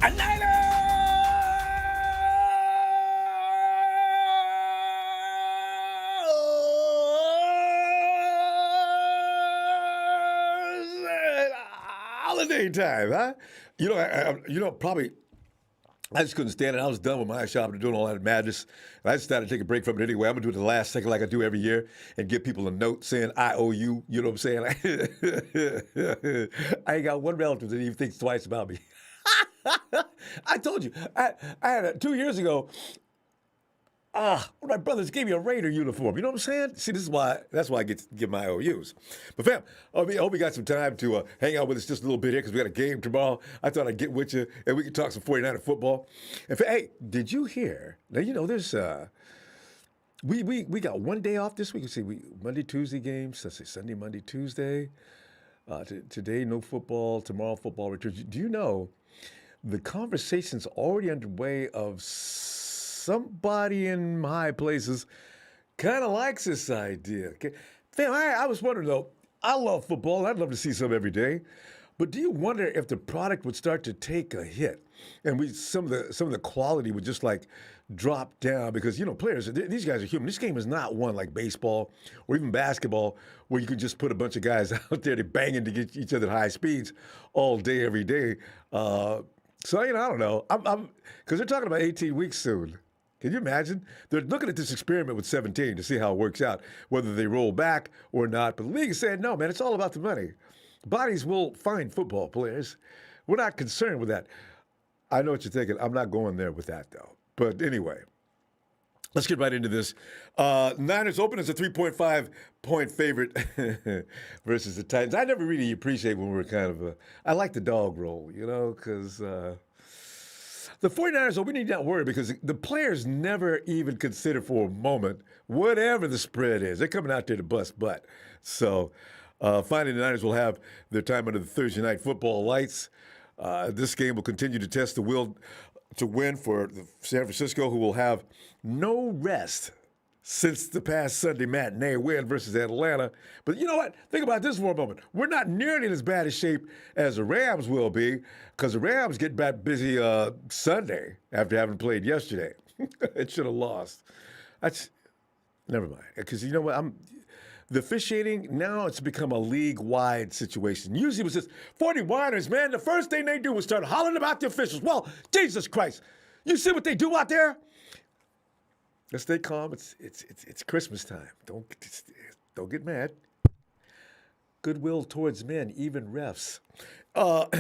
A Niner! Holiday time, huh? Probably I just couldn't stand it. I was done with my shopping and doing all that madness. And I just decided to take a break from it anyway. I'm going to do it the last second like I do every year and give people a note saying, I owe you. You know what I'm saying? I ain't got one relative that even thinks twice about me. I told you, I had 2 years ago, one of my brothers gave me a Raider uniform. You know what I'm saying? See, that's why I get to give my OUs. But fam, I hope you got some time to hang out with us just a little bit here because we got a game tomorrow. I thought I'd get with you and we could talk some 49er football. And hey, did you hear? Now, there's, we got one day off this week. Let's see, Monday, Tuesday games. Let's see, Sunday, Monday, Tuesday. Today, no football. Tomorrow, football returns. Do you know the conversation's already underway of somebody in high places kind of likes this idea. Okay? Fam, I was wondering, though, I love football. I'd love to see some every day. But do you wonder if the product would start to take a hit and some of the quality would just like drop down? Because, players, these guys are human. This game is not one like baseball or even basketball where you can just put a bunch of guys out there to banging to get each other at high speeds all day, every day. So, I don't know. Because they're talking about 18 weeks soon. Can you imagine? They're looking at this experiment with 17 to see how it works out, whether they roll back or not. But the league said, no, man, it's all about the money. Bodies will find football players. We're not concerned with that. I know what you're thinking. I'm not going there with that, though. But anyway, let's get right into this. Niners open as a 3.5-point favorite versus the Titans. I never really appreciate when we're kind of I like the dog roll, because the 49ers, we need not worry because the players never even consider for a moment whatever the spread is. They're coming out there to bust butt. So finally, the Niners will have their time under the Thursday night football lights. This game will continue to test the will to win for San Francisco, who will have no rest since the past Sunday matinee win versus Atlanta. But you know what? Think about this for a moment. We're not nearly in as bad a shape as the Rams will be because the Rams get back busy Sunday after having played yesterday. It should have lost. Never mind. Because you know what? The officiating, now it's become a league-wide situation. Usually it was just 49ers, man. The first thing they do was start hollering about the officials. Well, Jesus Christ. You see what they do out there? Let's stay calm. It's Christmas time. Don't get mad. Goodwill towards men, even refs. But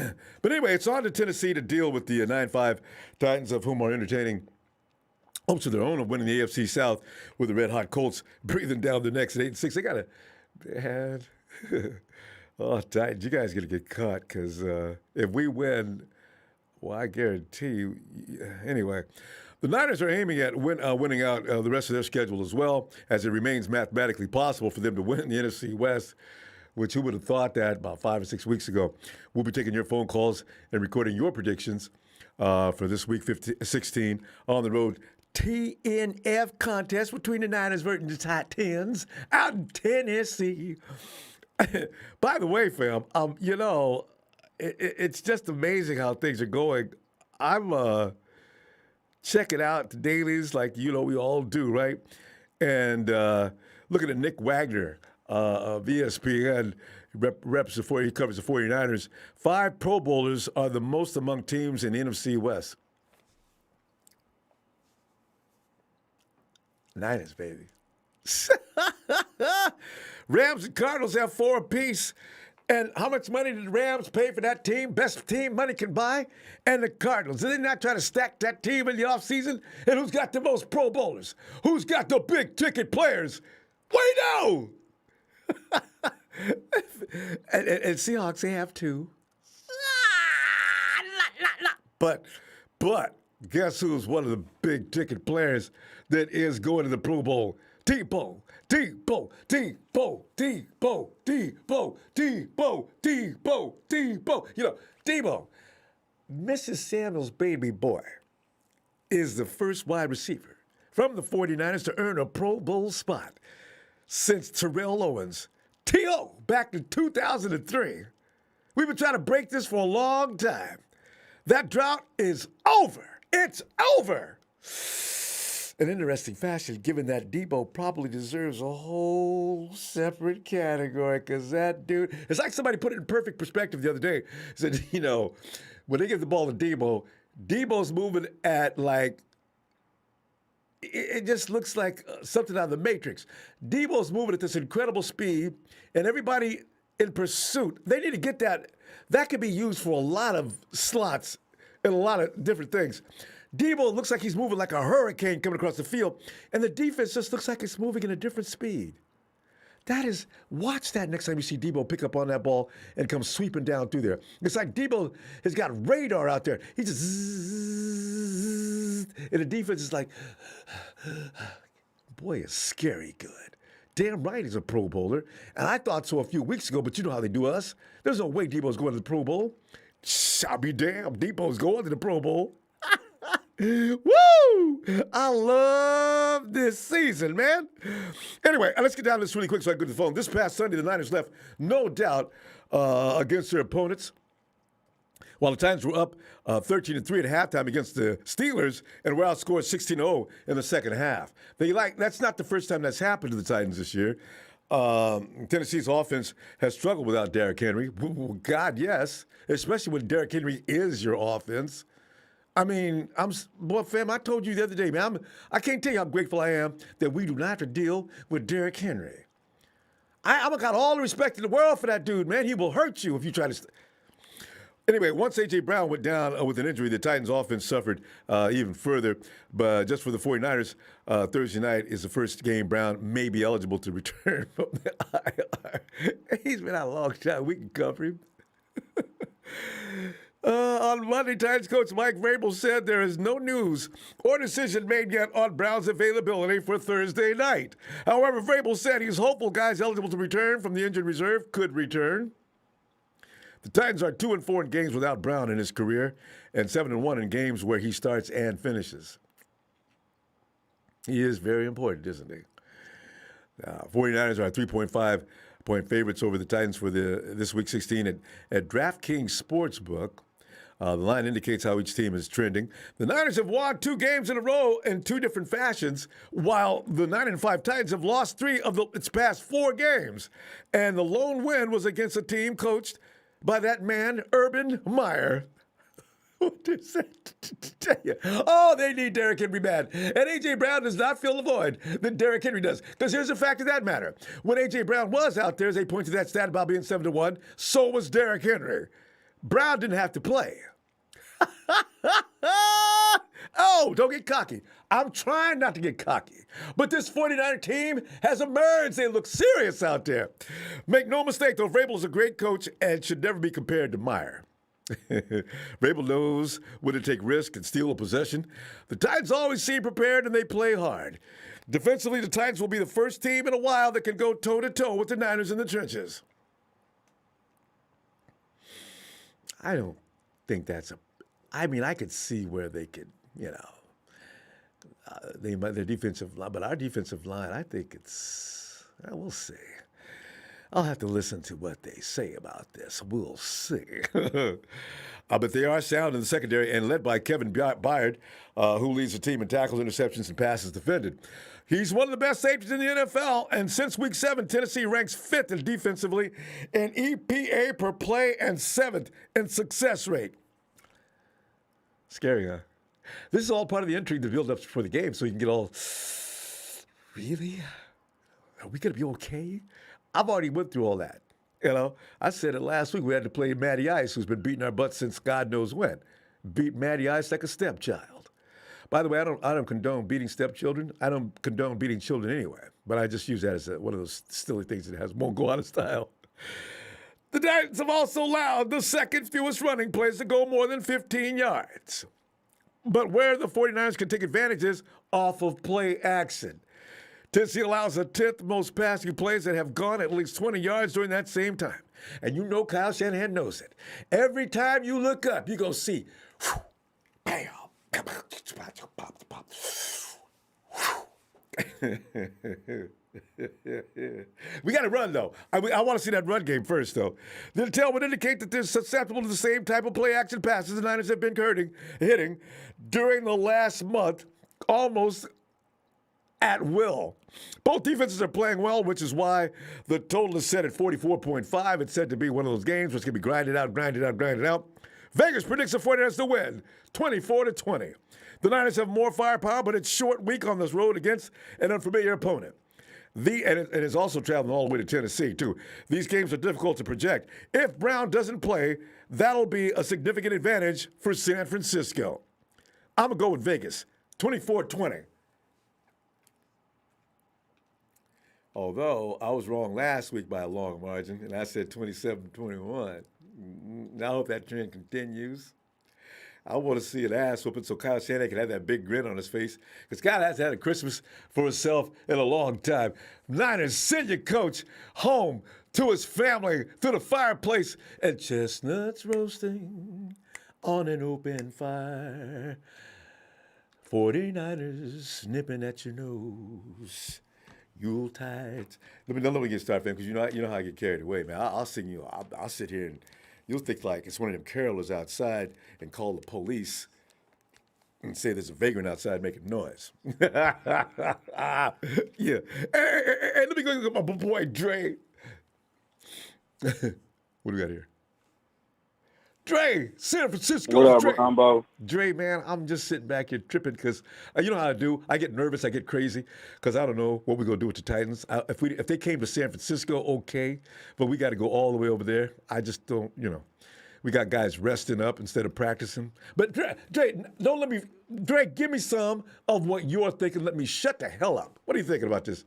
anyway, it's on to Tennessee to deal with the 9-5 Titans, of whom are entertaining hopes of their own of winning the AFC South with the red-hot Colts breathing down their necks at 8-6. They got a bad. Oh, Titans, you guys are going to get caught because if we win, well, I guarantee you. Anyway, the Niners are aiming at winning out the rest of their schedule as well, as it remains mathematically possible for them to win the NFC West, which who would have thought that about 5 or 6 weeks ago. We'll be taking your phone calls and recording your predictions for this week 16 on the road TNF contest between the Niners versus the Titans out in Tennessee. By the way, fam, it's just amazing how things are going. I'm checking out the dailies like, we all do, right? And looking at Nick Wagner of ESPN, he covers the 49ers. 5 Pro Bowlers are the most among teams in the NFC West. Niners, baby. Rams and Cardinals have 4 apiece. And how much money did the Rams pay for that team? Best team money can buy. And the Cardinals. Did they not try to stack that team in the offseason? And who's got the most Pro Bowlers? Who's got the big ticket players? We know! and Seahawks, they have 2. But guess who's one of the big ticket players that is going to the Pro Bowl? Debo. Debo, Mrs. Samuel's baby boy, is the first wide receiver from the 49ers to earn a Pro Bowl spot since Terrell Owens, T.O., back in 2003. We've been trying to break this for a long time. That drought is over. It's over. An interesting fashion, given that Debo probably deserves a whole separate category, because that dude, it's like somebody put it in perfect perspective the other day. Said, when they give the ball to Debo, Debo's moving at like, it just looks like something out of the Matrix. Debo's moving at this incredible speed, and everybody in pursuit, they need to get that. That could be used for a lot of slots and a lot of different things. Debo looks like he's moving like a hurricane coming across the field, and the defense just looks like it's moving at a different speed. Watch that next time you see Debo pick up on that ball and come sweeping down through there. It's like Debo has got radar out there. He just and the defense is like, boy, it's scary good. Damn right he's a Pro Bowler. And I thought so a few weeks ago, but you know how they do us. There's no way Debo's going to the Pro Bowl. I'll be damned. Debo's going to the Pro Bowl. Woo! I love this season, man. Anyway, let's get down to this really quick so I can go to the phone. This past Sunday, the Niners left, no doubt, against their opponents. While the Titans were up 13-3 at halftime against the Steelers and were outscored 16-0 in the second half. That's not the first time that's happened to the Titans this year. Tennessee's offense has struggled without Derrick Henry. God, yes, especially when Derrick Henry is your offense. I mean, fam, I told you the other day, man, I can't tell you how grateful I am that we do not have to deal with Derrick Henry. I've got all the respect in the world for that dude, man. He will hurt you if you try to. Anyway, once A.J. Brown went down with an injury, the Titans' offense suffered even further. But just for the 49ers, Thursday night is the first game Brown may be eligible to return from the IR. He's been out a long time. We can cover him. On Monday, Titans coach Mike Vrabel said there is no news or decision made yet on Brown's availability for Thursday night. However, Vrabel said he's hopeful guys eligible to return from the injured reserve could return. The Titans are 2-4 in games without Brown in his career and 7-1 in games where he starts and finishes. He is very important, isn't he? 49ers are 3.5-point favorites over the Titans for this week 16 at DraftKings Sportsbook. The line indicates how each team is trending. The Niners have won 2 games in a row in 2 different fashions, while the 9-5 Titans have lost 3 of its past 4 games. And the lone win was against a team coached by that man, Urban Meyer. What does that tell you? Oh, they need Derrick Henry bad. And A.J. Brown does not fill the void that Derrick Henry does. Because here's the fact of that matter. When A.J. Brown was out there, as they point to that stat about being 7-1, so was Derrick Henry. Brown didn't have to play. Oh, don't get cocky. I'm trying not to get cocky. But this 49er team has emerged. They look serious out there. Make no mistake, though, Vrabel is a great coach and should never be compared to Meyer. Vrabel knows when to take risk and steal a possession. The Titans always seem prepared and they play hard. Defensively, the Titans will be the first team in a while that can go toe-to-toe with the Niners in the trenches. I don't think that's I could see where they could, their defensive line, but our defensive line, I think we'll see. I'll have to listen to what they say about this. We'll see. But they are sound in the secondary and led by Kevin Byard, who leads the team in tackles, interceptions, and passes defended. He's one of the best safeties in the NFL, and since Week 7, Tennessee ranks 5th defensively in EPA per play and 7th in success rate. Scary, huh? This is all part of the intrigue, the build-up for the game, so you can get all, really? Are we going to be okay? I've already went through all that. I said it last week. We had to play Matty Ice, who's been beating our butts since God knows when. Beat Matty Ice like a stepchild. By the way, I don't condone beating stepchildren. I don't condone beating children anyway. But I just use that as one of those silly things that won't go out of style. The Titans have also allowed the second fewest running plays to go more than 15 yards. But where the 49ers can take advantage is off of play action. Tennessee allows the 10th most passing plays that have gone at least 20 yards during that same time. And you know Kyle Shanahan knows it. Every time you look up, you're going to see, bam, We got to run, though. I want to see that run game first, though. The tail would indicate that they're susceptible to the same type of play-action passes the Niners have been hitting during the last month, almost at will. Both defenses are playing well, which is why the total is set at 44.5. It's said to be one of those games which can be grinded out. Vegas predicts the 49ers to win 24-20. The Niners have more firepower, but it's short week on this road against an unfamiliar opponent. And it's also traveling all the way to Tennessee, too. These games are difficult to project. If Brown doesn't play, that'll be a significant advantage for San Francisco. I'm going to go with Vegas, 24-20. Although I was wrong last week by a long margin, and I said 27-21. I hope that trend continues. I want to see an ass whooping so Kyle Shanahan can have that big grin on his face. Because Kyle hasn't had a Christmas for himself in a long time. Niners, send your coach home to his family, to the fireplace, and chestnuts roasting on an open fire. 49ers nipping at your nose. Yuletide. Let me get started, fam, because you know how I get carried away, man. I'll sing you. I'll sit here and you'll think like it's one of them carolers outside and call the police and say there's a vagrant outside making noise. Yeah. Hey, let me go get my boy Dre. What do we got here? Dre, San Francisco. What up, Dre. Ronbo? Dre, man, I'm just sitting back here tripping because you know how I do. I get nervous, I get crazy because I don't know what we're gonna do with the Titans. If they came to San Francisco, okay, but we got to go all the way over there. I just don't, we got guys resting up instead of practicing. But Dre, don't let me. Dre, give me some of what you're thinking. Let me shut the hell up. What are you thinking about this?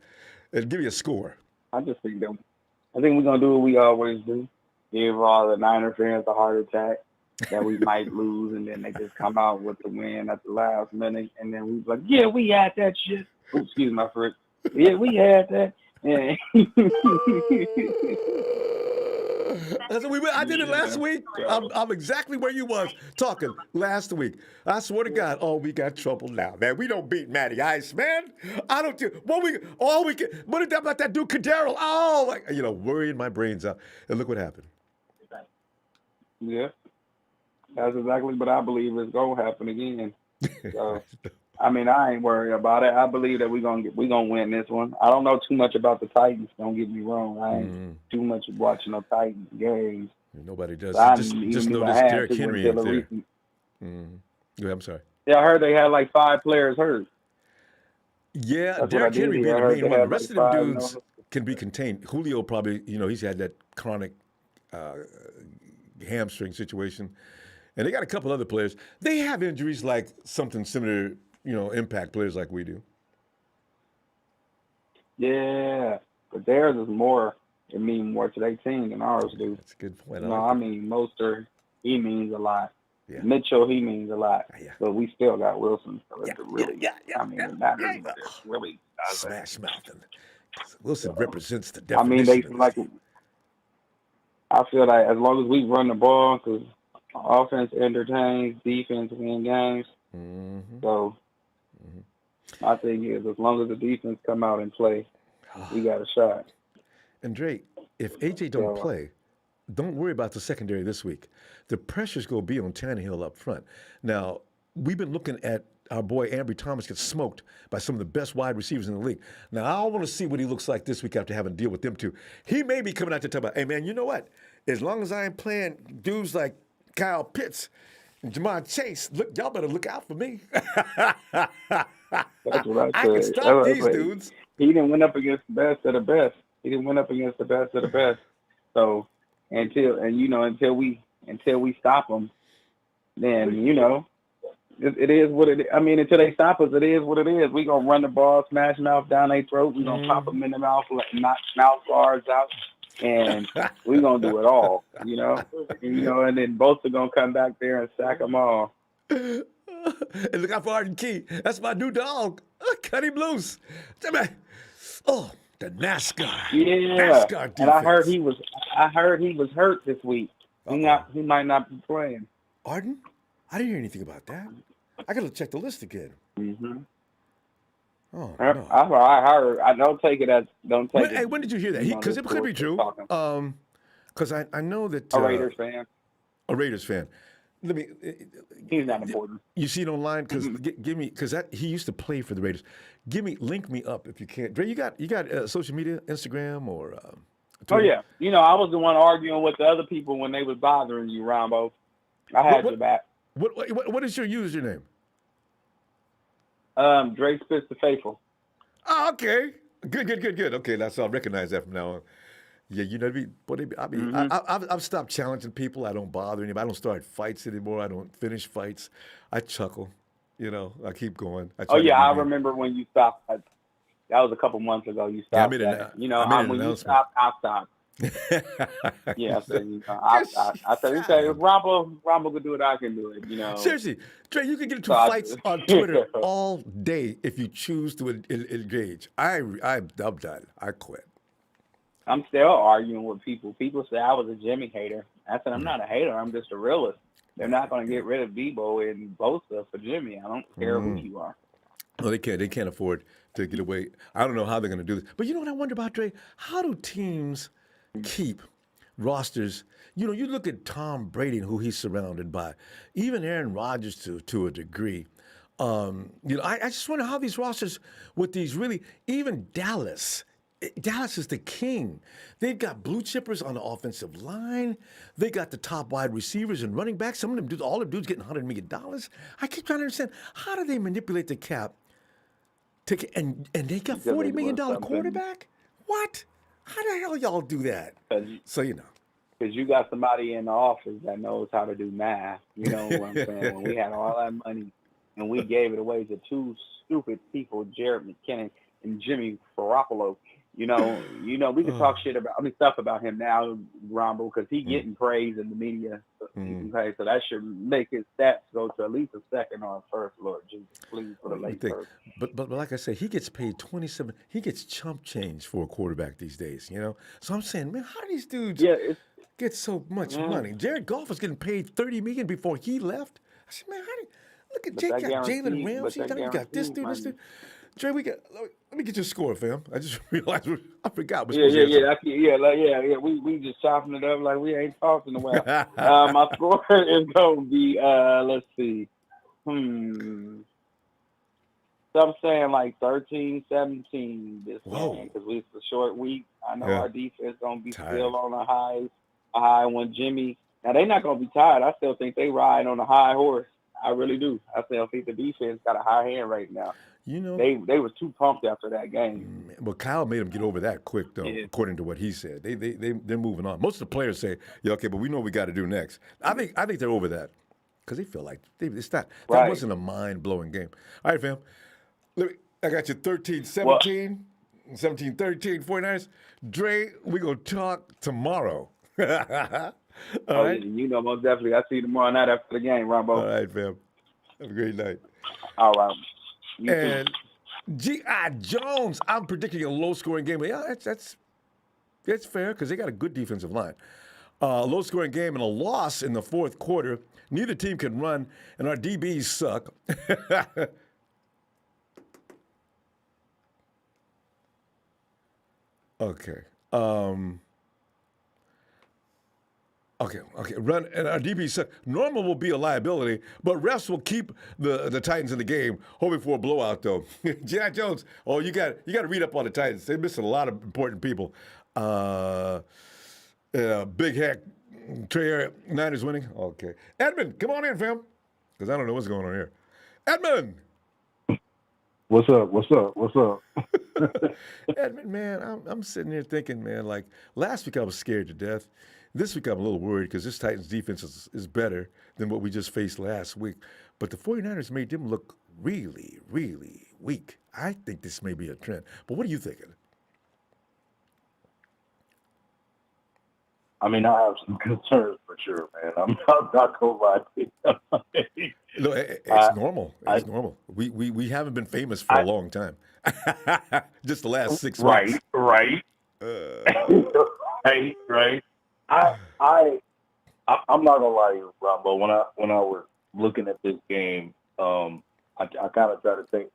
And give me a score. I think we're gonna do what we always do. Give all the Niner fans a heart attack that we might lose, and then they just come out with the win at the last minute, and then we be like, yeah, we had that shit. Oops, excuse my friend. Yeah, we had that. Yeah. I did it last week. I'm exactly where you was talking last week. I swear to God, we got trouble now, man. We don't beat Matty Ice, man. I don't do what about that dude Cadero? Worrying my brains out. And look what happened. Yeah, that's exactly what I believe is gonna happen again. So, I ain't worried about it. I believe that we're gonna win this one. I don't know too much about the Titans. Don't get me wrong. I ain't too much watching the Titans games. Nobody does. So just know this Derrick Henry ain't there. Yeah, I'm sorry. Yeah, I heard they had like 5 players hurt. Yeah, Derrick Henry being the main one. The rest of them dudes can be contained. Julio probably, he's had that chronic hamstring situation. And they got a couple other players. They have injuries like something similar, impact players like we do. Yeah, but theirs is more, it means more to their team than ours do. That's a good point. Mostert, he means a lot. Yeah. Mitchell, he means a lot. Yeah. But we still got Wilson. So yeah. Really smash mouthing. Wilson represents the definition. I feel like as long as we run the ball, because offense entertains, defense win games. Mm-hmm. So my thing is, as long as the defense come out and play, we got a shot. And Drake, if AJ don't play, don't worry about the secondary this week. The pressure's going to be on Tannehill up front. Now, we've been looking at our boy Ambry Thomas get smoked by some of the best wide receivers in the league. Now, I want to see what he looks like this week after having to deal with them two. He may be coming out to tell about, hey, man, you know what? As long as I ain't playing dudes like Kyle Pitts and Jamar Chase, look, y'all better look out for me. That's what I can stop these dudes. He didn't win up against the best of the best. So until we stop them, then it is what it is. Until they stop us, it is what it is. We gonna run the ball, smash mouth down their throat. We gonna pop them in the mouth, knock mouth guards out, and we gonna do it all. And then both are gonna come back there and sack them all. And look out for Arden Key. That's my new dog. Cut him loose. Oh, the NASCAR. Yeah. NASCAR defense. And I heard he was hurt this week. He might not be playing. Arden? I didn't hear anything about that. I got to check the list again. Mm-hmm. Oh no. I heard. I don't take it as don't take it. Hey, when did you hear that? Because This it could be bullshit true. talking. Because I know that A Raiders fan. a Raiders fan. Let me. He's not important. You see it online because give me because he used to play for the Raiders. Link me up if you can. Dre, you got social media, Instagram or Oh Twitter? yeah, I was the one arguing with the other people when they was bothering you, Ronbo. I had your back. What is your username? Drake Spitz the Faithful. Oh, okay. Good. Okay, that's I'll recognize that from now on. Yeah, I've stopped challenging people. I don't bother anybody. I don't start fights anymore. I don't finish fights. I chuckle. I keep going. Oh yeah, I remember when you stopped. That was a couple months ago. You stopped. Yeah, I made an when you announcement. stopped, I stopped. Yeah, I said, okay, if Ronbo could do it, I can do it. Seriously, Dre, you can get into fights on Twitter all day if you choose to engage. I'm done. I quit. I'm still arguing with people. People say I was a Jimmy hater. I said I'm not a hater. I'm just a realist. They're not going to get rid of Debo and Bosa for Jimmy. I don't care who you are. No, they can't. They can't afford to get away. I don't know how they're going to do this. But you know what I wonder about, Dre? How do teams keep rosters? You look at Tom Brady and who he's surrounded by, even Aaron Rodgers to a degree. I just wonder how these rosters with these even Dallas. Dallas is the king. They've got blue chippers on the offensive line. They got the top wide receivers and running backs. Some of them dudes, all the dudes getting $100 million. I keep trying to understand, how do they manipulate the cap and they got $40 million quarterback? What? How the hell y'all do that? So because you got somebody in the office that knows how to do math. You know what I'm saying? When we had all that money and we gave it away to two stupid people, Jared McKinnon and Jimmy Garoppolo. We can talk stuff about him now, Ronbo, because he's getting praise in the media. Okay, so that should make his stats go to at least a second or a first. Lord Jesus, please, for the late first. But like I say, he gets paid 27. He gets chump change for a quarterback these days. So I'm saying, man, how do these dudes get so much money? Jared Goff was getting paid $30 million before he left. I said, man, how do you look at Jalen Ramsey? You got this dude, this dude. Dre, let me get your score, fam. I just realized I forgot. We just chopping it up like we ain't talking in a while. My score is gonna be let's see, so I'm saying like 13-17 this game because it's a short week. I know our defense gonna be still on a high when Jimmy. Now they're not gonna be tired. I still think they ride on a high horse. I really do. I still think the defense got a high hand right now. They were too pumped after that game. Well, Kyle made them get over that quick, though, according to what he said. They're moving on. Most of the players say, "Yeah, okay, but we know what we got to do next." I think they're over that because they feel like it's not. That wasn't a mind-blowing game. All right, fam. I got you 13-17, 17-13, 49ers. Dre, we gonna talk tomorrow. All right. Most definitely. I see you tomorrow night after the game, Ronbo. All right, fam. Have a great night. All right. And G.I. Jones, I'm predicting a low-scoring game. Yeah, that's fair because they got a good defensive line. Low-scoring game and a loss in the fourth quarter. Neither team can run, and our DBs suck. Okay. Okay. Run and our DB said normal will be a liability, but refs will keep the Titans in the game, hoping for a blowout though. G.I. Jones, you got to read up on the Titans. They're missing a lot of important people. Big Hack, Trey Niners winning. Okay, Edmund, come on in, fam, because I don't know what's going on here. Edmund. What's up? Edmund, man, I'm sitting here thinking, man, like last week I was scared to death. This week I'm a little worried because this Titans defense is better than what we just faced last week. But the 49ers made them look really, really weak. I think this may be a trend. But what are you thinking? I mean, I have some concerns for sure, man. I'm not going to lie to you. No, it's normal. It's normal. We haven't been famous for a long time. Just the last 6 months. Right. Right. I'm not gonna lie to you, Ronbo. When I was looking at this game, I kind of try to think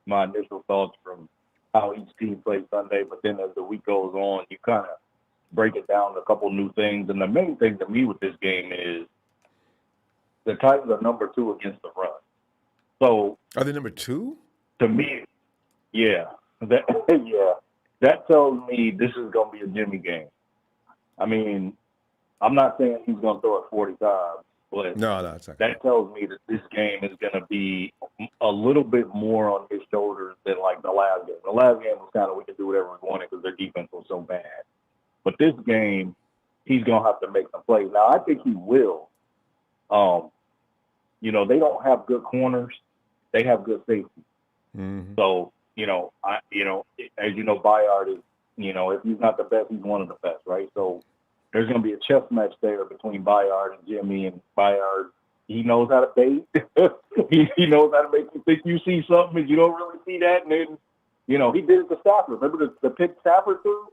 my initial thoughts from how each team plays Sunday. But then as the week goes on, you kind of break it down to a couple new things. And the main thing to me with this game is the Titans are number 2 against the run. So Are they number 2? to me, yeah, that tells me this is going to be a Jimmy game. I mean, I'm not saying he's going to throw it 40 times, but No, it's not. that tells me that this game is going to be a little bit more on his shoulders than like the last game. The last game was kind of we can do whatever we wanted because their defense was so bad. But this game, he's going to have to make some plays. Now, I think he will. They don't have good corners. They have good safety. Mm-hmm. So, as you know, Bayard is, if he's not the best, he's one of the best, right? So there's going to be a chess match there between Bayard and Jimmy, and Bayard, he knows how to bait. he knows how to make you think you see something and you don't really see that. And then, he did it to Stafford. Remember the pick Stafford threw?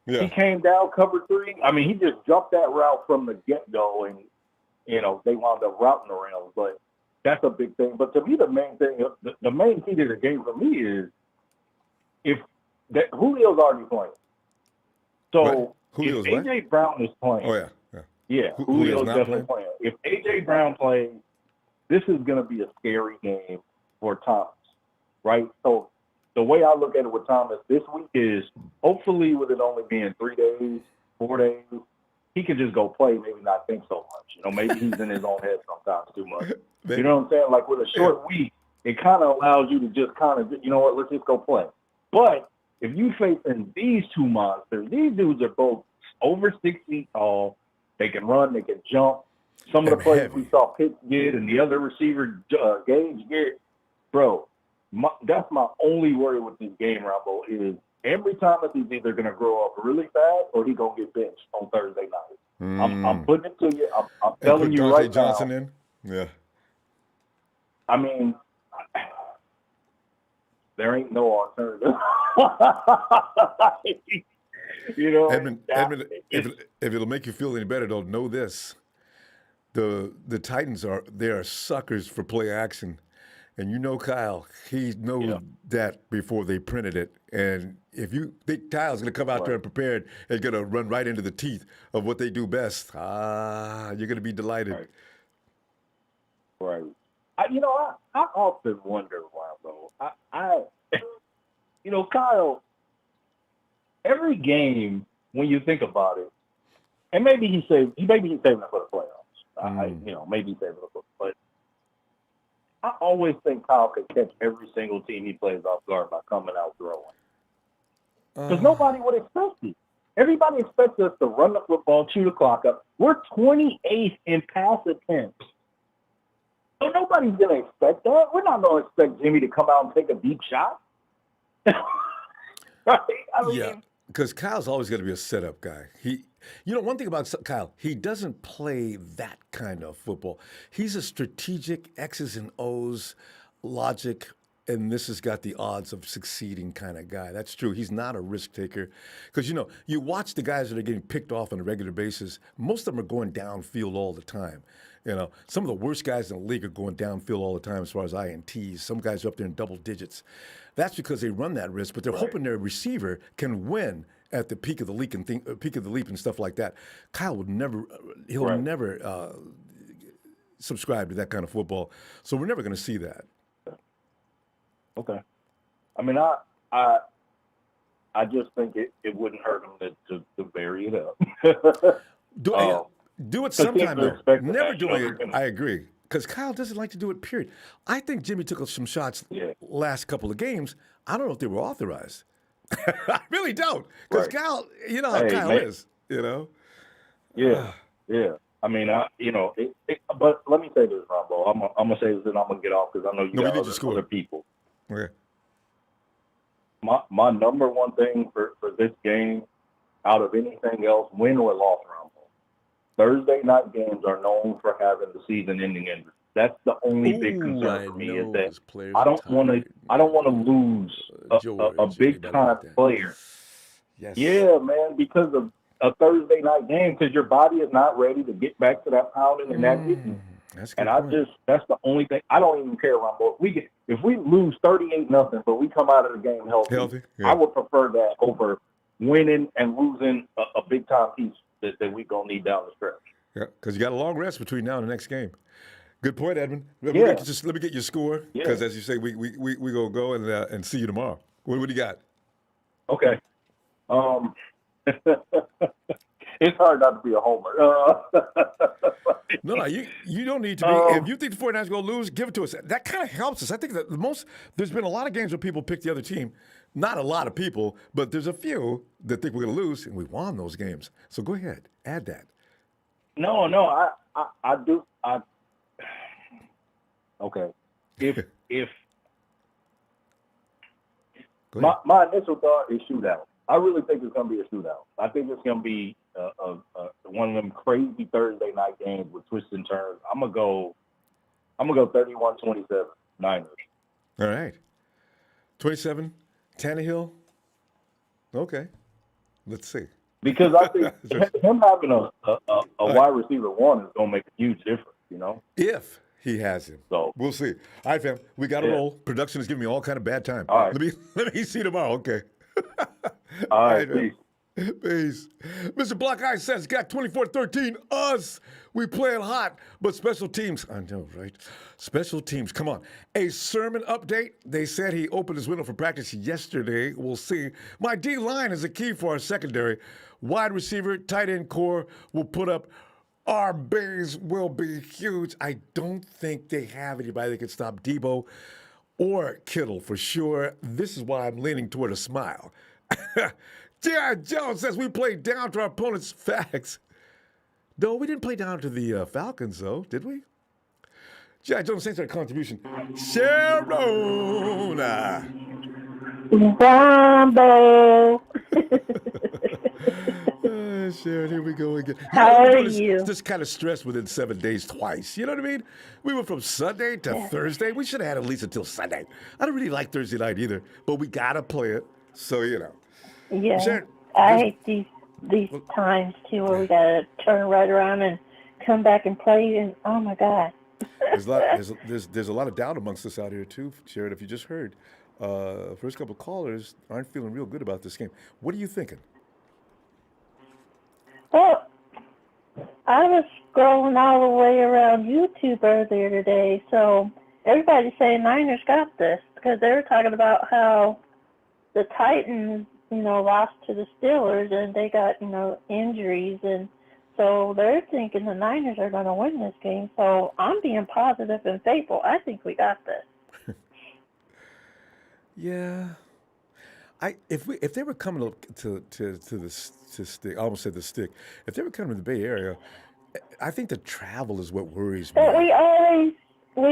Yeah. He came down, cover 3. I mean, he just jumped that route from the get-go, and, they wound up routing around. But that's a big thing. But to me, the main thing, the main key to the game for me is Julio's already playing. So Right. Julio's if A.J. Brown is playing. Oh, yeah. Yeah, Julio's definitely playing. If A.J. Brown plays, this is going to be a scary game for Thomas, right? So the way I look at it with Thomas this week is hopefully with it only being 3 days, 4 days, he can just go play, maybe not think so much. Maybe he's in his own head sometimes too much. You know what I'm saying? Like with a short week, it kind of allows you to just kind of, let's just go play. But if you facing these two monsters, these dudes are both over 6 feet tall. They can run, they can jump. Some of the plays we saw Pitts get and the other receiver Gage get, bro, that's my only worry with this game, Ronbo, is every time he's either going to grow up really fast or he's going to get benched on Thursday night. I'm putting it to you. I'm telling you right Johnson now. in? Yeah. I mean, there ain't no alternative. Edmund, if it'll make you feel any better, though, know this. The Titans they are suckers for play action. And Kyle, he knows that before they printed it. And if you think Kyle's going to come out there and prepared and going to run right into the teeth of what they do best, you're going to be delighted. Right. I often wonder, Ronbo. Kyle, every game, when you think about it, and maybe he's saving it for the playoffs. Maybe he's saving it for, but I always think Kyle could catch every single team he plays off guard by coming out throwing. Because nobody would expect it. Everybody expects us to run the football, chew the clock up. We're 28th in pass attempts. So nobody's going to expect that. We're not going to expect Jimmy to come out and take a deep shot. Right? Yeah, because Kyle's always going to be a setup guy. One thing about Kyle, he doesn't play that kind of football. He's a strategic X's and O's logic, and this has got the odds of succeeding kind of guy. That's true. He's not a risk taker. Because, you watch the guys that are getting picked off on a regular basis, most of them are going downfield all the time. Some of the worst guys in the league are going downfield all the time as far as INTs. Some guys are up there in double digits. That's because they run that risk, but they're hoping their receiver can win at the peak of the leap and stuff like that. Kyle would never, never subscribe to that kind of football. So we're never going to see that. Okay. I mean, I just think it wouldn't hurt him to vary it up. Do it sometime, though. Never doing it. I agree. Because Kyle doesn't like to do it, period. I think Jimmy took some shots last couple of games. I don't know if they were authorized. I really don't. Because Kyle, you know how Kyle is, Yeah, yeah. I mean, but let me say this, Ronbo. I'm going to say this and I'm going to get off because I know you got other people. Okay. My number one thing for this game, out of anything else, win or loss, Ronbo, Thursday night games are known for having the season-ending injury. That's the only big concern for me is that I don't want to lose a big-time player. Yes. Yeah, man, because of a Thursday night game, because your body is not ready to get back to that pounding and that hitting. That's a good And point. that's the only thing. I don't even care, Ronbo. If we lose 38-0, but we come out of the game healthy, Healthy, I yeah. would prefer that over winning and losing a big time piece that we gonna need down the stretch. Yeah, because you got a long rest between now and the next game. Good point, Edmund. Let me Yeah, get your score yeah. because, as you say, we gonna go and see you tomorrow. What do you got? Okay. It's hard not to be a homer. No, you don't need to be. If you think the 49ers are going to lose, give it to us. That kind of helps us. I think that there's been a lot of games where people pick the other team. Not a lot of people, but there's a few that think we're going to lose, and we won those games. So go ahead, add that. No, I do. Okay. If my initial thought is shootout. I really think it's going to be a shootout. I think it's going to be one of them crazy Thursday night games with twists and turns. I'm gonna go 31-27 Niners. All right, 27, Tannehill. Okay, let's see. Because I think him having a wide receiver one is going to make a huge difference. You know, If he has him. So We'll see. All right, fam. We got to Yeah. roll. Production is giving me all kind of bad time. All right. Let me see you tomorrow. Okay. all right, man. peace. Peace. Mr. Block Eye says, got 24-13. Us. We playing hot, but special teams. I know, right? Special teams. Come on. A sermon update. They said he opened his window for practice yesterday. We'll see. My D line is a key for our secondary. Wide receiver, tight end core will put up. Our base will be huge. I don't think they have anybody that can stop Debo or Kittle for sure. This is why I'm leaning toward a smile. J.I. Jones says we played down to our opponent's facts. No, we didn't play down to the Falcons, though, did we? J.I. Jones, thanks for the contribution. Sharona. Ronbo. Sharon, here we go again. How we're are doing you? This kind of stress within 7 days twice. You know what I mean? We went from Sunday to Thursday. We should have had at least until Sunday. I don't really like Thursday night either, but we got to play it. So, you know. Yeah, Sharon, I hate these times too where we gotta turn right around and come back and play. And oh my God. there's a lot of doubt amongst us out here too, Sharon. If you just heard, first couple of callers aren't feeling real good about this game. What are you thinking? Well, I was scrolling all the way around YouTube earlier today, so everybody's saying Niners got this because they were talking about how the Titans, lost to the Steelers and they got, injuries, and so they're thinking the Niners are going to win this game. So I'm being positive and faithful. I think we got this. Yeah, if they were coming up to the stick, I almost said the stick. If they were coming to the Bay Area, I think the travel is what worries me. But we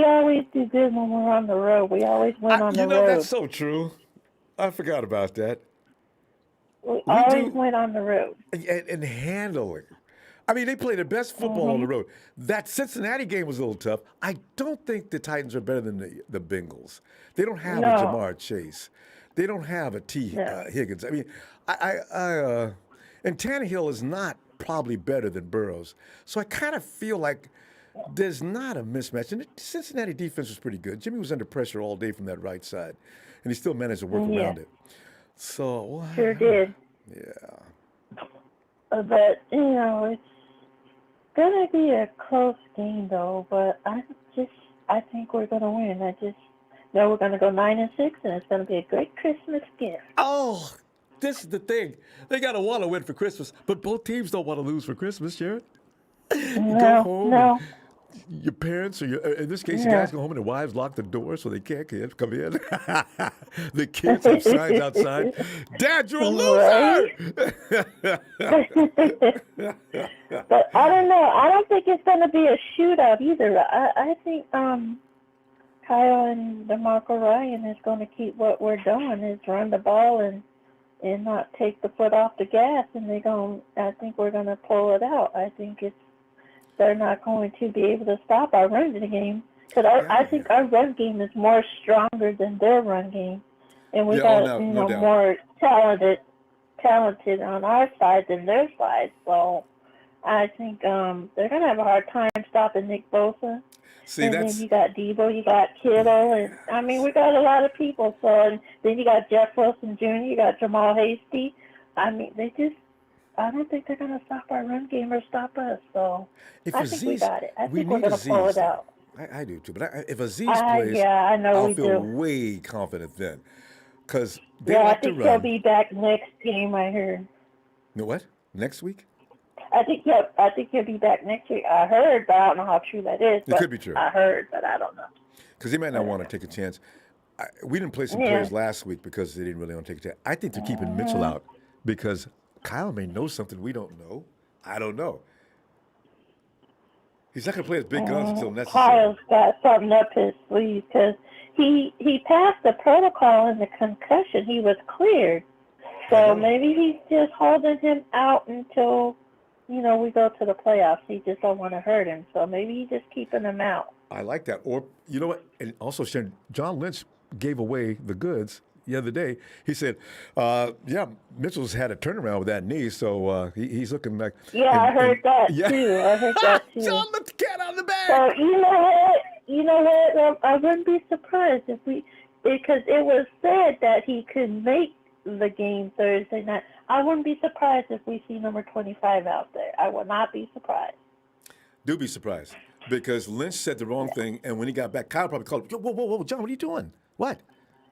always do good when we're on the road. We always win on the road. That's so true. I forgot about that. We always win on the road. And handling. I mean, they play their best football on the road. That Cincinnati game was a little tough. I don't think the Titans are better than the Bengals. They don't have a Jamar Chase. They don't have a Higgins. I mean, and Tannehill is not probably better than Burrows. So I kind of feel like there's not a mismatch. And the Cincinnati defense was pretty good. Jimmy was under pressure all day from that right side, and he still managed to work around it. So sure did. Yeah. But it's gonna be a close game though. But I think we're gonna win. I just know we're gonna go 9-6, and it's gonna be a great Christmas gift. Oh, this is the thing. They gotta want to win for Christmas, but both teams don't want to lose for Christmas, Jared. No, no. Your parents, or in this case, you guys go home and their wives lock the door so they can't come in. The kids have signs outside. Dad, you're a loser! But I don't know. I don't think it's going to be a shootout either. I think Kyle and DeMarco Ryan is going to keep what we're doing, is run the ball and not take the foot off the gas, and I think we're going to pull it out. I think they're not going to be able to stop our run game. Because I think our run game is more stronger than their run game. And we got more talented on our side than their side. So I think they're going to have a hard time stopping Nick Bosa. See, and then that's you got Debo, you got Kittle, and I mean we got a lot of people. So and then you got Jeff Wilson Jr., you got Jamal Hasty. I mean I don't think they're gonna stop our run game or stop us. So if I think we Aziz, got it. I we think we're need gonna pull Aziz it though. out. I do too. But if Aziz plays, Yeah, I know I'll we feel do. way confident then, because they Yeah, I like to think he'll run. be back next game. I heard. You know what? Next week? I think he'll be back next week. I heard, but I don't know how true that is. It could be true. I heard, but I don't know. Because they might not want to take a chance. We didn't play some Yeah. players last week because they didn't really want to take a chance. I think they're keeping Mitchell out because Kyle may know something we don't know. I don't know. He's not going to play his big guns until necessary. Kyle's got something up his sleeve because he passed the protocol in the concussion. He was cleared. So maybe he's just holding him out until, we go to the playoffs. He just don't want to hurt him. So maybe he's just keeping him out. I like that. Or, you know what? And also, Sharon, John Lynch gave away the goods the other day. He said, Mitchell's had a turnaround with that knee, so he's looking like. Yeah, I heard that too. I heard that too. John let the cat out of the bag. So you know what? I wouldn't be surprised because it was said that he could make the game Thursday night. I wouldn't be surprised if we see number 25 out there. I would not be surprised. Do be surprised because Lynch said the wrong thing, and when he got back, Kyle probably called him. Whoa, John, what are you doing? What?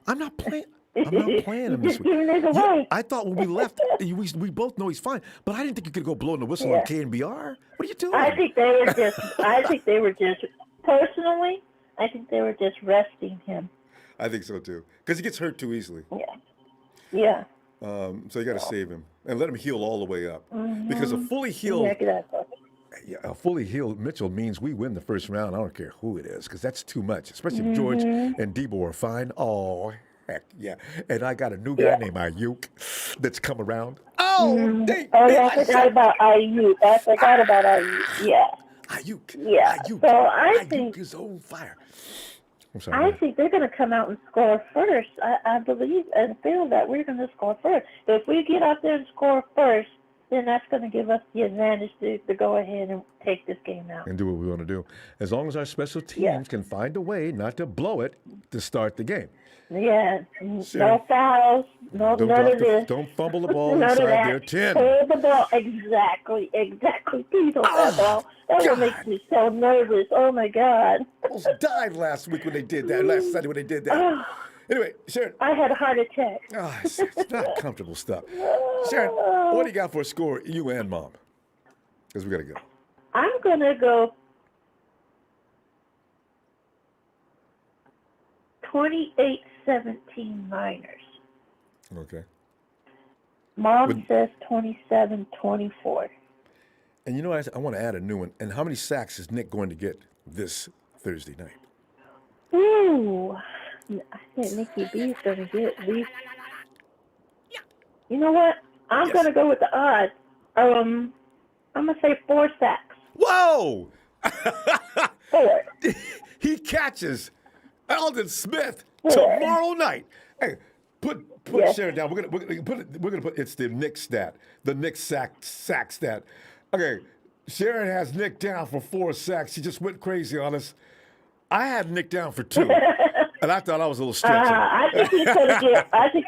I'm not playing. I'm not playing him this week. Yeah, I thought when we left, we both know he's fine, but I didn't think you could go blowing the whistle on KNBR. What are you doing? I think they were just personally. I think they were just resting him. I think so too, because he gets hurt too easily. Yeah. So you got to save him and let him heal all the way up, because a fully healed. Yeah, a fully healed Mitchell means we win the first round. I don't care who it is, because that's too much, especially if George and Debo are fine. Oh, heck yeah. And I got a new guy named Ayuk that's come around. Oh, I forgot about Ayuk. Yeah. Ayuk. Yeah. Ayuk. So I Ayuk think is on fire. I'm sorry. I think they're going to come out and score first. I believe and feel that we're going to score first. If we get out there and score first, then that's going to give us the advantage to go ahead and take this game out. And do what we want to do. As long as our special teams can find a way not to blow it to start the game. Yeah. Sure. No fouls. None of this. Don't fumble the ball inside their 10. Hold the ball. Exactly. Please hold that ball. That will make me so nervous. Oh, my God. I almost died last week when they did that. Last Sunday when they did that. Anyway, Sharon. I had a heart attack. It's not comfortable stuff. Sharon, what do you got for a score, you and Mom? Because we got to go. I'm going to go 28-17 Niners. Okay. Mom says 27-24. And you know what? I want to add a new one. And how many sacks is Nick going to get this Thursday night? Ooh. I think Nikki B is going to get at least. You know what? I'm going to go with the odds. I'm going to say 4 sacks. Whoa! 4. He catches Alden Smith 4. tomorrow night. Hey, put Sharon down. We're gonna put it's the Nick stat, the Nick sack stat. Okay, Sharon has Nick down for 4 sacks. She just went crazy on us. I had Nick down for 2. And I thought I was a little stretching. I think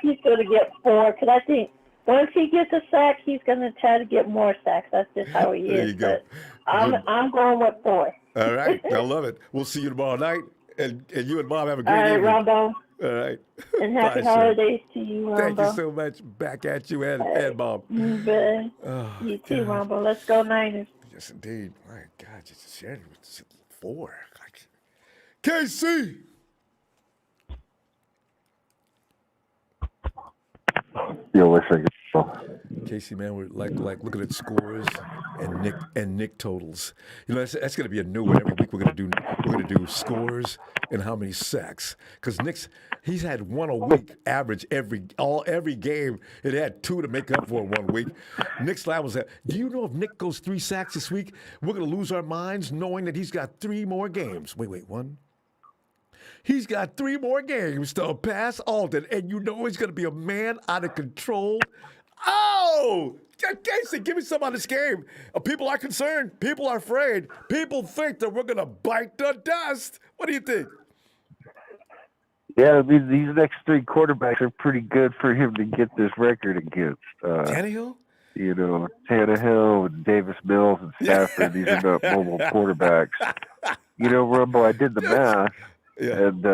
he's going to get 4 because I think once he gets a sack, he's going to try to get more sacks. That's just how he is. There you go. I'm going with 4. All right, I love it. We'll see you tomorrow night, and you and Mom have a great evening. All right, Ronbo. All right. And happy holidays to you, Ronbo. Thank you so much. Back at you and Mom. You too, Ronbo. Let's go Niners. Yes, indeed. My God, just sharing with 4. KC. Yo, listen. Casey, man, we're like looking at scores and Nick totals. You know, that's going to be a new one every week. We're going to do scores and how many sacks, because he's had 1 a week average every game. It had 2 to make up for 1 week. Nick's line was that. Do you know if Nick goes 3 sacks this week, we're going to lose our minds knowing that he's got 3 more games. Wait, 1. He's got 3 more games to pass Alden, and you know he's going to be a man out of control. Oh, Casey, give me some on this game. People are concerned. People are afraid. People think that we're going to bite the dust. What do you think? Yeah, I mean, these next three quarterbacks are pretty good for him to get this record against. Tannehill? You know, Tannehill and Davis Mills and Stafford. These are not mobile quarterbacks. You know, Ronbo, I did the math. Yeah. And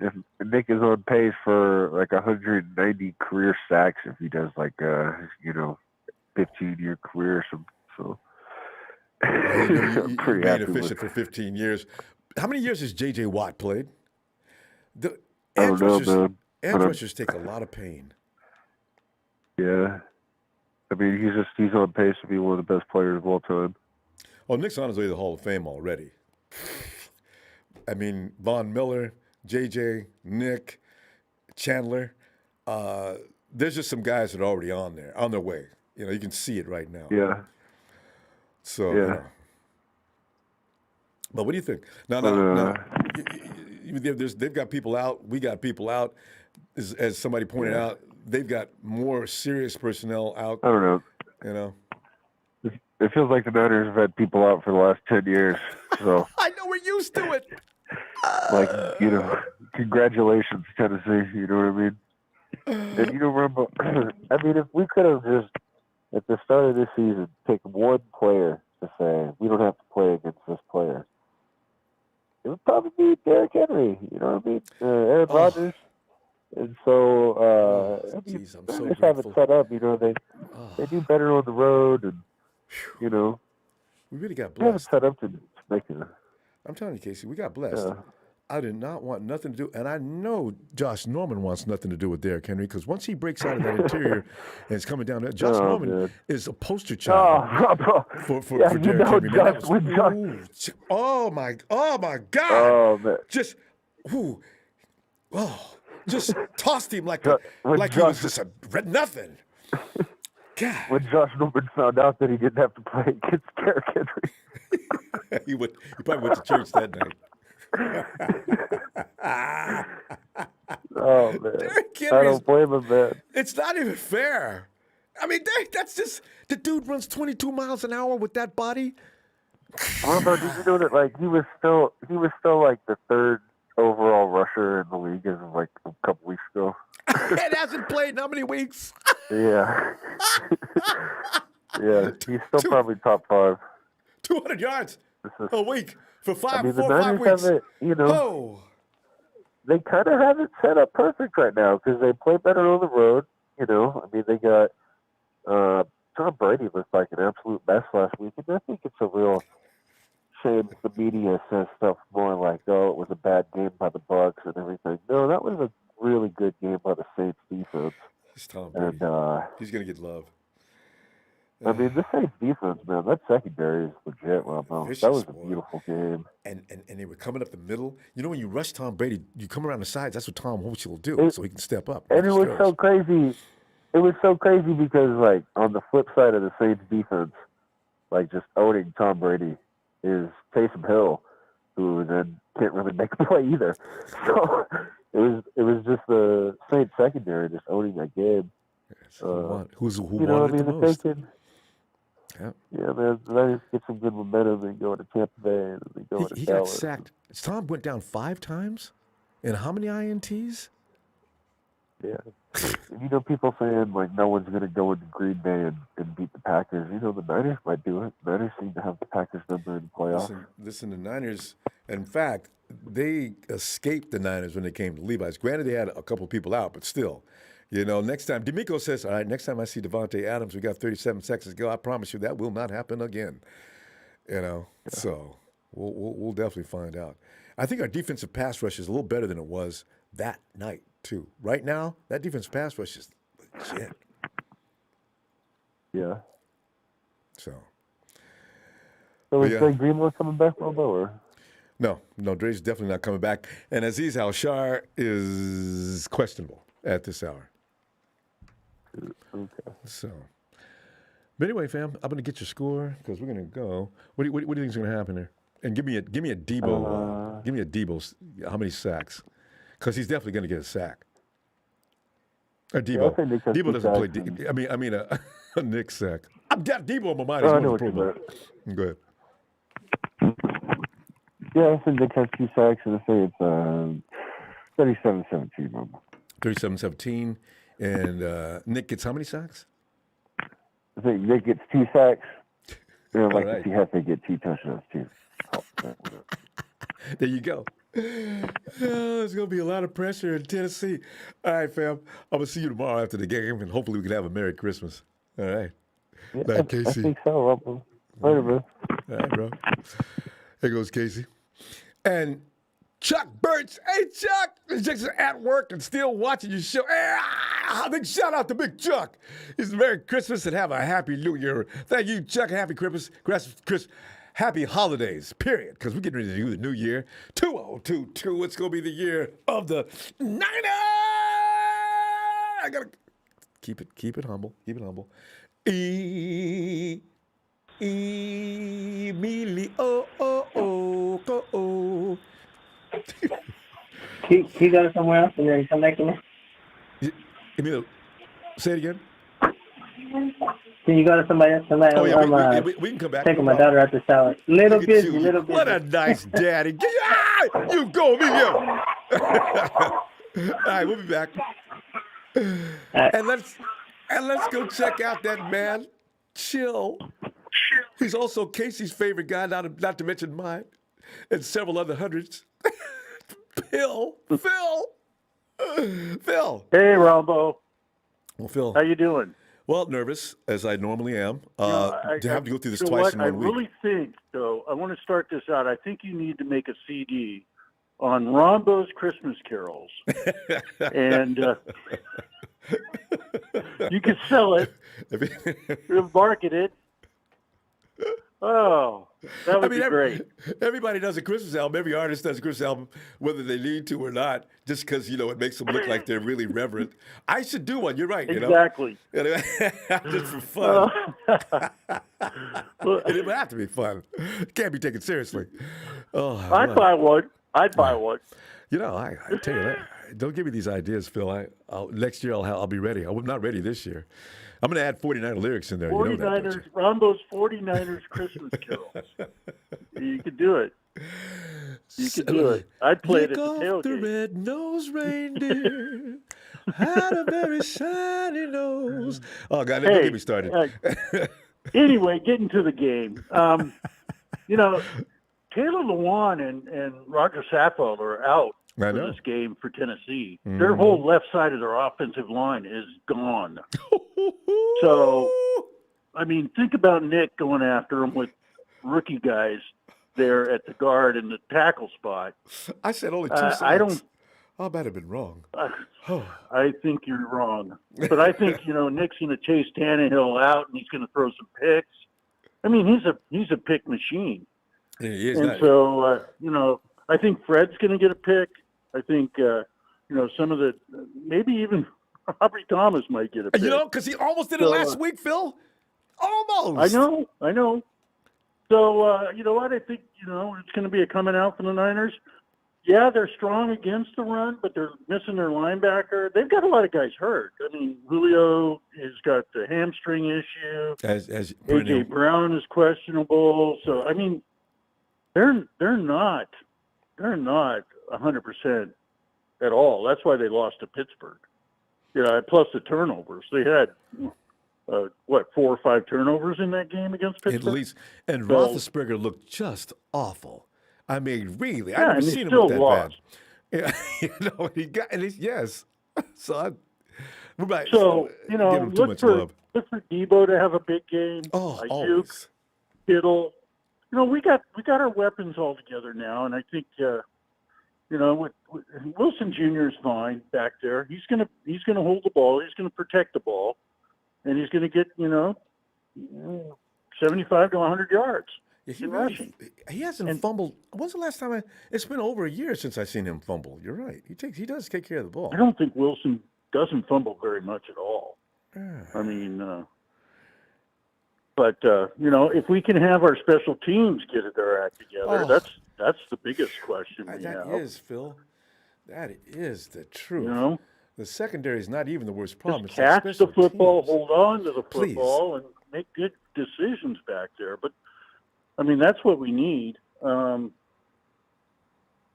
if Nick is on pace for like 190 career sacks if he does like 15-year career. So You're pretty being happy efficient with. for 15 years. How many years has J.J. Watt played? The I don't know, man. edge rushers take a lot of pain. Yeah. I mean, he's on pace to be one of the best players of all time. Oh, Nick's on his way to the Hall of Fame already. I mean, Von Miller, J.J., Nick, Chandler. There's just some guys that are already on their way. You know, you can see it right now. Yeah. So, Yeah. you know. But what do you think? Now, they've got people out. We got people out. As somebody pointed out, they've got more serious personnel out. I don't know. You know. It feels like the Niners have had people out for the last 10 years. So I know we're used to it. Congratulations, Tennessee. You know what I mean? And Ronbo, I mean, if we could have just, at the start of this season, picked one player to say, we don't have to play against this player, it would probably be Derrick Henry. You know what I mean? Aaron Rodgers. And so, Geez, I'm so just have it grateful. set up. You know, they do better on the road, and you know, We really got they have it blessed. set up to make it. I'm telling you, Casey, we got blessed. Yeah. I did not want nothing to do, and I know Josh Norman wants nothing to do with Derrick Henry because once he breaks out of that interior and it's coming down there, Josh Norman man. is a poster child for Derrick Henry. Man, oh my God! Oh man, Just just tossed him like when he was just a nothing. God, when Josh Norman found out that he didn't have to play against Derrick Henry, he probably went to church that night. Oh man, Derrick I Henry's, don't blame him, man. it's not even fair. I mean, that's just the dude runs 22 miles an hour with that body. Ronbo, did you know that like he was still like the third overall rusher in the league as of like a couple weeks ago? It hasn't played in how many weeks? Yeah. Yeah, he's still probably top 5. 200 yards a week for 4 or the 5 Niners weeks. have it, Oh. They kind of have it set up perfect right now because they play better on the road. You know, I mean, they got Tom Brady looked like an absolute mess last week, and I think it's a real shame the media says stuff more like, "Oh, it was a bad game by the Bucs and everything." No, that was a really good game by the Saints defense. It's Tom Brady. And He's gonna get love. I mean, the Saints defense, man, that secondary is legit, Ronbo. Vicious, That was a boy. beautiful game. And they were coming up the middle. You know, when you rush Tom Brady, you come around the sides. That's what Tom hopes he'll do, so he can step up. And it was so crazy. It was so crazy because, like, on the flip side of the Saints defense, like, just owning Tom Brady is Taysom Hill, who then can't really make a play either. So it was just the Saints secondary just owning that game. Who you know, wanted I it mean, the if most? they could, Yeah. yeah, man, the Niners get some good momentum and go into Tampa Bay and they go into He got Dallas. sacked. Tom went down 5 times, and how many INTs? Yeah. You know, people saying, like, no one's going to go into Green Bay and beat the Packers. You know, the Niners might do it. The Niners seem to have the Packers number in the playoffs. Listen, the Niners, in fact, they escaped the Niners when they came to Levi's. Granted, they had a couple people out, but still. You know, next time, D'Amico says, all right, next time I see Devontae Adams, we got 37 seconds to go. I promise you that will not happen again. You know, so we'll definitely find out. I think our defensive pass rush is a little better than it was that night, too. Right now, that defensive pass rush is legit. Yeah. So So is yeah. Greg Greenlaw coming back, Ronbo, or? No, Dre's definitely not coming back. And Aziz Al-Shar is questionable at this hour. Okay. So, but anyway, fam, I'm gonna get your score because we're gonna go. What do you think is gonna happen there? And give me a Debo. Give me a Debo. How many sacks? Because he's definitely gonna get a sack. Debo. I think Nick has Debo 2 doesn't play. sacks I mean, Nick sack. I've got Debo on my mind. I know what you meant. Go ahead. Yeah, I think Nick has 2 sacks, and I say it's 37-17, man. 37-17. And Nick gets how many sacks? I think Nick gets 2 sacks, and I'd like All to see Hefe get 2 touchdowns, too. There you go. There's going to be a lot of pressure in Tennessee. All right, fam. I'm going to see you tomorrow after the game, and hopefully we can have a Merry Christmas. All right. Yeah, Night, I Casey. think so, Ronbo. Later, bro. All right, bro. There goes Casey. And Chuck Burns. Hey, Chuck. Jackson at work and still watching your show. Hey, big shout out to Big Chuck. It's Merry Christmas and have a Happy New Year. Thank you, Chuck. Happy Christmas. Happy holidays, period. Because we're getting ready to do the new year. 2022. It's going to be the year of the Niners. I got to keep it humble. Keep it humble. Emilio, He go somewhere else and then come back to me. Emilio, say it again. Can you go to somebody else? Somebody Oh, else? yeah, we can come back. Taking No my problem. daughter out the shower. Little Look at busy, you. little busy. What a nice daddy. You go, Emilio. All right, we'll be back. And let's go check out that man, Chill. He's also Casey's favorite guy, not to mention mine, and several other hundreds. Phil. Hey, Ronbo. Well, Phil. How you doing? Well, nervous, as I normally am. I to have to go through this you know twice what? in 1 week. I really think, though, I want to start this out. I think you need to make a CD on Ronbo's Christmas carols. And you could sell it, market it. Oh, that would be great. Everybody does a Christmas album. Every artist does a Christmas album, whether they need to or not, just because, it makes them look like they're really reverent. I should do one. You're right. Exactly. Just for fun. And it would have to be fun. It can't be taken seriously. Oh, I'd buy one. I tell you that. Don't give me these ideas, Phil. Next year I'll be ready. I'm not ready this year. I'm going to add 49 lyrics in there. 49ers, Ronbo's 49ers Christmas carols. You could do it. You could do it. I'd play it at the tailgate. The red-nosed reindeer had a very shiny nose. Oh, God, don't get me started. Anyway, getting to the game. Taylor Lewan and Roger Saffold are out for this game for Tennessee. Mm-hmm. Their whole left side of their offensive line is gone. So, think about Nick going after him with rookie guys there at the guard and the tackle spot. I said only 2 sacks. I might have been wrong. I think you're wrong. But I think, Nick's going to chase Tannehill out and he's going to throw some picks. He's a pick machine. Yeah, he is. And so, I think Fred's going to get a pick. I think, some of the maybe even Aubrey Thomas might get a pick. Because he almost did it last week, Phil. Almost. I know. So, you know what? I think, it's going to be a coming out for the Niners. Yeah, they're strong against the run, but they're missing their linebacker. They've got a lot of guys hurt. Julio has got the hamstring issue. As A.J. Brown is questionable. So, they're not 100% at all. That's why they lost to Pittsburgh. Plus the turnovers. They had, 4 or 5 turnovers in that game against Pittsburgh? At least. And Roethlisberger looked just awful. Really. I've never seen him look that lost. bad. Yeah, he got, yes. So, look for Debo to have a big game. Always. Kittle. We got our weapons all together now, and I think with Wilson Jr. is fine back there. He's gonna hold the ball. He's gonna protect the ball, and he's gonna get 75 to 100 yards. Yeah, he hasn't fumbled. When's the last time? It's been over a year since I've seen him fumble. You're right. He does take care of the ball. I don't think Wilson doesn't fumble very much at all. But if we can have our special teams get their act together, that's the biggest question we have. That is, Phil. That is the truth. The secondary is not even the worst problem. Just It's catch the special football, teams. hold on to the Please. football, and make good decisions back there. But, I mean, that's what we need.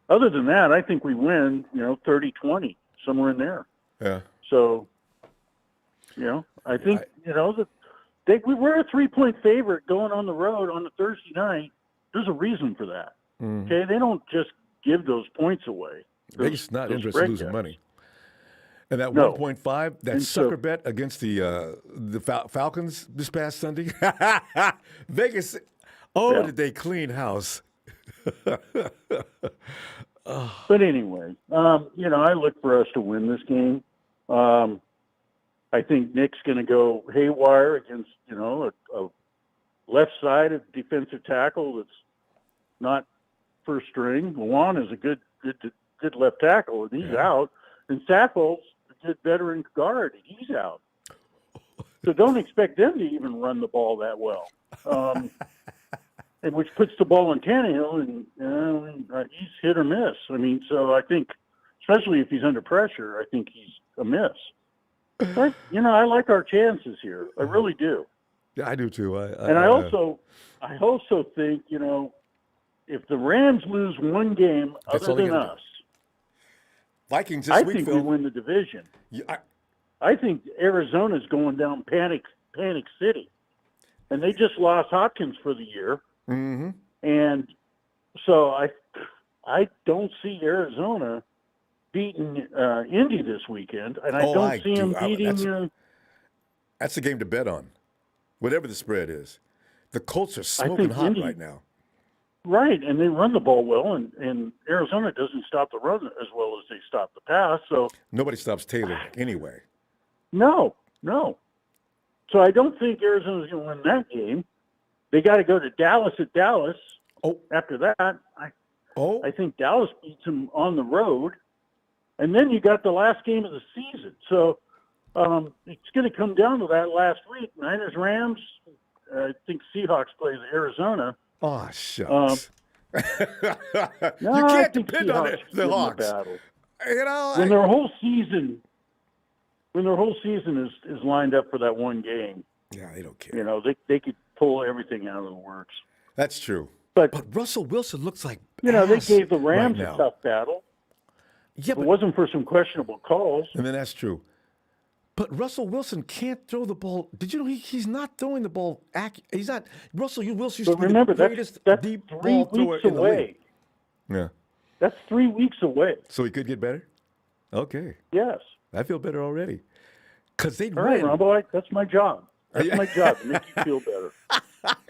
Other than that, I think we win, 30-20, somewhere in there. Yeah. So, I think, we were a 3-point favorite going on the road on a Thursday night. There's a reason for that. Mm-hmm. Okay, they don't just give those points away. Vegas not those interested in spread losing guys. money. And that No. 1.5, that And so- sucker bet against the Falcons this past Sunday. Vegas, Yeah. did they clean house? But anyway, I look for us to win this game. I think Nick's going to go haywire against, a left-sided defensive tackle that's not first string. Luan is a good left tackle, and he's out. And Saffold's a good veteran guard, and he's out. So don't expect them to even run the ball that well. And which puts the ball on Tannehill, and he's hit or miss. I mean, so I think, especially if he's under pressure, I think he's a miss. But, I like our chances here. I really do. Yeah, I do too. I also think, if the Rams lose one game That's other all they than gotta do. us, Vikings this I week, think Phil. we win the division. Yeah, I think Arizona's going down panic city, and they just lost Hopkins for the year. mm-hmm. And so I don't see Arizona beating Indy this weekend, and I don't see them beating. That's a game to bet on, whatever the spread is. The Colts are smoking hot Indy- right now. Right, and they run the ball well, and Arizona doesn't stop the run as well as they stop the pass. So Nobody stops Taylor anyway. no. So I don't think Arizona's going to win that game. They got to go to Dallas at Dallas. Oh. After that, I think Dallas beats them on the road. And then you got the last game of the season. So it's going to come down to that last week. Niners, Rams. I think Seahawks plays Arizona. Oh, shucks. No, You I can't think depend on Seahawks the win Hawks. battle. I- When their whole season is lined up for that one game, yeah, they don't care. they could pull everything out of the works. That's true. But Russell Wilson looks like they ass gave the Rams right a now. tough battle. Yeah, If it but wasn't for some questionable calls. and then that's true. But Russell Wilson can't throw the ball. Did you know he's not throwing the ball? He's not. Russell Wilson used But to be remember, the greatest that's deep 3 ball thrower weeks in the away. league. Yeah. That's 3 weeks away. So he could get better? Okay. Yes. I feel better already. Because they'd All right, win. Ronbo, that's my job. That's my job, to make you feel better.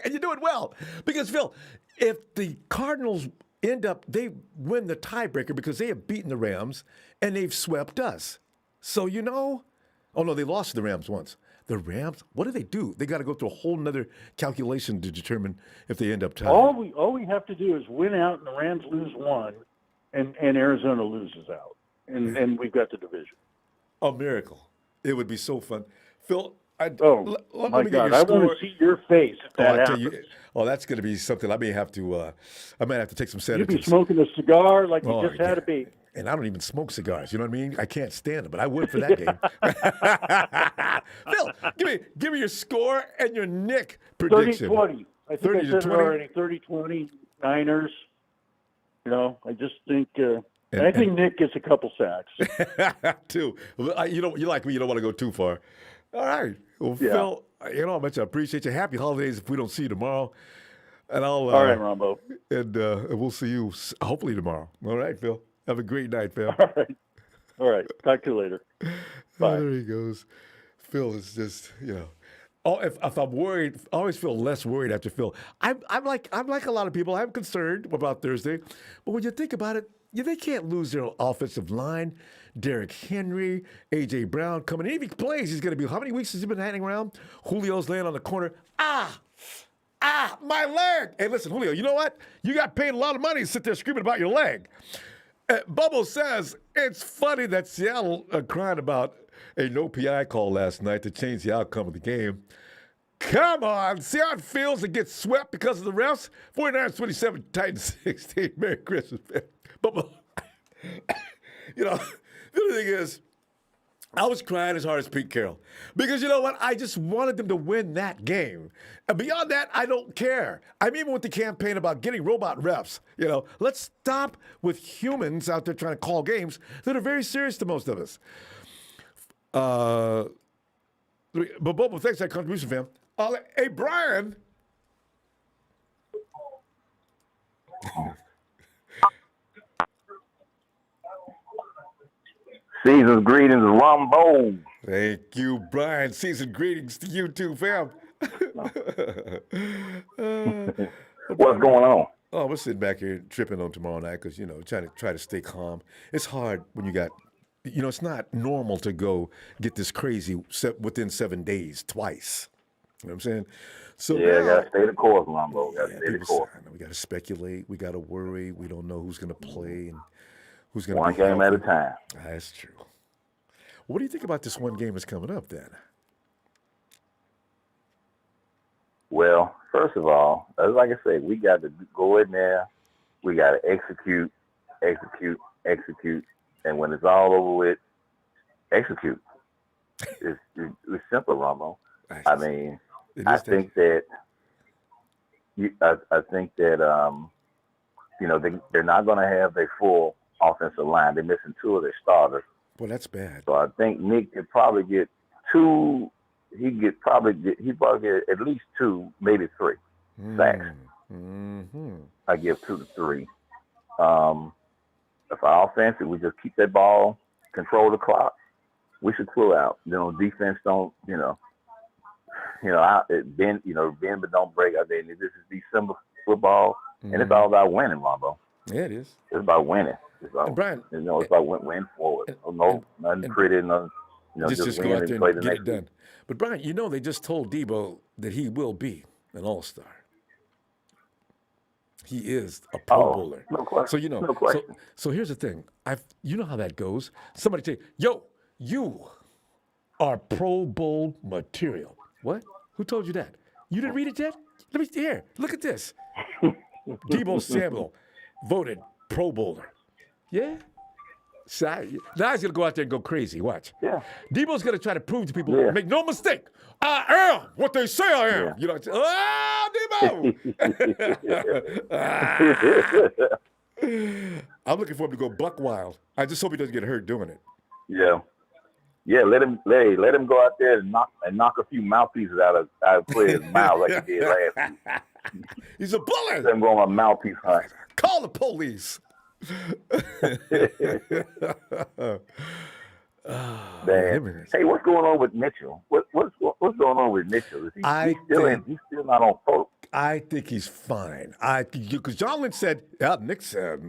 And you're doing well. Because, Phil, if the Cardinals they win the tiebreaker because they have beaten the Rams and they've swept us. So, oh, no, they lost to the Rams once. The Rams, what do? They got to go through a whole nother calculation to determine if they end up tied. All we have to do is win out, and the Rams lose one, and Arizona loses out, and we've got the division. A miracle. It would be so fun. Phil, My me get God, your I score. want to see your face if that I tell happens. you, that's going to be something I may have to take some You'd be sedatives. smoking a cigar like you Oh, just had yeah. a baby. And I don't even smoke cigars. You know what I mean? I can't stand them, but I would for that game. Phil, give me your score and your Nick prediction. 30-20. I think 30 I to said it 20? already. 30-20 Niners. I just think I think Nick gets a couple sacks. Too. You like me. You don't want to go too far. All right. Well, Yeah. Phil, how much I appreciate you. Happy holidays if we don't see you tomorrow. And I'll. All right, Ronbo. And we'll see you hopefully tomorrow. All right, Phil. Have a great night, Phil. All right. Talk to you later. Bye. Oh, there he goes. Phil is just, Oh, if I'm worried, I always feel less worried after Phil. I'm like a lot of people. I'm concerned about Thursday, but when you think about it, they can't lose their offensive line. Derrick Henry, A.J. Brown coming in. If he plays, he's going to be. How many weeks has he been hanging around? Julio's laying on the corner. My leg. Hey, listen, Julio. You know what? You got paid a lot of money to sit there screaming about your leg. Bubble says it's funny that Seattle cried about a no PI call last night to change the outcome of the game. Come on. See how it feels to get swept because of the refs? 49ers 27, Titans 16. Merry Christmas, man. Bubble. The other thing is, I was crying as hard as Pete Carroll because you know what? I just wanted them to win that game. And beyond that, I don't care. I'm even with the campaign about getting robot refs. You know, let's stop with humans out there trying to call games that are very serious to most of us. But Bobo, thanks for that contribution, fam. Hey, Brian. Season's greetings, Ronbo. Thank you, Brian. Season greetings to you too, fam. What's going on? Oh, we're sitting back here tripping on tomorrow night because, you know, try to stay calm. It's hard when you got, you know, it's not normal to go get this crazy within 7 days twice. You know what I'm saying? So yeah, now, gotta stay the course, Ronbo. Gotta stay the course. We got to speculate. We got to worry. We don't know who's going to play and who's going to One game at a time. That's true. What do you think about this one game that's coming up then? Well, first of all, like I said, we got to go in there. We got to execute, and when it's all over with, execute. It's simple, Ronbo. I mean, I think that you know, they're not going to have their full offensive line. They're missing 2 of their starters. Well, that's bad. So I think Nick could probably get 2. He'd probably get at least 2, maybe 3 sacks. Mm-hmm. I give 2 to 3. If our offense, if we just keep that ball, control the clock, we should pull out. You know, defense don't. Bend but don't break. I mean, this is December football, and it's all about winning, Ronbo. Yeah, it is. It's about winning. It's about, Brian, it's about win forward. Nothing pretty, nothing. Just go win out there and play and the get next it done. But Brian, you know they just told Debo that he will be an all-star. He is a Pro Bowler. No question. So you know. No question. So here's the thing. You know how that goes. Somebody say, "Yo, you are Pro Bowl material." What? Who told you that? You didn't read it yet? Let me here. Look at this. Debo Samuel voted Pro Bowler. Yeah. So now he's gonna go out there and go crazy. Watch. Yeah. Debo's gonna try to prove to people. Make no mistake. I am what they say I am. Yeah. You know. Debo. I'm looking for him to go buck wild. I just hope he doesn't get hurt doing it. Yeah. Yeah, let him go out there and knock a few mouthpieces out of players' mouths like he did last week. He's a bully. Let him go on a mouthpiece hunt. Call the police. Man. Hey, what's going on with Mitchell? What's going on with Mitchell? Is he's still not on protocol? I think he's fine. Because John Lynch said, Nick said,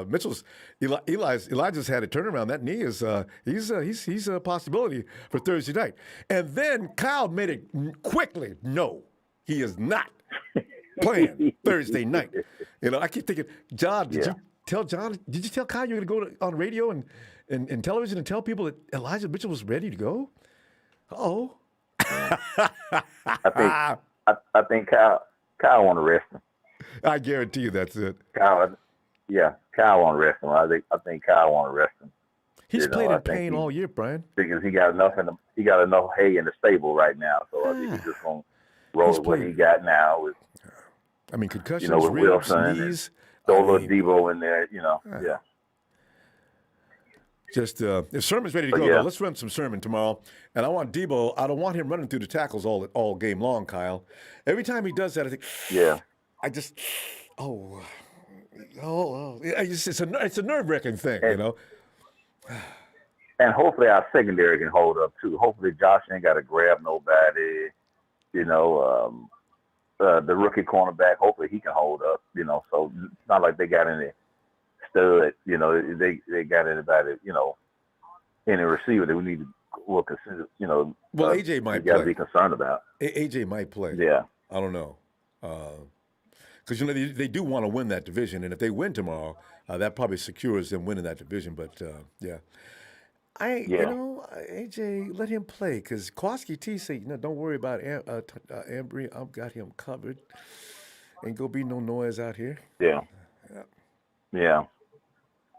Mitchell's Elijah's had a turnaround. That knee is he's a possibility for Thursday night. And then Kyle made it quickly. No, he is not playing Thursday night. You know, I keep thinking, John, did you tell Kyle you're going to go on radio and television and tell people that Elijah Mitchell was ready to go? Uh-oh. I think Kyle want to rest him. I guarantee you that's it. Kyle want to rest him. I think Kyle want to rest him. He's played in pain all year, Brian. Because he got enough hay in the stable right now. So I think he's just gonna roll with what he got now. With concussions, with ribs, Wilson, knees. Throw a little Debo in there. Yeah. Just if Sermon's ready to go, though, let's run some Sermon tomorrow. And I want Debo. I don't want him running through the tackles all game long, Kyle. Every time he does that, I think, I just, it's a nerve-wracking thing, you know. And hopefully our secondary can hold up too. Hopefully Josh ain't got to grab nobody. The rookie cornerback. Hopefully he can hold up. So it's not like they got any stud. They got anybody. Any receiver that we need to consider. Well, AJ might play. Got to be concerned about. AJ might play. Yeah. I don't know. Because they do want to win that division, and if they win tomorrow, that probably secures them winning that division. But AJ, let him play because Kowalski T said, don't worry about Ambry. I've got him covered. Ain't gonna be no noise out here. Yeah.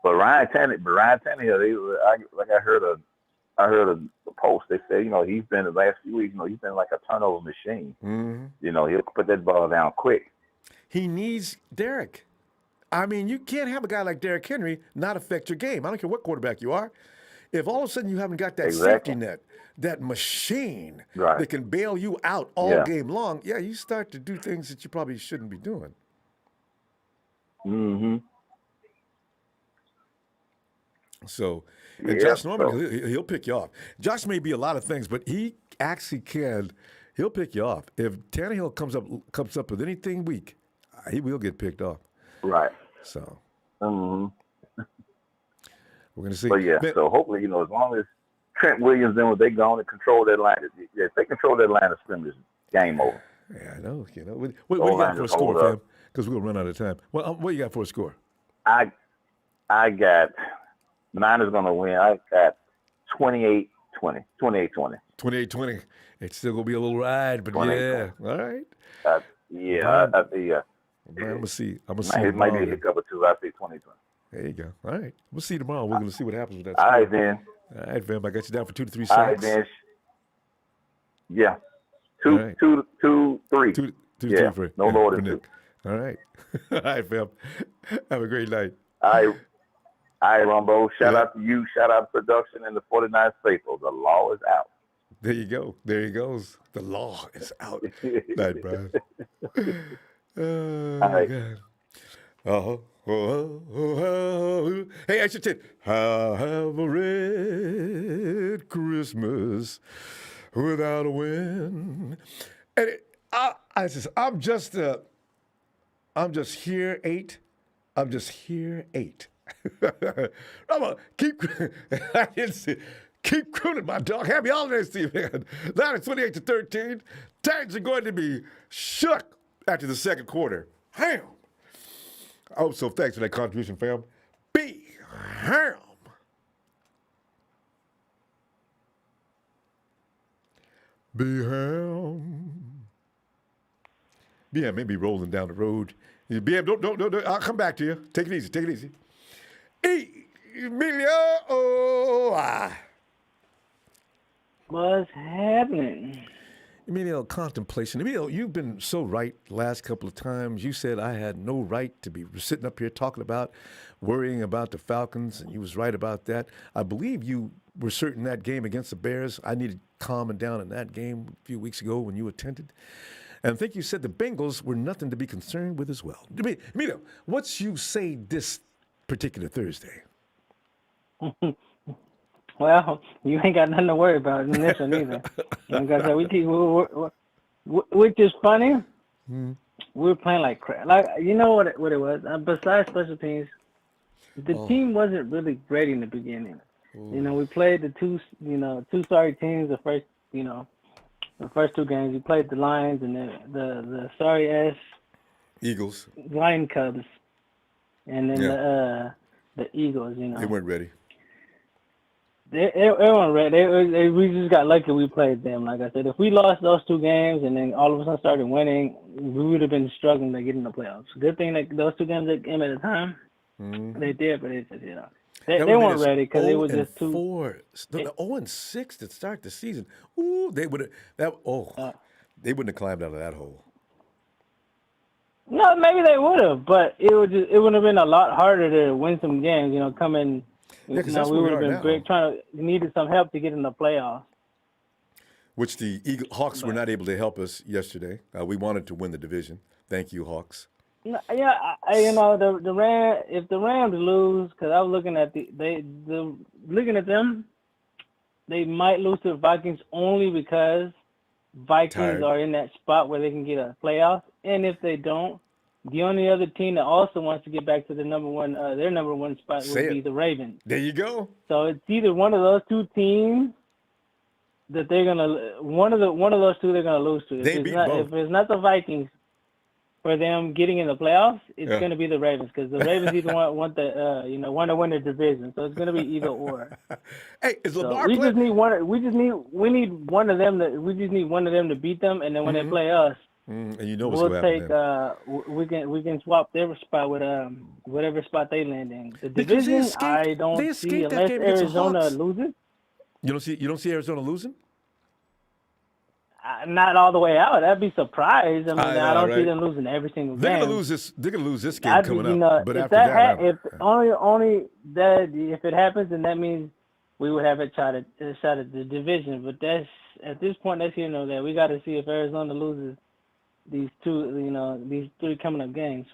But Ryan Tannehill, I heard I heard of the Post. They said, he's been the last few weeks, he's been like a turnover machine. Mm-hmm. He'll put that ball down quick. He needs Derek. I mean, you can't have a guy like Derrick Henry not affect your game. I don't care what quarterback you are. If all of a sudden you haven't got that Exactly. safety net, that machine Right. that can bail you out all game long, you start to do things that you probably shouldn't be doing. Mm-hmm. So, and Josh Norman, he'll pick you off. Josh may be a lot of things, but he actually he'll pick you off. If Tannehill comes up with anything weak, he will get picked off. Right. So, Mm-hmm. we're going to see. But so hopefully, as long as Trent Williams and they go on and control that line, if they control that line of scrimmage, game over. Yeah, I know. What do you got for a score, fam? Because we're going to run out of time. Well, what do you got for a score? I got Niners going to win. I got 28-20. 28-20. 28-20. It's still going to be a little ride, but yeah. All right. Man, I'm going to see. It might be a hiccup or two. I say 20-20. There you go. All right. We'll see tomorrow. We're going to see what happens with that All score. right, then. All right, fam. I got you down for 2 to 3 All right, sacks. then. Yeah. Two to three. Two to yeah. 3 for No lower than 2. All right. All right, fam. Have a great night. All right, Ronbo. Shout out to you. Shout out to production and the 49 faithful. The law is out. There you go. There he goes. The law is out. Night, Brian. Oh, All right. God. Hey, I should say, have a red Christmas without a win. And I'm just here 8. I'm just here 8. I'm gonna keep crooning, my dog. Happy holidays to you, man. Now it's 28-13. Titans are going to be shook after the second quarter. Ham. I hope so. Thanks for that contribution, fam. Be ham. Be ham. Be ham. Maybe rolling down the road. Be ham. Don't. I'll come back to you. Take it easy. Emilio. What's happening? Emilio, contemplation. Emilio, you've been so right the last couple of times. You said I had no right to be sitting up here talking about worrying about the Falcons, and you was right about that. I believe you were certain that game against the Bears, I needed calming down in that game a few weeks ago when you attended. And I think you said the Bengals were nothing to be concerned with as well. Emilio, what's you say this particular Thursday? Well, you ain't got nothing to worry about in this one either. Like I said, which is funny. Mm-hmm. We were playing like crap. Like, you know what it was? Besides special teams, the team wasn't really great in the beginning. Ooh. We played the two sorry teams the first 2 games. We played the Lions and the sorry ass Eagles, Lion Cubs, and then the Eagles. They weren't ready. They weren't ready. We just got lucky we played them. Like I said, if we lost those 2 games and then all of a sudden started winning, we would have been struggling to get in the playoffs. Good thing that those 2 games that came at a time, they did, but it's just, they weren't ready because it was just 2. The 0-6 to start the season. Ooh, they would have. They wouldn't have climbed out of that hole. No, maybe they would have, but it would have been a lot harder to win some games. Coming. Yeah, we would have been great. Needed some help to get in the playoffs. Which the Hawks were not able to help us yesterday. We wanted to win the division. Thank you, Hawks. Yeah, the Rams. If the Rams lose, because I was looking at looking at them, they might lose to the Vikings only because Vikings are in that spot where they can get a playoff, and if they don't. The only other team that also wants to get back to their number one spot would be the Ravens. There you go. So it's either one of those 2 teams that they're gonna one of those 2 they're gonna lose to. If it's not the Vikings for them getting in the playoffs, it's gonna be the Ravens because the Ravens either want to win the division. So it's gonna be either or. Hey, is Lamar? We just need one. We need one of them to beat them, and then when they play us. And we'll take. We can swap their spot with whatever spot they land in. The division, I don't see unless Arizona loses. You don't see Arizona losing? Not all the way out. That'd be surprised. I mean, I don't see right? them losing every single They're game. gonna lose this. They're gonna lose this game coming you up. know, But if after that, that, if only that if it happens, then that means we would have a shot at the division. But that's at this point, that's that we got to see if Arizona loses these these 3 coming up games.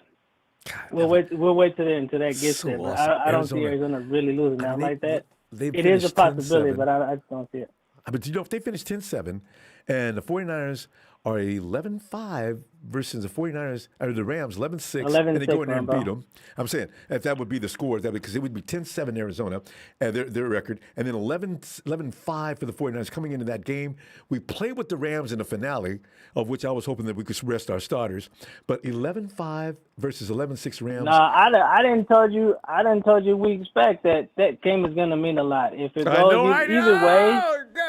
We'll wait until that gets So there. But awesome. I don't see Arizona really losing now like that. They It is a finished possibility, 10-7. but I just don't see it. But if they finish 10-7 and the 49ers are 11-5 versus the 49ers or the Rams 11-6 and they go in there and beat them. I'm saying if that would be the score, because it would be 10-7 Arizona and their record, and then 11-5 for the 49ers coming into that game. We play with the Rams in the finale, of which I was hoping that we could rest our starters. But 11-5 versus 11-6 Rams. No, I didn't told you we expect that game is gonna mean a lot. If it goes either way,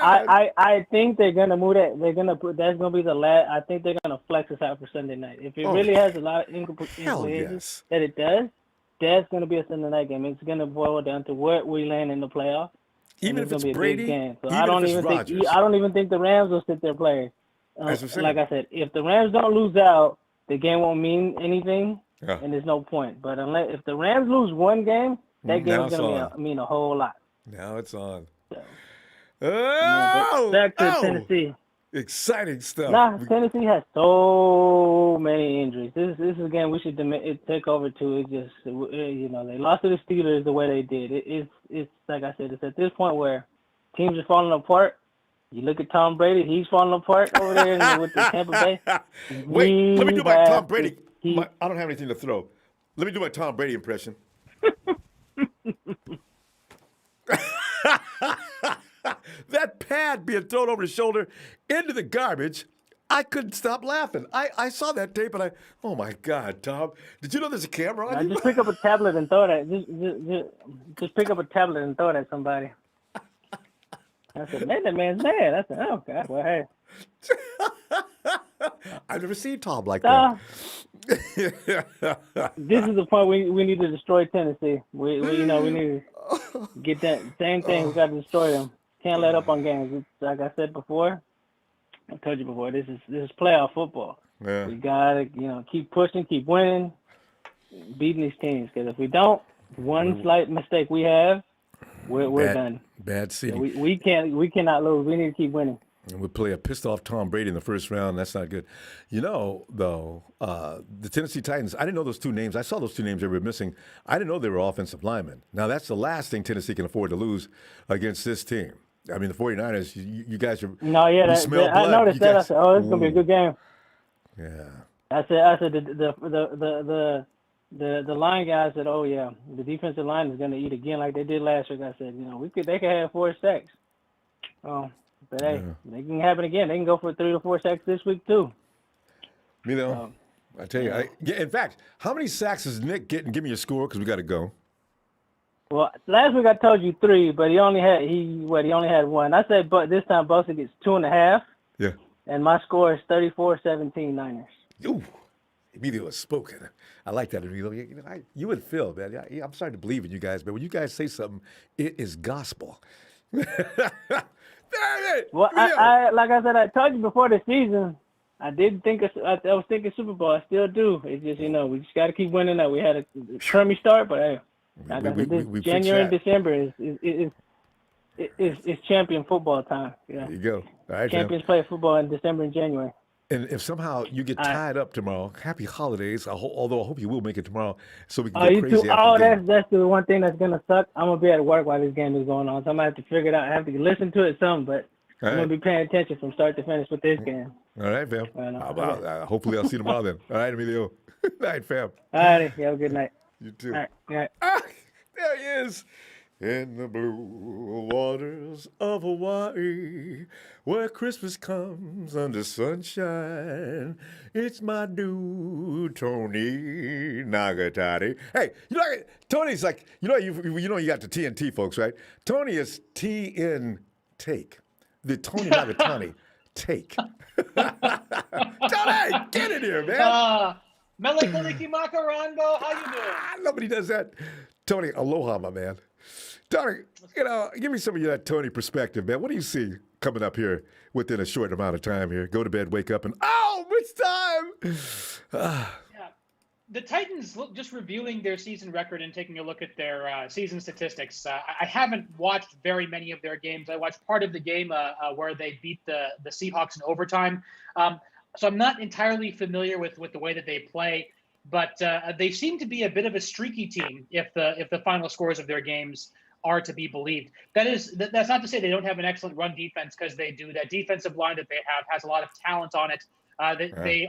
I think they're gonna move that. They're gonna put that's gonna be the last. I think they're gonna flex us out for Sunday night. If it really has a lot of implications that it does, that's gonna be a Sunday night game. It's gonna boil down to where we land in the playoffs. Even if it's gonna be Brady, a big game. So even I don't if even it's think Rodgers. I don't even think the Rams will sit their players. Like I said, if the Rams don't lose out, the game won't mean anything, and there's no point. But if the Rams lose one game, that game is going to mean a whole lot. Now it's on. So, oh, back to Tennessee. Exciting stuff. Tennessee has so many injuries. This is a game we should take over to. It's just they lost to the Steelers the way they did. It's like I said, it's at this point where teams are falling apart. You look at Tom Brady; he's falling apart over there with the Tampa Bay. Wait, let me do my Tom Brady. I don't have anything to throw. Let me do my Tom Brady impression. That pad being thrown over his shoulder into the garbage, I couldn't stop laughing. I saw that tape and oh my God, Tom. Did you know there's a camera on you? Just pick up a tablet and throw that. Just pick up a tablet and throw it at somebody. I said, man, that man's mad. I said, oh, God, well, hey. I've never seen Tom like that. This is the point we need to destroy Tennessee. We need to get that same thing. We got to destroy them. Can't let up on games. It's, like I said before, I told you before, this is playoff football. Yeah. We got to keep pushing, keep winning, beating these teams. Because if we don't, one slight mistake we have, we're done. Bad city. We cannot lose. We need to keep winning. And we play a pissed off Tom Brady in the first round. That's not good. Though, the Tennessee Titans, I didn't know those 2 names. I saw those 2 names they were missing. I didn't know they were offensive linemen. Now, that's the last thing Tennessee can afford to lose against this team. I mean, the 49ers, you guys are. No, yeah, I noticed that. I said, oh, this is going to be a good game. Yeah. I said the line guy said, oh, yeah, the defensive line is going to eat again like they did last week. I said, they could have 4 sacks. Oh. But hey, they can happen again. They can go for 3 or 4 sacks this week too. I tell you. In fact, how many sacks is Nick getting? Give me a score because we got to go. Well, last week I told you 3, but he only had 1. I said, but this time Bosa gets 2.5. Yeah. And my score is 34-17 Niners. Ooh, Emilio has spoken. I like that, Emilio. You and Phil, man. I'm starting to believe in you guys, but when you guys say something, it is gospel. Well, I like I said, I told you before the season, I was thinking Super Bowl. I still do. It's just, we just got to keep winning that. We had a crummy start, but hey, this January and December is champion football time. Yeah. There you go. All right, champions play football in December and January. And if somehow you get tied up tomorrow, happy holidays. Although I hope you will make it tomorrow, so we can go crazy. That's the one thing that's gonna suck. I'm gonna be at work while this game is going on, so I'm gonna have to figure it out. I have to listen to it some, but I'm gonna be paying attention from start to finish with this game. All right, fam. Hopefully I'll see you tomorrow then. All right, Emilio. Good night, fam. All right, have a good night. You too. All right. There he is. In the blue waters of Hawaii, where Christmas comes under sunshine, it's my dude, Tony Nagatani. Hey, Tony's like, you got the TNT folks, right? Tony is TN take, the Tony Nagatani take. Tony, get in here, man. Melikaliki Maka Ronbo, how you doing? Nobody does that. Tony, aloha, my man. Tony, give me some of that Tony perspective, man. What do you see coming up here within a short amount of time here? Go to bed, wake up, and it's time. Yeah. The Titans, just reviewing their season record and taking a look at their season statistics, I haven't watched very many of their games. I watched part of the game where they beat the Seahawks in overtime. So I'm not entirely familiar with the way that they play, but they seem to be a bit of a streaky team if the final scores of their games are to be believed. That's not to say they don't have an excellent run defense, because they do. That defensive line that they have has a lot of talent on it.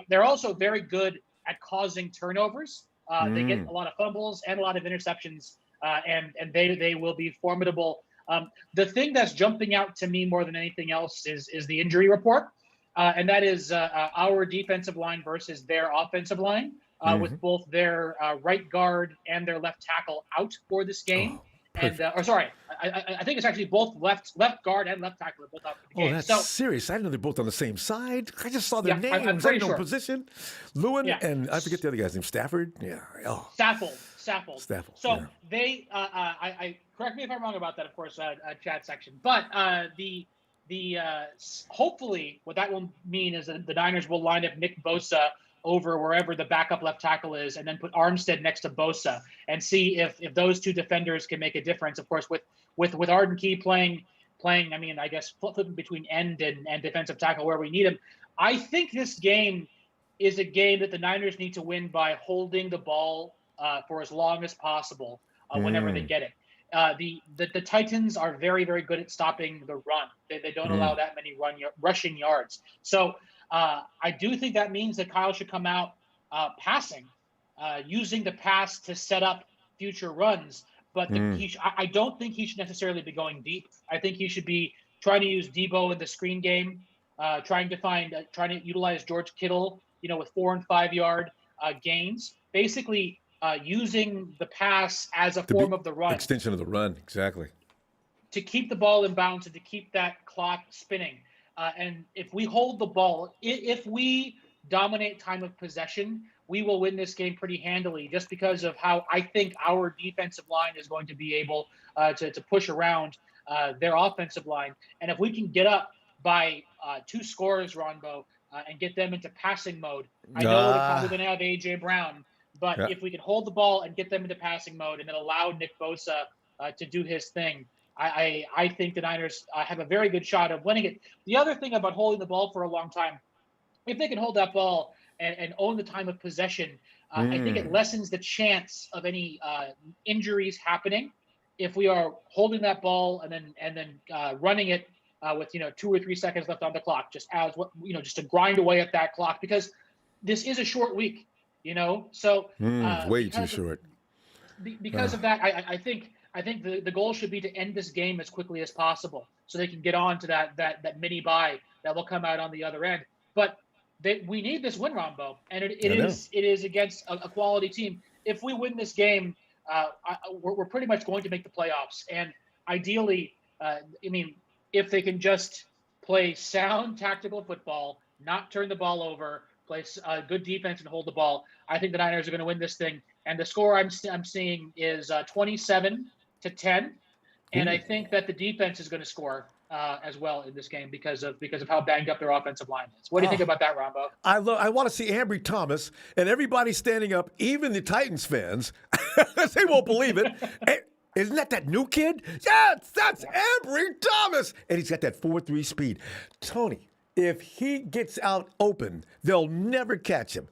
They're also very good at causing turnovers. They get a lot of fumbles and a lot of interceptions, and they will be formidable. The thing that's jumping out to me more than anything else is the injury report, and that is our defensive line versus their offensive line, with both their right guard and their left tackle out for this game. I think it's actually both left guard and left tackle are both out for the game. Oh, that's serious. I didn't know they're both on the same side. I just saw their names. I'm pretty sure. Position. Lewin and I forget the other guy's name. Stafford? Yeah. Oh. Staffold. So they, I correct me if I'm wrong about that, of course, chat section. But hopefully what that will mean is that the Niners will line up Nick Bosa over wherever the backup left tackle is, and then put Armstead next to Bosa and see if those two defenders can make a difference. Of course, with Arden Key playing, I mean, I guess flipping between end and defensive tackle where we need him. I think this game is a game that the Niners need to win by holding the ball for as long as possible whenever they get it. The Titans are very, very good at stopping the run. They don't allow that many rushing yards. So I do think that means that Kyle should come out passing, using the pass to set up future runs. But I don't think he should necessarily be going deep. I think he should be trying to use Debo in the screen game, trying to utilize George Kittle, with 4 and 5 yard gains. Basically, using the pass as a form of the run. Extension of the run, exactly. To keep the ball in bounds and to keep that clock spinning. And if we hold the ball, if we dominate time of possession, we will win this game pretty handily, just because of how I think our defensive line is going to be able to push around their offensive line. And if we can get up by 2 scores, Ronbo, and get them into passing mode, I know they're probably going to have A.J. Brown, but if we can hold the ball and get them into passing mode and then allow Nick Bosa to do his thing, I think the Niners have a very good shot of winning it. The other thing about holding the ball for a long time, if they can hold that ball and own the time of possession, I think it lessens the chance of any injuries happening if we are holding that ball and then running it with 2 or 3 seconds left on the clock, just to grind away at that clock, because this is a short week, So way too short. Because of that, I think the goal should be to end this game as quickly as possible, so they can get on to that mini bye that will come out on the other end. But we need this win, Ronbo, and it is against a quality team. If we win this game, we're pretty much going to make the playoffs. And ideally, if they can just play sound tactical football, not turn the ball over, play good defense and hold the ball, I think the Niners are going to win this thing. And the score I'm seeing is 27-10, and I think that the defense is going to score as well in this game because of how banged up their offensive line is. What do you think about that, Ronbo? I want to see Ambry Thomas and everybody standing up, even the Titans fans. They won't believe it. Isn't that new kid? Yes, that's Ambry Thomas, and he's got that 4.3 speed. Tony, if he gets out open, they'll never catch him.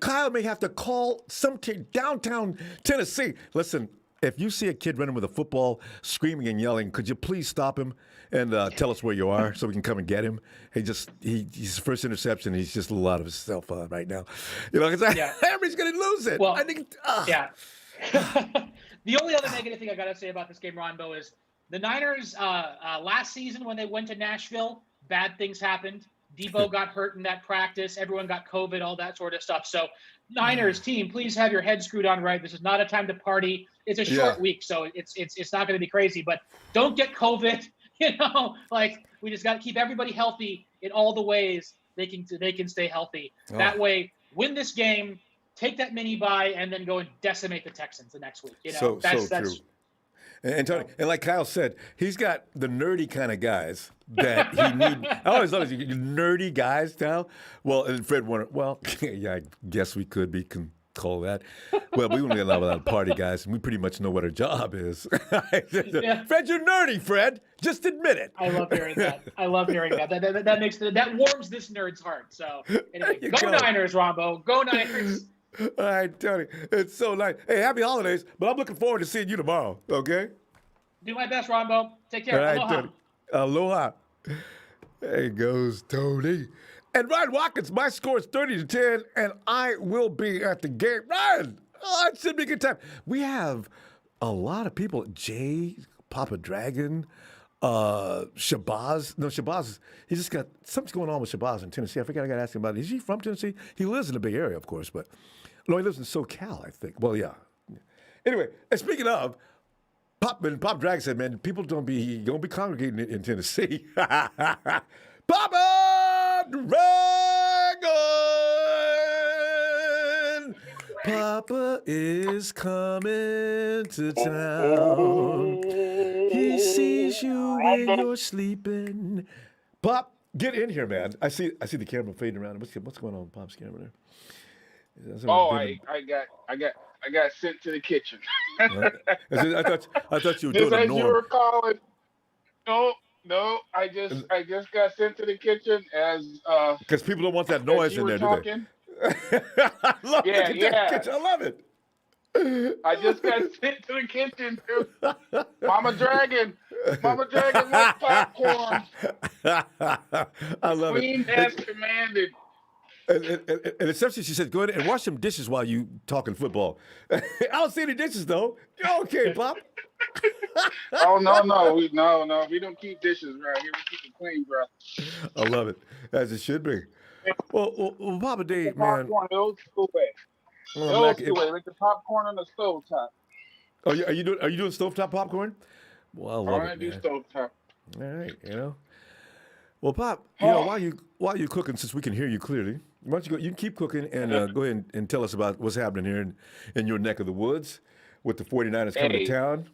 Kyle may have to call some kid downtown Tennessee. Listen, if you see a kid running with a football, screaming and yelling, could you please stop him and tell us where you are so we can come and get him? His first interception, he's just a little out of himself right now. Because Ambry's going to lose it. Well, I think. Yeah. The only other negative thing I got to say about this game, Ronbo, is the Niners last season when they went to Nashville, bad things happened. Debo got hurt in that practice. Everyone got COVID, all that sort of stuff. So, Niners team, please have your head screwed on right. This is not a time to party. It's a short week, so it's not going to be crazy. But don't get COVID. We just got to keep everybody healthy in all the ways they can stay healthy. That way, win this game, take that mini bye and then go and decimate the Texans the next week. So true. And Tony, and like Kyle said, he's got the nerdy kind of guys that he need. I always thought nerdy guys now. Well, and Fred Warner. Well, yeah, I guess we could call that. Well, we only allow a lot of party guys, and we pretty much know what our job is. Fred, you're nerdy, Fred. Just admit it. I love hearing that. That warms this nerd's heart. So anyway, go Niners, Ronbo. Go Niners. All right, Tony. It's so nice. Hey, happy holidays, but I'm looking forward to seeing you tomorrow, okay? Do my best, Ronbo. Take care. All right, Aloha. Tony. Aloha. There goes Tony. And Ryan Watkins, my score is 30-10, and I will be at the game. Ryan, it should be a good time. We have a lot of people. Jay, Papa Dragon, Shabazz. No, Shabazz, he just got, something's going on with Shabazz in Tennessee. I forgot I got to ask him about it. Is he from Tennessee? He lives in the Bay Area, of course, but no, he lives in SoCal, I think. Well, yeah. Anyway, and speaking of, Pop Dragon said, man, people don't be congregating in Tennessee. Papa Dragon! Papa is coming to town. He sees you when you're sleeping. Pop, get in here, man. I see the camera fading around. What's going on with Pop's camera there? I got sent to the kitchen. I thought you were Just doing a as norm. you were calling. No. I just got sent to the kitchen as because people don't want that noise in there, talking. Do they? I love kitchen. I love it. I just got sent to the kitchen too. Mama Dragon wants popcorn. I love Queen it. has commanded. And essentially, she said, "Go ahead and wash some dishes while you talking football." I don't see any dishes though. You're okay, Pop. Oh no, we don't keep dishes around here. We keep it clean, bro. I love it, as it should be. Well, Papa D, man. Popcorn the old school way. Like the popcorn on the stove top. Oh, are you doing stovetop popcorn? Well, I love it, I do man. stovetop. All right, Well, Pop, while you're cooking, since we can hear you clearly, why don't you go? You can keep cooking and go ahead and tell us about what's happening here in your neck of the woods with the 49ers coming to town.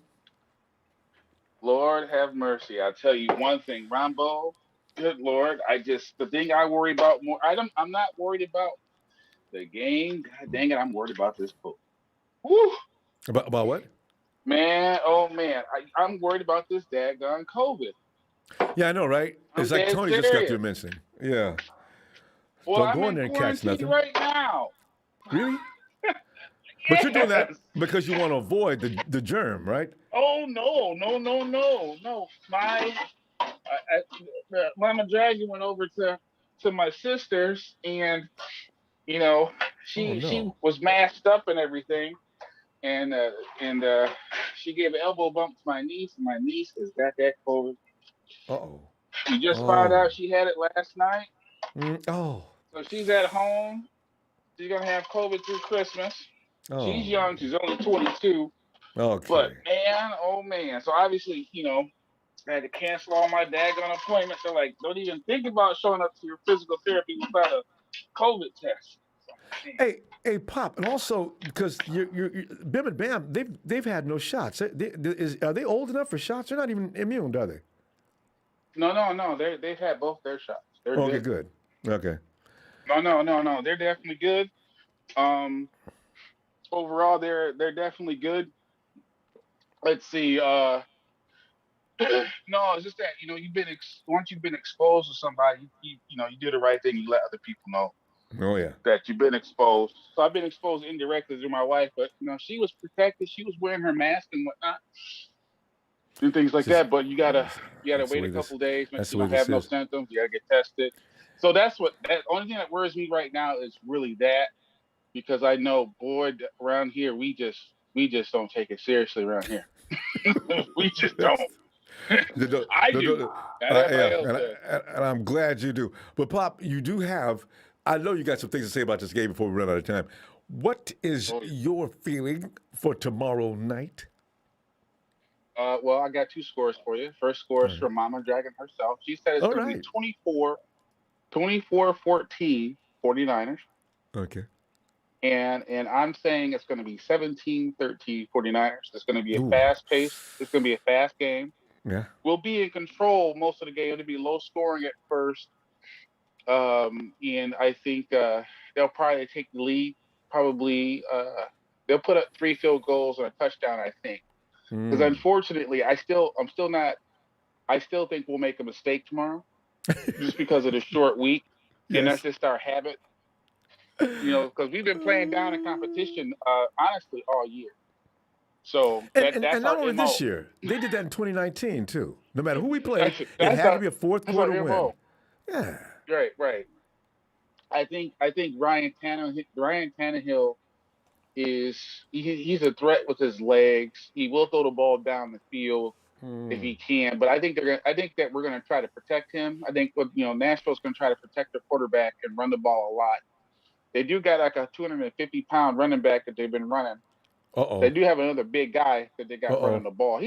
Lord have mercy. I'll tell you one thing, Ronbo. Good Lord, the thing I worry about more. I'm not worried about the game. God dang it, I'm worried about this book. Woo. About what? Man, oh man, I'm worried about this daggone COVID. Yeah, I know, right? It's like Tony just got through mentioning. Yeah. Well, Don't go in there and catch nothing. Right now. Really? But you're doing that because you want to avoid the germ, right? Oh no. Mama Dragon went over to my sister's, and she was masked up and everything, and she gave an elbow bump to my niece, and my niece has got that COVID. Uh-oh. She just found out she had it last night. So she's at home. She's gonna have COVID through Christmas. She's young. She's only 22. Okay. But man, oh man. So obviously, I had to cancel all my daggone appointments. They're like, don't even think about showing up to your physical therapy without a COVID test. Hey, Pop, and also because you're Bim and Bam, they've had no shots. Are they old enough for shots? They're not even immune, are they? No. They've had both their shots. They're good. Okay. No. They're definitely good. Overall, they're definitely good. Let's see. No, it's just that once you've been exposed to somebody, you do the right thing. You let other people know. Oh yeah. That you've been exposed. So I've been exposed indirectly through my wife, but she was protected. She was wearing her mask and whatnot, and things like that. But you gotta wait a couple days. Make sure you don't have no symptoms. You gotta get tested. So that only thing that worries me right now is really that, because I know, boy, around here we just don't take it seriously around here. We just don't. I do. And I'm glad you do. But Pop, you do have. I know you got some things to say about this game before we run out of time. What is your feeling for tomorrow night? Well, I got two scores for you. First score is from Mama Dragon herself. She said it's going to be 24-14 49ers. Okay. And I'm saying it's going to be 17-13 49ers. It's going to be a fast pace. It's going to be a fast game. Yeah. We'll be in control most of the game. It'll be low scoring at first. And I think they'll probably take the lead. Probably they'll put up 3 field goals and a touchdown, I think. Because unfortunately, I still think we'll make a mistake tomorrow just because of the short week. Yes. And that's just our habit. Because we've been playing down in competition, honestly, all year. So that's not only MO. this year, they did that in 2019 too. No matter who we played, it had to be a fourth quarter win. Yeah. Right. I think Ryan Tannehill he's a threat with his legs. He will throw the ball down the field if he can. But I think that we're gonna try to protect him. I think Nashville's gonna try to protect their quarterback and run the ball a lot. They do got like a 250-pound running back that they've been running. They do have another big guy that they got running the ball.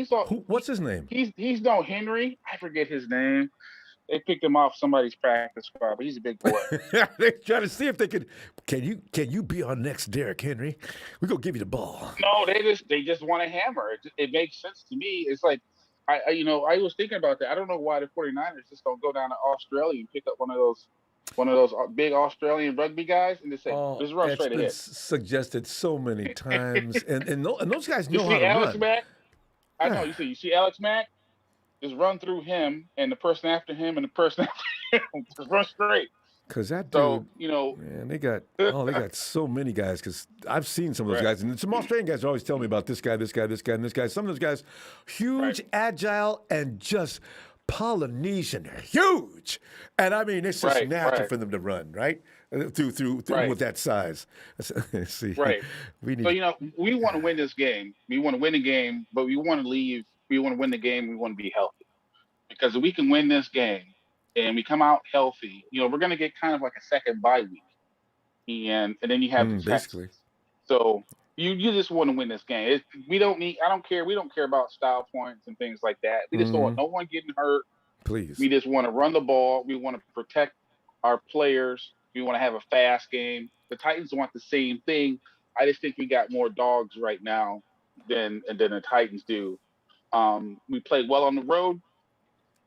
What's his name? He's no Henry. I forget his name. They picked him off somebody's practice squad, but he's a big boy. They're trying to see if they could. Can you be our next Derrick Henry? We're gonna give you the ball. No, they just want to hammer. It makes sense to me. It's like I was thinking about that. I don't know why the 49ers just don't go down to Australia and pick up one of those big Australian rugby guys and just say, just run straight ahead. It's been suggested so many times, and those guys know how to Alex run. Mack? I know. You see Alex Mack? Just run through him and the person after him and the person after him. Just run straight. Because that dude, so, man, they got so many guys. Because I've seen some of those guys, and some Australian guys are always telling me about this guy, this guy, this guy, and this guy. Some of those guys, huge, agile, and just Polynesian, huge. And I mean, it's just natural for them to run, right? Through with that size. Let's see. Right. We want to win this game. We want to win the game, but we want to leave. We want to win the game. We want to be healthy. Because if we can win this game and we come out healthy, we're going to get kind of like a second bye week. And then you have the basically. So you just want to win this game. We don't care about style points and things like that. We just don't want no one getting hurt. Please. We just want to run the ball. We want to protect our players. We want to have a fast game. The Titans want the same thing. I just think we got more dogs right now than the Titans do. We played well on the road,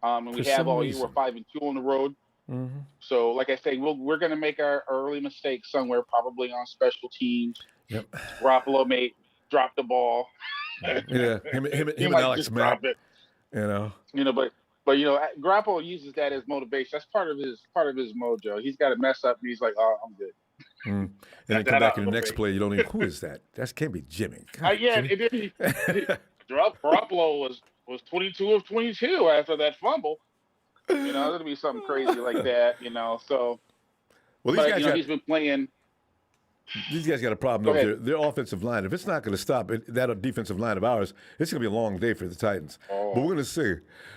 and we have all year. We're 5-2 on the road. Mm-hmm. So, like I say, we're going to make our early mistakes somewhere, probably on special teams. Yep. Garoppolo may drop the ball. Yeah, him and Alex Mack. But Garoppolo uses that as motivation. That's part of his mojo. He's got to mess up, and he's like, "Oh, I'm good." And then come back in the next play. You don't even. Who is that? That can't be Jimmy. Jimmy. Garoppolo was 22 of 22 after that fumble. It'll be something crazy like that. So. Well, these guys he's been playing. These guys got a problem though. Their offensive line. If it's not going to stop that defensive line of ours, it's going to be a long day for the Titans. But we're going to see.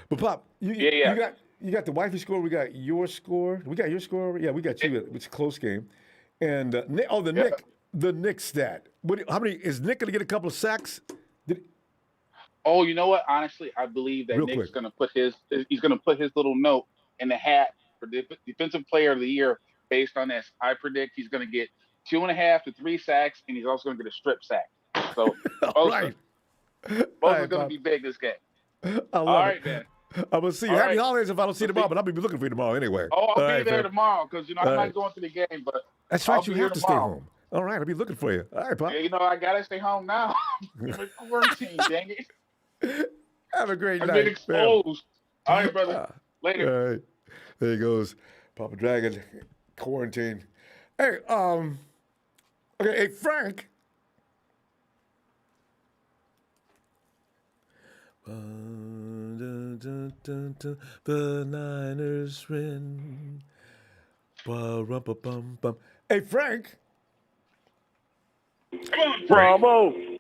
But Pop, you got the wifey score. We got your score. We got your score. Yeah, we got you. It's a close game. And the Nick stat. How many is Nick going to get? A couple of sacks? You know what? Honestly, I believe that Nick's going to put his little note in the hat for defensive player of the year based on this. I predict he's going to get 2.5 to 3 sacks, and he's also going to get a strip sack. So both are going to be big this game. All right, man. I'm going to see you. Happy holidays if I don't see you tomorrow, but I'll be looking for you tomorrow anyway. I'll be there tomorrow because, I'm not going to the game. But that's right. You have to stay home. All right. I'll be looking for you. All right, Pop. Yeah, I got to stay home now. Quarantine, dang it. Have a great night. I've been exposed. All right, brother. Later. All right. There he goes. Papa Dragon, quarantine. Hey, okay, hey, Frank. The Niners win. Hey, Frank. Come on, Ronbo.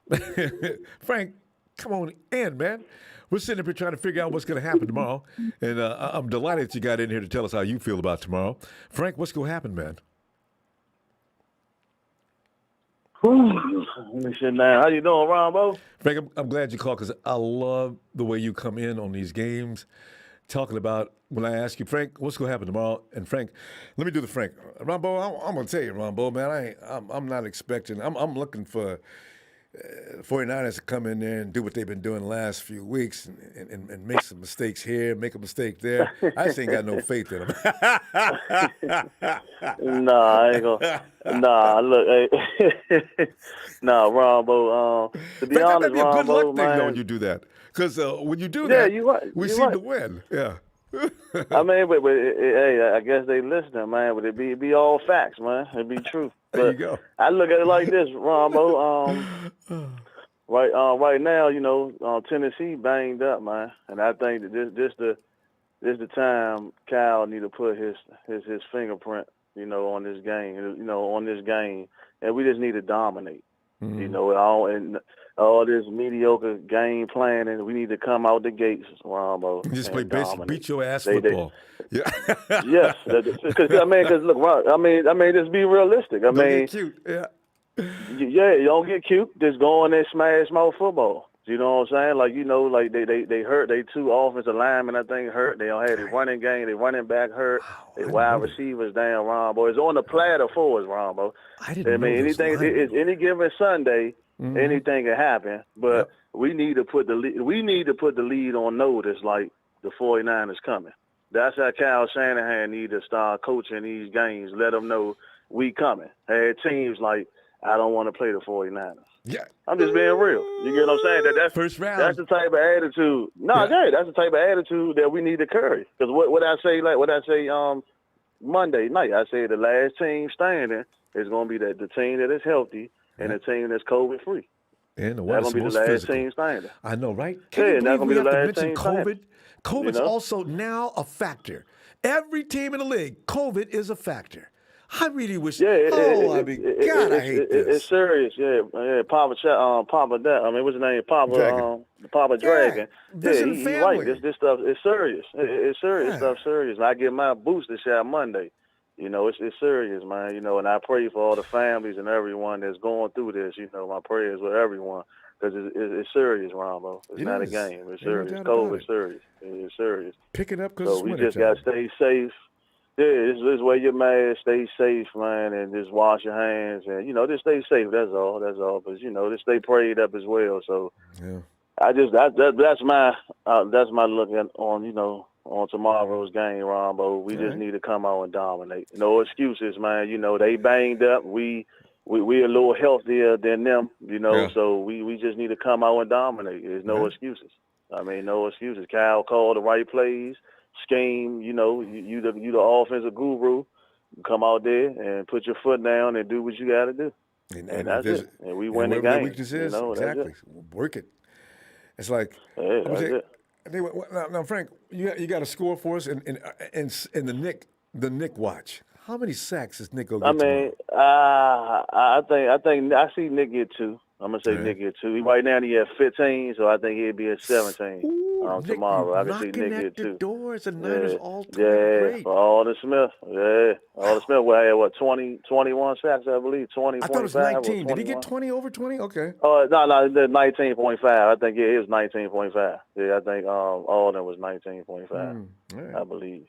Frank, come on in, man. We're sitting up here trying to figure out what's going to happen tomorrow. And I'm delighted you got in here to tell us how you feel about tomorrow. Frank, what's going to happen, man? Listen now, how you doing, Ronbo? Frank, I'm glad you called because I love the way you come in on these games. talking about when I ask you, Frank, what's going to happen tomorrow? And Frank, let me do the Frank. Ronbo, I'm going to tell you, Ronbo, man, I'm not expecting. I'm looking for 49ers to come in there and do what they've been doing the last few weeks and make some mistakes here, make a mistake there. I just ain't got no faith in them. Nah, I ain't gonna. Nah, look, hey, nah, Ronbo. To be Frank, honest, that might be a good Ronbo, luck thing, man. though, when you do that. Because when you do Yeah, that, you right. we You seem right. to win. Yeah. I mean, but hey, I guess they listening, man. But it be all facts, man. It be true. There But you go. I look at it like this, Ronbo. Right now, Tennessee banged up, man, and I think that this the time Kyle need to put his fingerprint, on this game, and we just need to dominate, all this mediocre game planning. We need to come out the gates, Ronbo. Just play basic, beat your ass They- football. Yeah. Yes, because look, Ron, I mean, just be realistic. Don't get cute. Yeah. You don't get cute. Just go in there and smash mouth football. You know what I'm saying? Like they hurt. They two offensive linemen, I think, hurt. They don't have their running game. Their running back hurt. Their wide receivers down, Ronbo. It's on the platter for us, Ronbo. I didn't know anything. It's any given Sunday, anything can happen. But we need to put the lead on notice, like the 49ers coming. That's how Kyle Shanahan need to start coaching these games. Let them know we coming. Had teams like, I don't want to play the 49ers. Yeah. I'm just being real. You get what I'm saying? That's first round. That's the type of attitude. That's the type of attitude that we need to carry. Because what I say Monday night, I say the last team standing is going to be the team that is healthy and the team that's COVID free. And the that's going to be the last physical team standing. I know, right? Can that's you believe we going to be the have last to mention team COVID? standing. COVID's also now a factor. Every team in the league, COVID is a factor. I really wish. I hate this. It's serious. Yeah. Papa, what's his name? Papa Dragon. He's right. This stuff is serious. It's serious stuff. Serious. I get my booster shot Monday. It's serious, man. And I pray for all the families and everyone that's going through this. My prayers with everyone because it's serious, Ronbo. It's not a game. It's serious. COVID's serious. It's serious. Pick it up because so we just got to stay safe. Yeah, just wear your mask, stay safe, man, and just wash your hands, and just stay safe. That's all. But just stay prayed up as well. So, I just that's my look on tomorrow's game, Ronbo. We just need to come out and dominate. No excuses, man. They banged up. We a little healthier than them, So we just need to come out and dominate. There's no excuses. No excuses. Kyle called the right plays. Scheme, you the offensive guru. Come out there and put your foot down and do what you got to do, and that's it. And we win the game. Weakness is, exactly. Work it. It's like now, Frank, you got a score for us in the Nick watch. How many sacks is Nick going to get? I think I see Nick get 2. I'm gonna say Nick get 2. Right now he at 15, so I think he'll be at 17 tomorrow. I can see Nick get 2. Doors and Niners great. For Alden Smith. Alden Smith will have 21 sacks, I believe. 20. I thought it was 19. Did he get 20 over 20? Okay. No, 19.5. I think it was 19.5. Yeah, I think Alden was 19.5. I believe.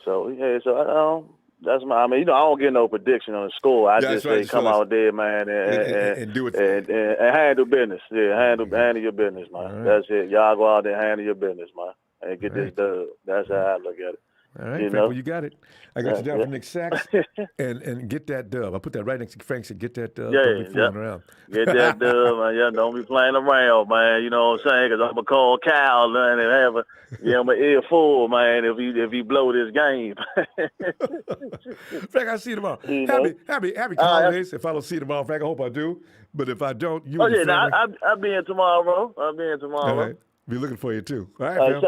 So that's my. I don't get no prediction on the score. I just say come out there, man, and do it and handle business. Yeah, handle your business, man. Right. That's it. Y'all go out there and handle your business, man, and get this done. That's how I look at it. All right, Frank, well, you got it. I got you down for Nick Sacks and get that dub. I put that right next to Frank and get that dub. Don't be fooling around. Get that dub, man. Don't be playing around, man. You know what I'm saying? Because I'm going to call Kyle, man, and have my ear full, man, if he blow this game. Frank, I'll see you tomorrow. Happy holidays. If I don't see you tomorrow, Frank, I hope I do. But if I don't, you and your family. I'll be in tomorrow. All right. Be looking for you, too. All right,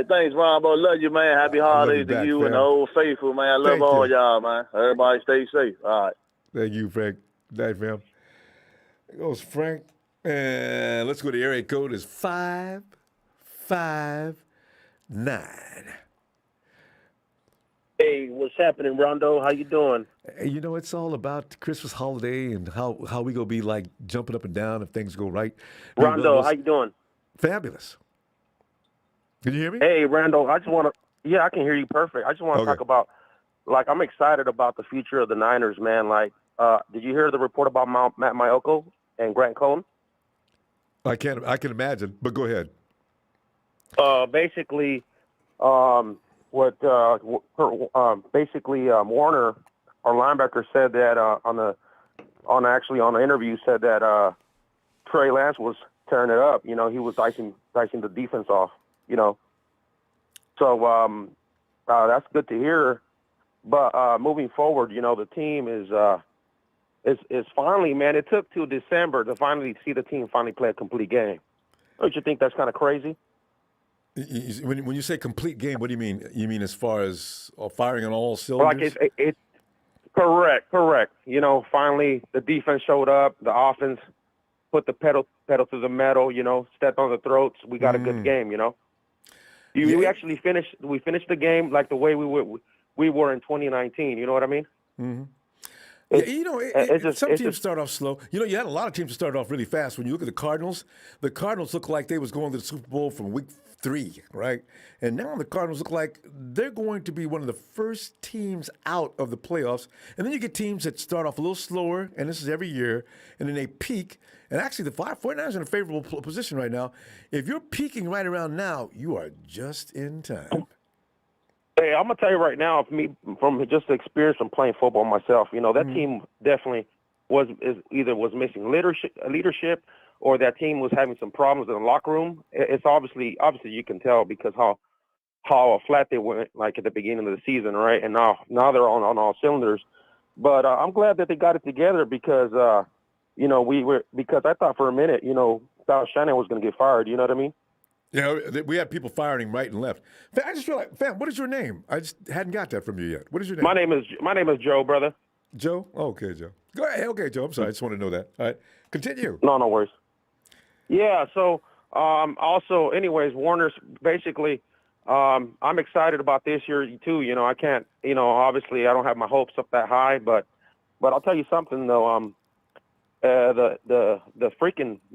thanks, Ronbo. Love you, man. Happy holidays to you and the old faithful, man. I love all y'all, man. Everybody stay safe. All right. Thank you, Frank. Night, fam. There goes Frank. And let's go to the area code is 559. Hey, what's happening, Rondo? How you doing? Hey, it's all about the Christmas holiday and how we going to be, like, jumping up and down if things go right. Rondo, how you doing? Fabulous. Can you hear me? Hey, Randall, I can hear you perfect. I just want to talk about, like, I'm excited about the future of the Niners, man. Like, did you hear the report about Matt Maiocco and Grant Cohn? I can imagine, but go ahead. Basically, Warner, our linebacker, said that on the interview, said that Trey Lance was tearing it up. You know, he was dicing the defense off. You know, so that's good to hear. But moving forward, you know, the team is finally, man. It took till December to finally see the team finally play a complete game. Don't you think that's kind of crazy? When you say complete game, what do you mean? You mean as far as firing on all cylinders? Like it's correct. You know, finally the defense showed up, the offense put the pedal to the metal. You know, stepped on the throats. We got a good game. You know, we actually finished the game like the way we were in 2019. You know what I mean? Mm-hmm. Yeah, you know, some teams start off slow. You know, you had a lot of teams that started off really fast. When you look at the Cardinals look like they was going to the Super Bowl from week 3, right? And now the Cardinals look like they're going to be one of the first teams out of the playoffs. And then you get teams that start off a little slower, and this is every year, and then they peak. And actually, the 49ers are in a favorable position right now. If you're peaking right around now, you are just in time. Hey, I'm gonna tell you right now, from just the experience from playing football myself, you know, that team definitely was missing leadership, or that team was having some problems in the locker room. It's obviously you can tell because how flat they went like at the beginning of the season, right? And now they're on all cylinders. But I'm glad that they got it together because you know because I thought for a minute, you know, Kyle Shanahan was gonna get fired. You know what I mean? Yeah, we had people firing him right and left. I just realized, fam, what is your name? I just hadn't got that from you yet. What is your name? My name is Joe, brother. Joe? Oh, okay, Joe. Go ahead. Okay, Joe. I'm sorry. I just want to know that. All right. Continue. No worries. Yeah, so also, anyways, Warner's basically, I'm excited about this year, too. You know, I can't, you know, obviously I don't have my hopes up that high, but I'll tell you something, though. The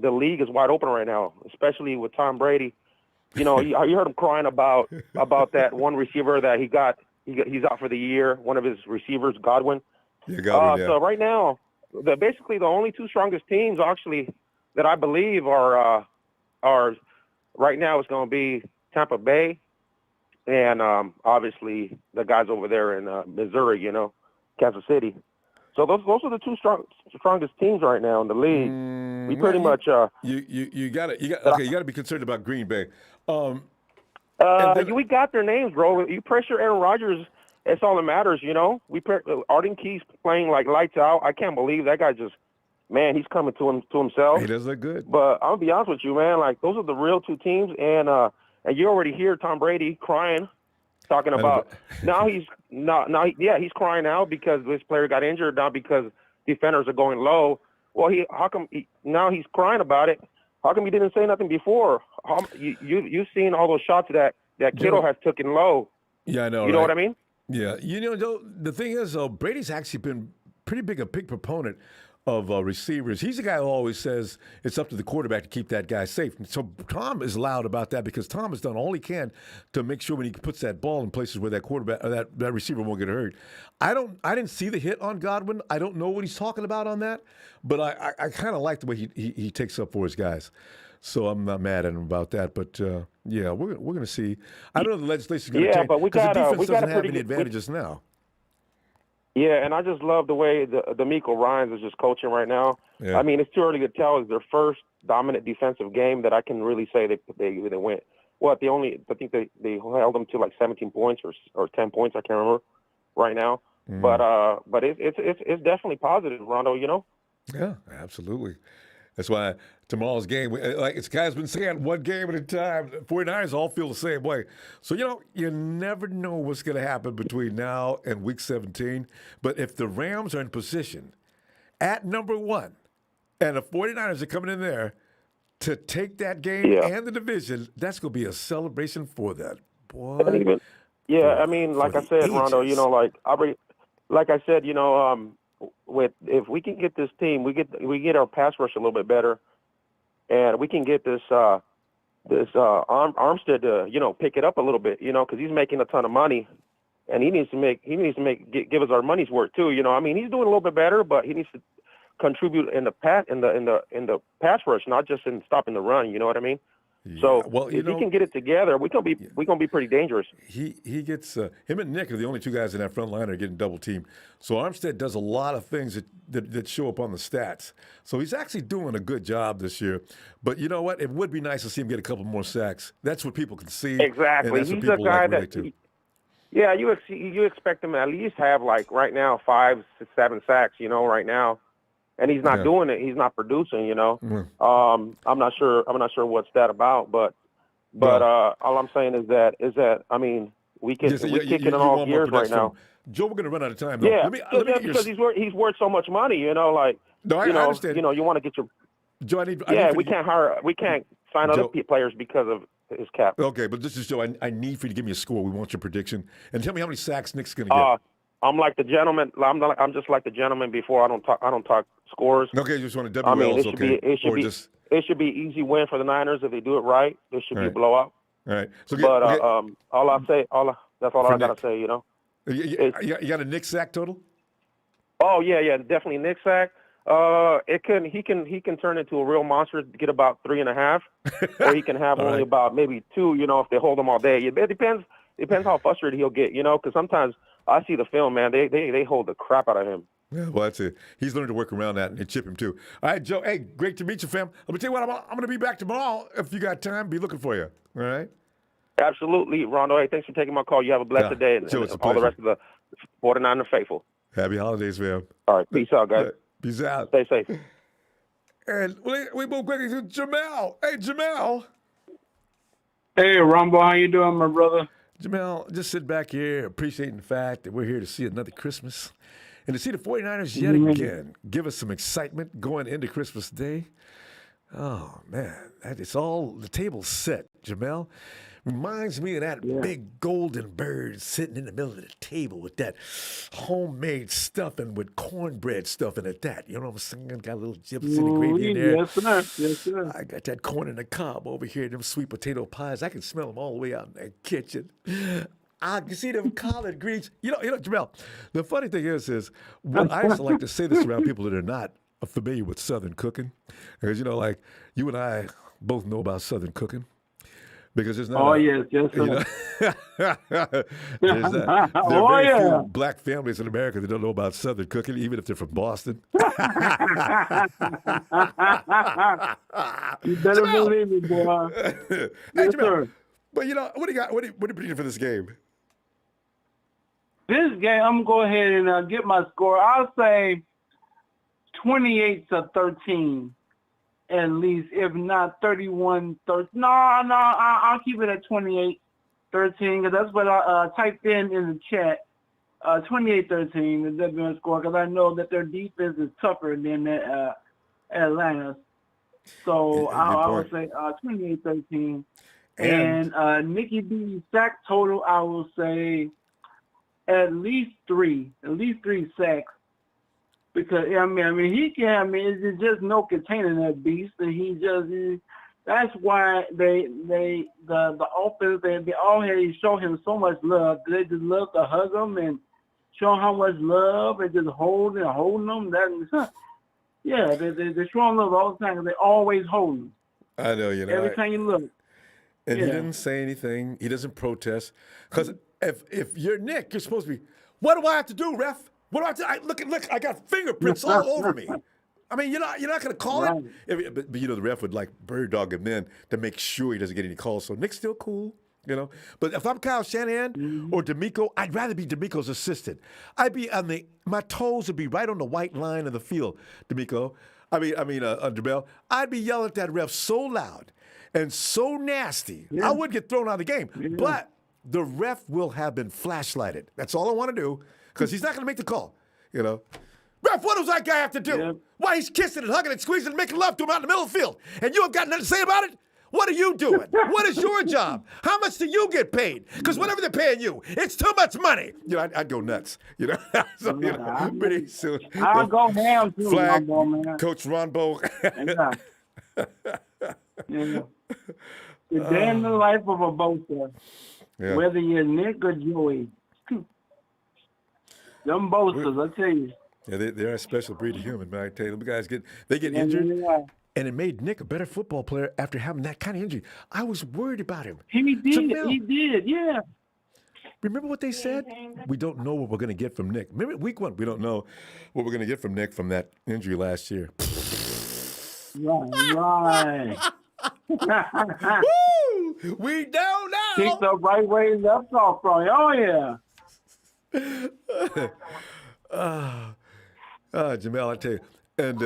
league is wide open right now, especially with Tom Brady. You know, you heard him crying about that one receiver that he's out for the year, one of his receivers, Godwin. Yeah, Godwin, yeah. So right now, basically the only two strongest teams actually that I believe are right now is going to be Tampa Bay and obviously the guys over there in Missouri, you know, Kansas City. So those are the two strongest teams right now in the league. We pretty much you got to be concerned about Green Bay. We got their names, bro. You pressure Aaron Rodgers, that's all that matters, you know. Arden Key's playing like lights out. I can't believe that guy he's coming to himself. He does look good. But I'll be honest with you, man. Like those are the real two teams, and you already hear Tom Brady crying, talking about he's crying now because this player got injured, not because defenders are going low. Well, now he's crying about it. How come he didn't say nothing before? You've seen all those shots that Kittle has taken low. Yeah, I know. You know what I mean? Yeah, you know, Joe, the thing is, Brady's actually been a big proponent of receivers. He's the guy who always says it's up to the quarterback to keep that guy safe. And so Tom is loud about that because Tom has done all he can to make sure when he puts that ball in places where that quarterback or that receiver won't get hurt. I didn't see the hit on Godwin. I don't know what he's talking about on that, but I kind of like the way he takes up for his guys. So I'm not mad at him about that. But yeah, we're going to see. I don't know if the legislation's going to change because the defense doesn't have any advantages now. Yeah, and I just love the way D'Amico Ryans is just coaching right now. Yeah. I mean, it's too early to tell. It's their first dominant defensive game that I can really say they went. Well, I think they held them to like 17 points or 10 points. I can't remember right now. But it's definitely positive, Rondo. You know. Yeah, absolutely. That's why tomorrow's game, like it's guys been saying, one game at a time. 49ers all feel the same way. So, you know, you never know what's going to happen between now and week 17. But if the Rams are in position at number 1 and the 49ers are coming in there to take that game and the division, that's going to be a celebration for that. Boy. Yeah, I mean, like I said, Rondo, you know, like I said, you know, if we can get this team, we get our pass rush a little bit better, and we can get this Armstead to pick it up a little bit, because he's making a ton of money, and he needs to give us our money's worth too. He's doing a little bit better, but he needs to contribute in the pass rush, not just in stopping the run. You know what I mean? Yeah. So well, if he can get it together, we're gonna be pretty dangerous. He gets him and Nick are the only two guys in that front line that are getting double teamed. So Armstead does a lot of things that show up on the stats. So he's actually doing a good job this year. But you know what? It would be nice to see him get a couple more sacks. That's what people can see. Exactly. And that's He's what people a guy like that. Yeah, you expect him to at least have like right now 5, 6, 7 sacks. Right now. And he's not doing it. He's not producing. I'm not sure what's that about. But all I'm saying is that I mean we're kicking in all gears right now. Joe, we're going to run out of time. Though. Yeah, let me because he's worth so much money. No, I understand. You want to get your. Joe, we can't sign other players because of his cap. Okay, but this is Joe. I need for you to give me a score. We want your prediction and tell me how many sacks Nick's going to get. I'm like the gentleman. I'm just like the gentleman before. I don't talk scores. Okay, you just want to WLs. I mean, it should be easy win for the Niners if they do it right. It should be a blowout. All right. So, that's all I gotta say. You got a Nick sack total? Oh yeah, definitely Nick sack. He can turn into a real monster to get about 3.5, or he can have only about maybe 2. If they hold him all day. It depends how frustrated he'll get. Because sometimes I see the film, man. They hold the crap out of him. Yeah, well, that's it. He's learned to work around that and chip him too. All right, Joe. Hey, great to meet you, fam. Let me tell you what. I'm going to be back tomorrow. If you got time, be looking for you. All right. Absolutely, Rondo. Hey, thanks for taking my call. You have a blessed day, and Joe, all the rest of the 49er faithful. Happy holidays, fam. All right, peace out, guys. Peace out. Stay safe. And we move quickly to Jamel. Hey, Jamel. Hey, Ronbo, how you doing, my brother? Jamel, just sit back here, appreciating the fact that we're here to see another Christmas and to see the 49ers yet again give us some excitement going into Christmas Day. Oh, man, it's all the table's set, Jamel. Reminds me of that big golden bird sitting in the middle of the table with that homemade stuffing with cornbread stuffing at that. You know what I'm saying? Got a little gypsy gravy in there. Yes, sir. Yes, sir. I got that corn in the cob over here, them sweet potato pies. I can smell them all the way out in that kitchen. I can see them collard greens. You know, Jamel, the funny thing is what I used to like to say this around people that are not familiar with Southern cooking. Because, like, you and I both know about Southern cooking. Because there's not yes, sir. There are very few black families in America that don't know about Southern cooking, even if they're from Boston. You better believe it, boy. Hey, Jamel, but what do you got? What are you predicting for this game? This game, I'm gonna go ahead and get my score. I'll say 28-13. At least, if not 31-13. No, I'll keep it at 28-13 because that's what I typed in the chat. 28-13 is the score because I know that their defense is tougher than Atlanta's. So I would say 28-13. And Nicky B's sack total, I will say at least 3 sacks. Because he can. It's just no containing that beast, and that's why the offense they always show him so much love. They just love to hug him and show him how much love and just holding him. They're showing love all the time. They always hold him. I know, every time you look. And he didn't say anything. He doesn't protest. Because if you're Nick, you're supposed to be. What do I have to do, ref? What do I do? Look, I got fingerprints all over me. I mean, you're not going to call it? But the ref would bird dog him then to make sure he doesn't get any calls. So Nick's still cool, But if I'm Kyle Shanahan or D'Amico, I'd rather be D'Amico's assistant. I'd be my toes would be right on the white line of the field, D'Amico. Jamel. I'd be yelling at that ref so loud and so nasty, I would get thrown out of the game. Yeah. But the ref will have been flashlighted. That's all I want to do. Because he's not going to make the call, Ref, what does that guy have to do? Yeah. Why, he's kissing and hugging and squeezing and making love to him out in the middle of the field. And you have got nothing to say about it? What are you doing? What is your job? How much do you get paid? Because whatever they're paying you, it's too much money. I'd go nuts, So, pretty soon. I'll go ham too, Flag, man. Coach Ronbo. Yeah. The day in the life of a boaster, whether you're Nick or Joey. Them boasters, I tell you. Yeah, they're a special breed of human, man. I tell you, them guys get injured, and it made Nick a better football player after having that kind of injury. I was worried about him. He did, yeah. Remember what they said? We don't know what we're going to get from Nick. Remember week 1, we don't know what we're going to get from Nick from that injury last year. Right. Woo! We down now. Kicked up right way, left off from you. Oh, yeah. Jamel, I tell you, and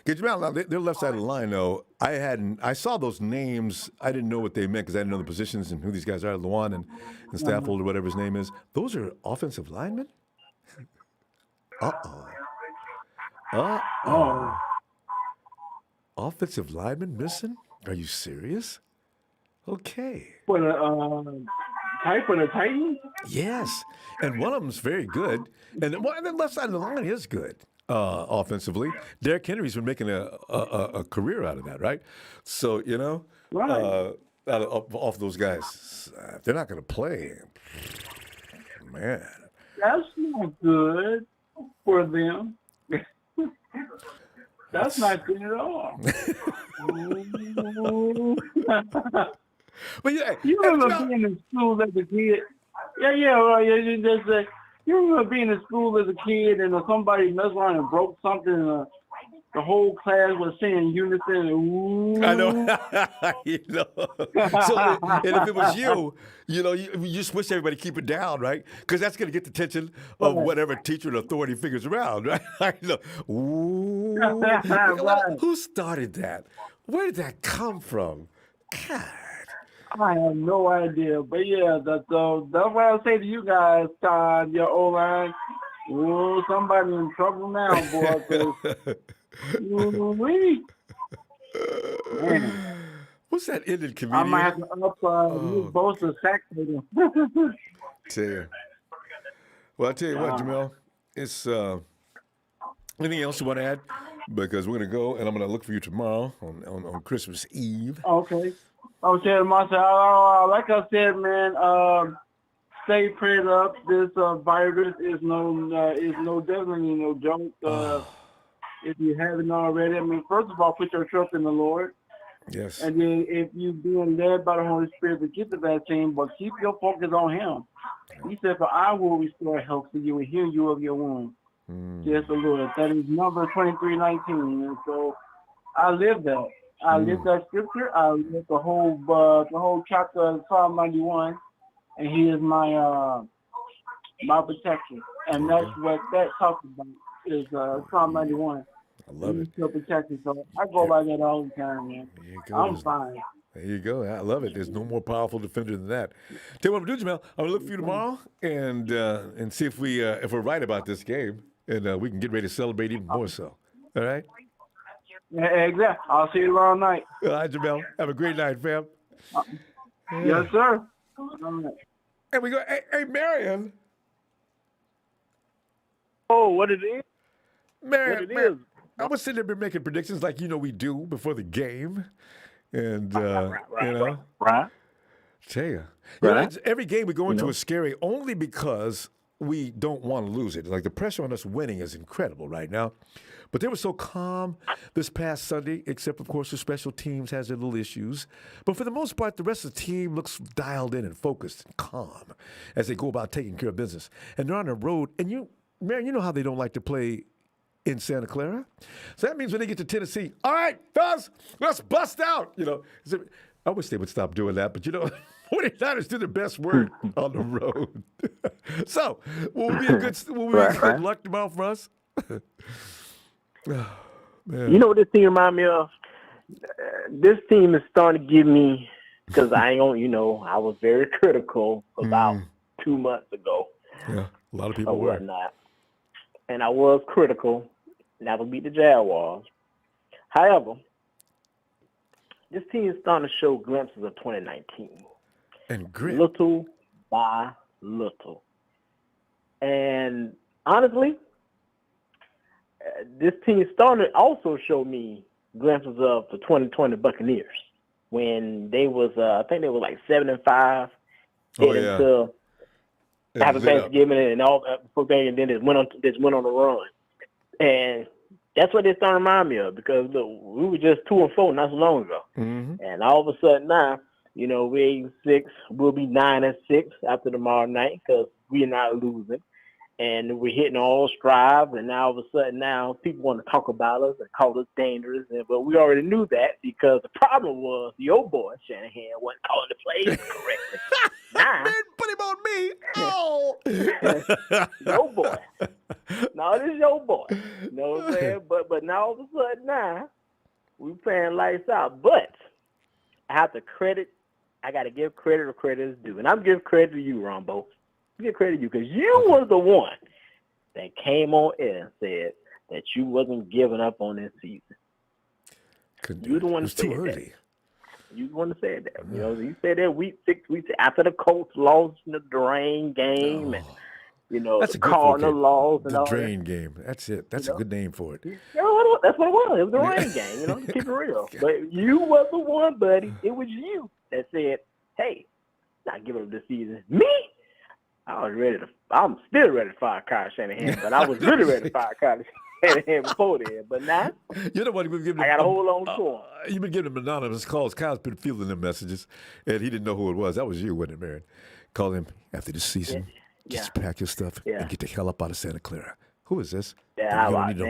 Jamel, now they're left side of the line though. I saw those names. I didn't know what they meant because I didn't know the positions and who these guys are, Luan and Staffold or whatever his name is. Those are offensive linemen. Offensive linemen missing? Are you serious? Okay. For the Titans? Yes, and one of them's very good, and the left side of the line is good offensively. Derrick Henry's been making a career out of that, right? So off those guys, they're not going to play. Man, that's not good for them. That's not good at all. But yeah, you remember being in school as a kid? You remember being in school as a kid and somebody messed around and broke something and the whole class was saying unison. Ooh. I know. So, and if it was you just wish everybody keep it down, right? Because that's going to get the attention of whatever teacher or authority figures around, right? Ooh. Right. Who started that? Where did that come from? God. I have no idea, but yeah, that's what I say to you guys, Todd, your O-line. Oh, somebody in trouble now, boy. What's that Indian comedian? I might have to up both the sack. Tell you. Well, I tell you what, Jamel, it's anything else you want to add? Because we're going to go, and I'm going to look for you tomorrow on Christmas Eve. Okay. Okay, myself. Like I said, man, stay prayed up. This virus is definitely no joke. If you haven't already, I mean, first of all, put your trust in the Lord. Yes. And then if you're being led by the Holy Spirit to get the vaccine, but keep your focus on Him. He said, "For I will restore health to you and heal you of your wounds." Yes, the Lord. That is number 23:19. And so I live that. I live that scripture. I live the whole chapter of Psalm 91, and He is my protection. And that's what that talks about is Psalm 91. I love it. Protection. So I go by that all the time, man. I'm fine. There you go. I love it. There's no more powerful defender than that. Tell you what I'm going to do, Jamel. I'm going to look for you tomorrow and see if we're right about this game, and we can get ready to celebrate even more so. All right? Yeah, exactly. I'll see you tomorrow night. All right, Jamel. Have a great night, fam. Yes, sir. And we go, hey, Marion. Oh, what it is? Marion, I was sitting there making predictions like we do before the game. And, Right. Tell you. Right. Every game we go into is scary only because we don't want to lose it. Like the pressure on us winning is incredible right now. But they were so calm this past Sunday, except, of course, the special teams has their little issues. But for the most part, the rest of the team looks dialed in and focused and calm as they go about taking care of business. And they're on the road. And Marion, you know how they don't like to play in Santa Clara? So that means when they get to Tennessee, all right, fellas, let's bust out. I wish they would stop doing that, but 49ers do their best work on the road. So, will we be good luck tomorrow for us? Man. You know what this team remind me of? This team is starting to give me, because I was very critical about 2 months ago. Yeah, a lot of people were. Whatnot. And I was critical. Now we beat the Jaguars. However, this team is starting to show glimpses of 2019. And grit. Little by little. And honestly, this team is starting to also show me glimpses of the 2020 Buccaneers. when they was I think they were like 7-5 Oh, heading yeah. to It after lit up. Thanksgiving and all and then it went on the run. And that's what this started to remind me of, because look, we were just 2-4 not so long ago. Mm-hmm. And all of a sudden now, we're 8-6. We'll be 9-6 after tomorrow night because we're not losing. And we're hitting all strides. And now all of a sudden now people want to talk about us and call us dangerous. But we already knew that, because the problem was the old boy, Shanahan, wasn't calling the plays correctly. Now, Man, put him on me. Oh. your boy. No, this is your boy. You know what I'm saying? But now all of a sudden now, we playing lights out. But I have to I got to give credit where credit is due. And I'm giving credit to you, Ronbo. Give credit to you, because you was the one that came on air and said that you wasn't giving up on this season. You the one that said too early. that. You the one that said that. You said that week weeks after the Colts lost in the drain game, and That's the a good Cardinal lost and the all drain game. That's it. That's a good name for it. That's what it was. It was the rain game, to keep it real. But you was the one, buddy. It was you that said, hey, not giving up this season. Me? I'm still ready to fire Kyle Shanahan, but I was really ready to fire Kyle Shanahan before then. But now, you know what? I got to hold on to him. You've been giving him anonymous calls. Kyle's been fielding them messages, and he didn't know who it was. That was you, wasn't it, Marion? Call him after this season. Yeah. Just pack your stuff and get the hell up out of Santa Clara. Who is this? Yeah, you don't need to know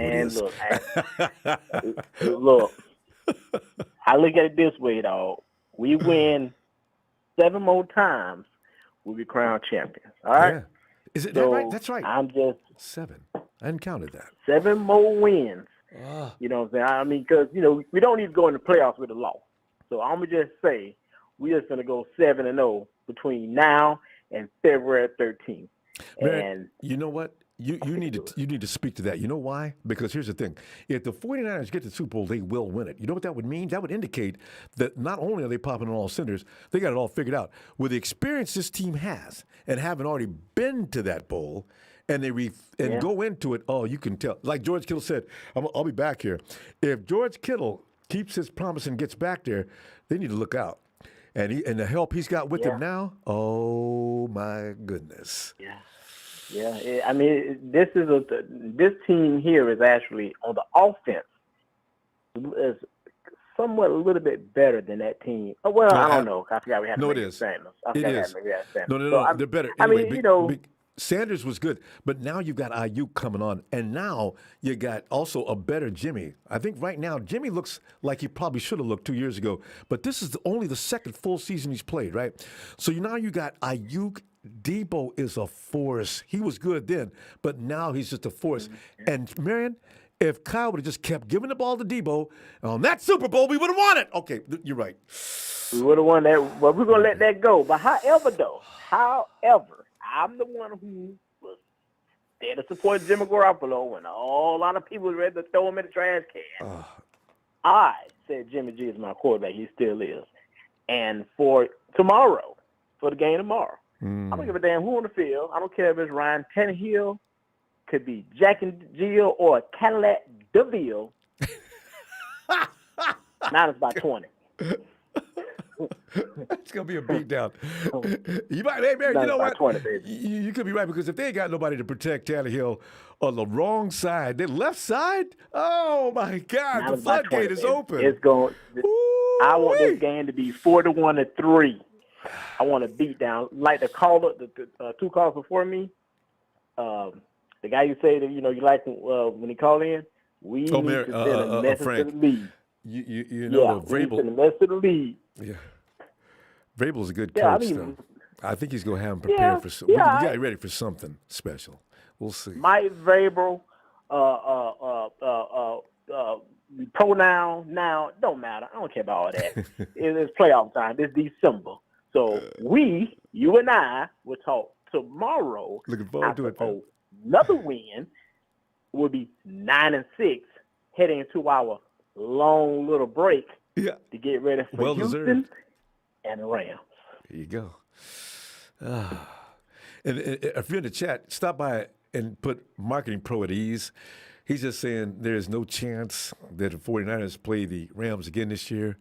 who it is. Look, I look at it this way, dog. We win 7 more times, we'll be crowned champions. All right? Yeah. Is it that right? That's right. I'm just 7. I hadn't counted that. 7 more wins. You know what I'm saying? I mean, because, we don't need to go in the playoffs with a loss. So I'm going to just say we're just going to go 7-0 between now and February 13th. Man, and you know what? You need to speak to that. You know why? Because here's the thing. If the 49ers get to the Super Bowl, they will win it. You know what that would mean? That would indicate that not only are they popping on all cylinders, they got it all figured out. With the experience this team has and having already been to that bowl, and go into it, you can tell. Like George Kittle said, I'll be back here. If George Kittle keeps his promise and gets back there, they need to look out. And the help he's got with him now, oh my goodness. Yeah. I mean, this team here is actually on the offense is somewhat a little bit better than that team. Well, I don't know. I forgot we had. No, it is. It is. No, they're better. Anyway, Sanders was good, but now you've got Ayuk coming on, and now you got also a better Jimmy. I think right now Jimmy looks like he probably should have looked 2 years ago, but this is only the second full season he's played, right? So now you got Ayuk. Debo is a force. He was good then, but now he's just a force. Mm-hmm. And Marion, if Kyle would have just kept giving the ball to Debo on that Super Bowl, we would have won it. Okay, you're right. We would have won that, but we're going to let that go. But however, I'm the one who was there to support Jimmy Garoppolo when a whole lot of people were ready to throw him in the trash can. I said Jimmy G is my quarterback. He still is. And for tomorrow, for the game tomorrow, I don't give a damn who on the field. I don't care if it's Ryan Tannehill, could be Jack and Jill, or Cadillac DeVille. Now it's by 20. It's gonna be a beatdown. You might, hey man, you know what? 20, baby. You could be right, because if they ain't got nobody to protect Tannehill on the wrong side, the left side, oh my God, now the floodgate is open. It's going. I want this game to be 4-1-3. I want to beat down like the caller, the 2 calls before me. The guy you say that you like when he called in. We need to send a message to the league. You know, Vrabel. Send a message to the league. Yeah, Vrabel's a good coach. Though. I think he's going to have him prepared for something. We got ready for something special. We'll see. Mike Vrabel, pronoun now don't matter. I don't care about all that. It's playoff time. It's December. So you and I will talk tomorrow. Looking forward to it. Man. Another win will be 9-6, heading into our long little break to get ready for Houston and the Rams. There you go. And if you're in the chat, stop by and put Marketing Pro at ease. He's just saying there is no chance that the 49ers play the Rams again this year.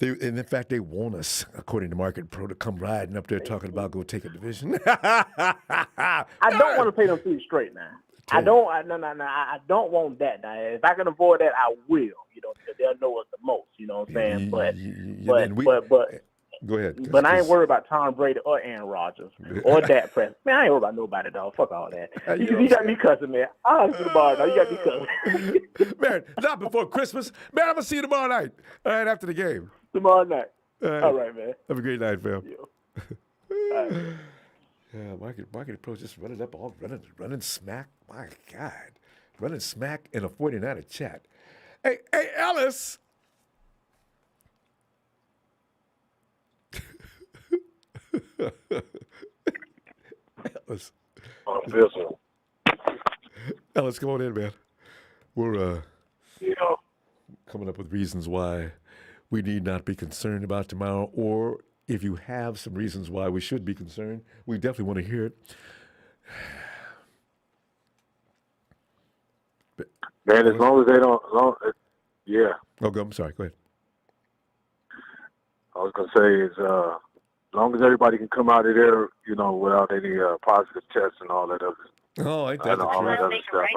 And in fact, they want us, according to Market Pro, to come riding up there talking about go take a division. I don't want to pay them fees straight now. I don't want that. Now, if I can avoid that, I will. You know, because they'll know us the most. You know what I'm saying? But go ahead. But I ain't worried about Tom Brady or Aaron Rodgers or Dak Prescott. Man, I ain't worried about nobody, dog. Fuck all that. You got me cussing, man. I'll see tomorrow night. You got me cussing. Man, not before Christmas. Man, I'm going to see you tomorrow night. All right, after the game. Tomorrow night. All right, man. Have a great night, fam. All right. Yeah, Market Pro just running smack. My God. Running smack in a 49er chat. Hey, Ellis. Ellis, come on in, man. We're coming up with reasons why we need not be concerned about tomorrow, or if you have some reasons why we should be concerned, we definitely want to hear it. Man, as long as they don't, yeah. Oh, I'm sorry. Go ahead. I was gonna say is, as long as everybody can come out of there, you know, without any positive tests and all that other. Oh, ain't that all that other stuff.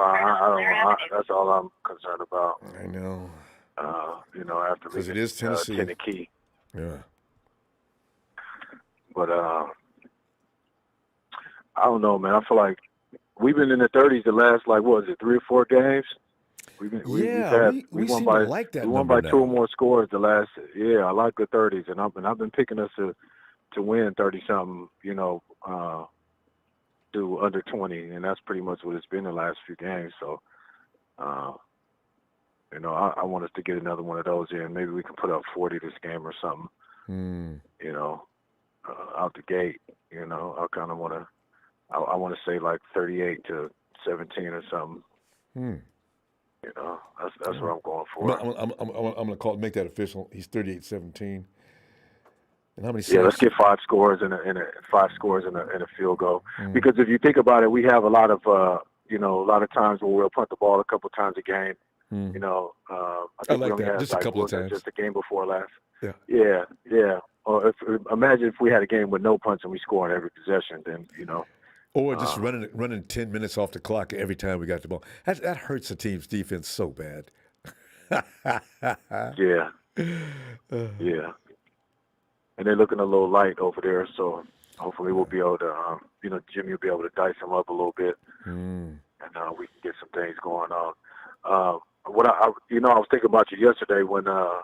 That's all I'm concerned about. I know. You know, after because it is Tennessee. Tennessee. Yeah. But I don't know, man. I feel like we've been in the 30s the last, like, what is it, 3 or 4 games? We seem to like that. We won by 2 or more scores the last. Yeah, I like the 30s, and I've been picking us to win 30-something. You know, do under 20, and that's pretty much what it's been the last few games. So, you know, I want us to get another one of those in. Maybe we can put up 40 this game or something. You know, out the gate. You know, I kind of want to. I want to say like 38-17 or something. You know, that's what I'm going for. I'm going to make that official. He's 38-17. And how many? Yeah, let's get 5 scores and a field goal. Because if you think about it, we have a lot of times where we'll punt the ball a couple times a game. You know, I think we only had just a couple of times. Just the game before last. Yeah. Yeah. Or imagine if we had a game with no punts and we score on every possession, then you know. Or just running 10 minutes off the clock every time we got the ball. That hurts the team's defense so bad. Yeah. Yeah. And they're looking a little light over there, so hopefully we'll be able to, Jimmy will be able to dice them up a little bit, and we can get some things going on. I was thinking about you yesterday when the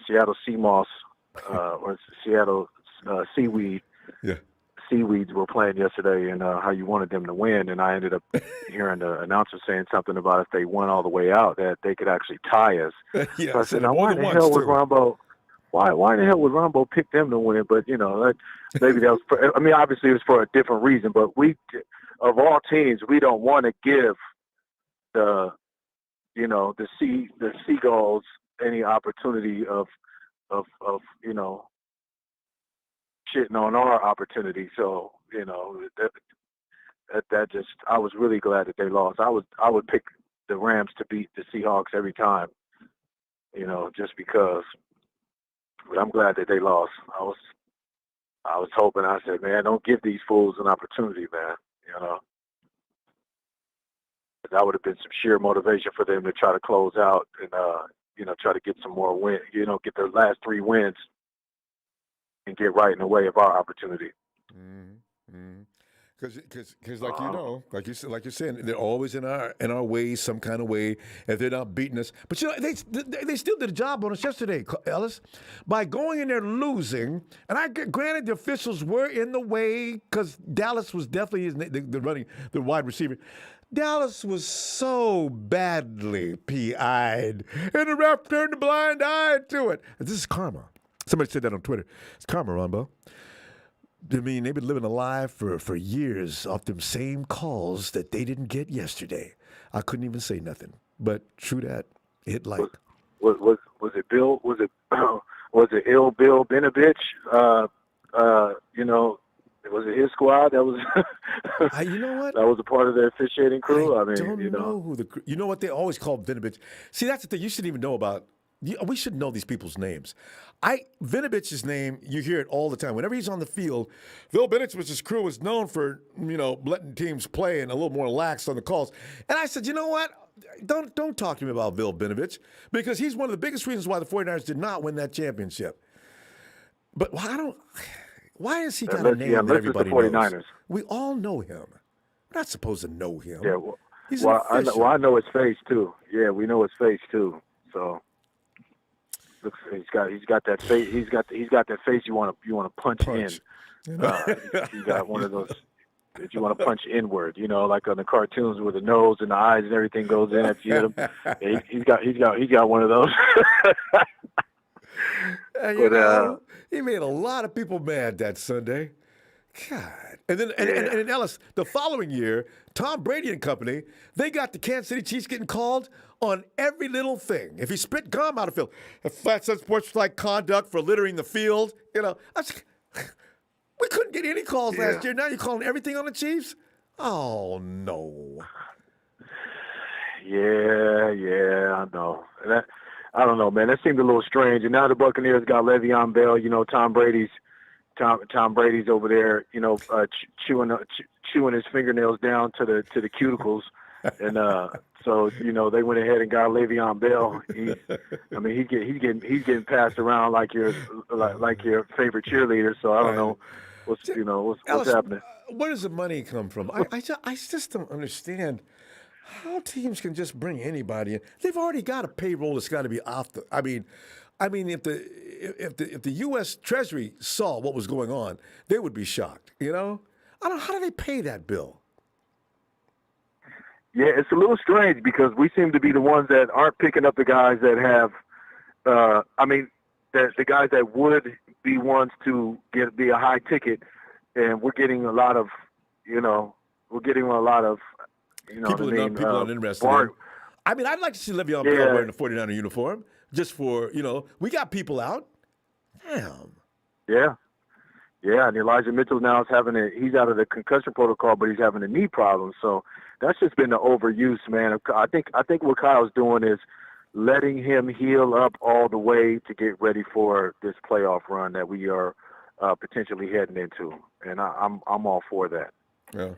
Seattle Sea Moss or Seattle Seaweeds were playing yesterday, and how you wanted them to win, and I ended up hearing the announcer saying something about if they won all the way out that they could actually tie us. Yeah, so I said, now why in the hell would Ronbo? Why in the hell would Ronbo pick them to win? But you know, maybe that was. Obviously it was for a different reason. But we, of all teams, we don't want to give the Seagulls any opportunity of shitting on our opportunity. So, you know, that just, I was really glad that they lost. I would pick the Rams to beat the Seahawks every time, you know, just because. But I'm glad that they lost. I was hoping, I said, man, don't give these fools an opportunity, man, you know. That would have been some sheer motivation for them to try to close out and, try to get some more wins, get their last 3 wins and get right in the way of our opportunity. Because like you're saying, they're always in our way, some kind of way, if they're not beating us. But they still did a job on us yesterday, Ellis, by going in there losing. And granted the officials were in the way because Dallas was definitely the wide receiver. Dallas was so badly PI'd, and the ref turned a blind eye to it. This is karma. Somebody said that on Twitter. It's karma, Ronbo. I mean, they've been living a lie for years off them same calls that they didn't get yesterday. I couldn't even say nothing. But true that, hit like. Was it Bill? Was it Bill Benovich? Was it his squad? That was. You know what? That was a part of the officiating crew. I don't know who the. You know what they always call Vinovich. See, that's the thing. You shouldn't even know about. We should know these people's names. Vinovich's name, you hear it all the time. Whenever he's on the field, Bill Benich's crew is known for letting teams play and a little more lax on the calls. And I said, you know what? Don't talk to me about Bill Benovich because he's one of the biggest reasons why the 49ers did not win that championship. But why has he got a name that everybody knows? We all know him. We're not supposed to know him. Yeah, he's an official. I know his face too. Yeah, we know his face too. So he's got that face. He's got that face you want to punch in. He's got one of those that you want to punch inward. Like on the cartoons where the nose and the eyes and everything goes in after you hit him. Yeah, he's got one of those. He made a lot of people mad that Sunday. God. And then Ellis, the following year, Tom Brady and company, they got the Kansas City Chiefs getting called on every little thing. If he spit gum out of field, if that's sports-like conduct for littering the field, we couldn't get any calls last year. Now you're calling everything on the Chiefs? Oh, no. Yeah, I know. I don't know, man. That seemed a little strange. And now the Buccaneers got Le'Veon Bell. Tom Brady's over there, chewing his fingernails down to the cuticles, and so they went ahead and got Le'Veon Bell. He's getting passed around like your favorite cheerleader. So I don't know what's happening. Where does the money come from? I just don't understand how teams can just bring anybody in. They've already got a payroll that's got to be off the. I mean, if the U.S. Treasury saw what was going on, they would be shocked. I don't know, how do they pay that bill? Yeah, it's a little strange because we seem to be the ones that aren't picking up the guys that have. The guys that would be ones to be a high ticket, and we're getting a lot of. People aren't interested in. I'd like to see Le'Veon Bell wearing the 49er uniform just for, we got people out. Damn. Yeah, and Elijah Mitchell now he's out of the concussion protocol, but he's having a knee problem. So that's just been the overuse, man. I think what Kyle's doing is letting him heal up all the way to get ready for this playoff run that we are potentially heading into, and I'm all for that. Yeah.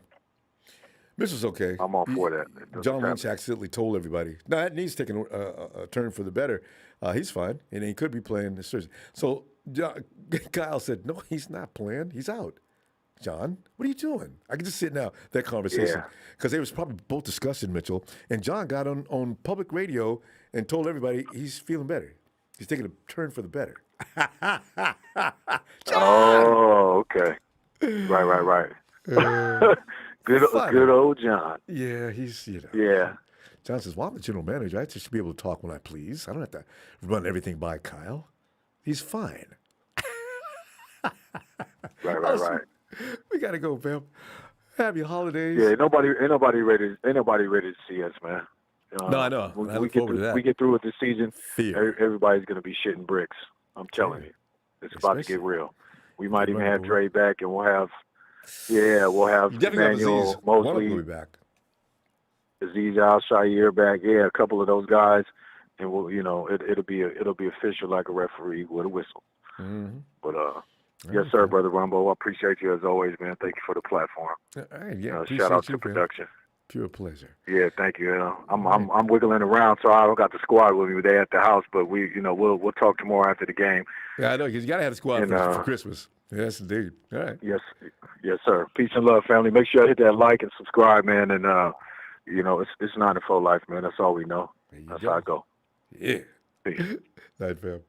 This is okay. I'm all for that. John Lynch accidentally told everybody. No, that knee's taking a turn for the better. He's fine, and he could be playing this Thursday. So Kyle said, no, he's not playing. He's out. John, what are you doing? I can just sit now, that conversation. Because they was probably both discussing Mitchell. And John got on public radio and told everybody he's feeling better. He's taking a turn for the better. Oh, okay. Right. Good old John. Yeah, he's, Yeah. John says, well, I'm the general manager. I just be able to talk when I please. I don't have to run everything by Kyle. He's fine. Right. We got to go, fam. Happy holidays. Yeah, ain't nobody ready to see us, man. No, I know. We get through with this season. Fear. Everybody's going to be shitting bricks. I'm telling you. It's about to get real. We might even have Dre back, and we'll have Emmanuel Mosley. Will be back. Aziz Al-Shaair back. Yeah, a couple of those guys. And we'll, it'll be official like a referee with a whistle. Mm-hmm. But yes, sir, Brother Ronbo. I appreciate you as always, man. Thank you for the platform. Shout out to production. Pure pleasure. Yeah, thank you. I'm wiggling around, so I don't got the squad with me. They at the house, but we'll talk tomorrow after the game. Yeah, I know, because you gotta have a squad for Christmas. Yes, indeed. All right. Yes, sir. Peace and love, family. Make sure you hit that like and subscribe, man. And it's 9 to 4 life, man. That's all we know. That's how I go. Yeah. Night, fam.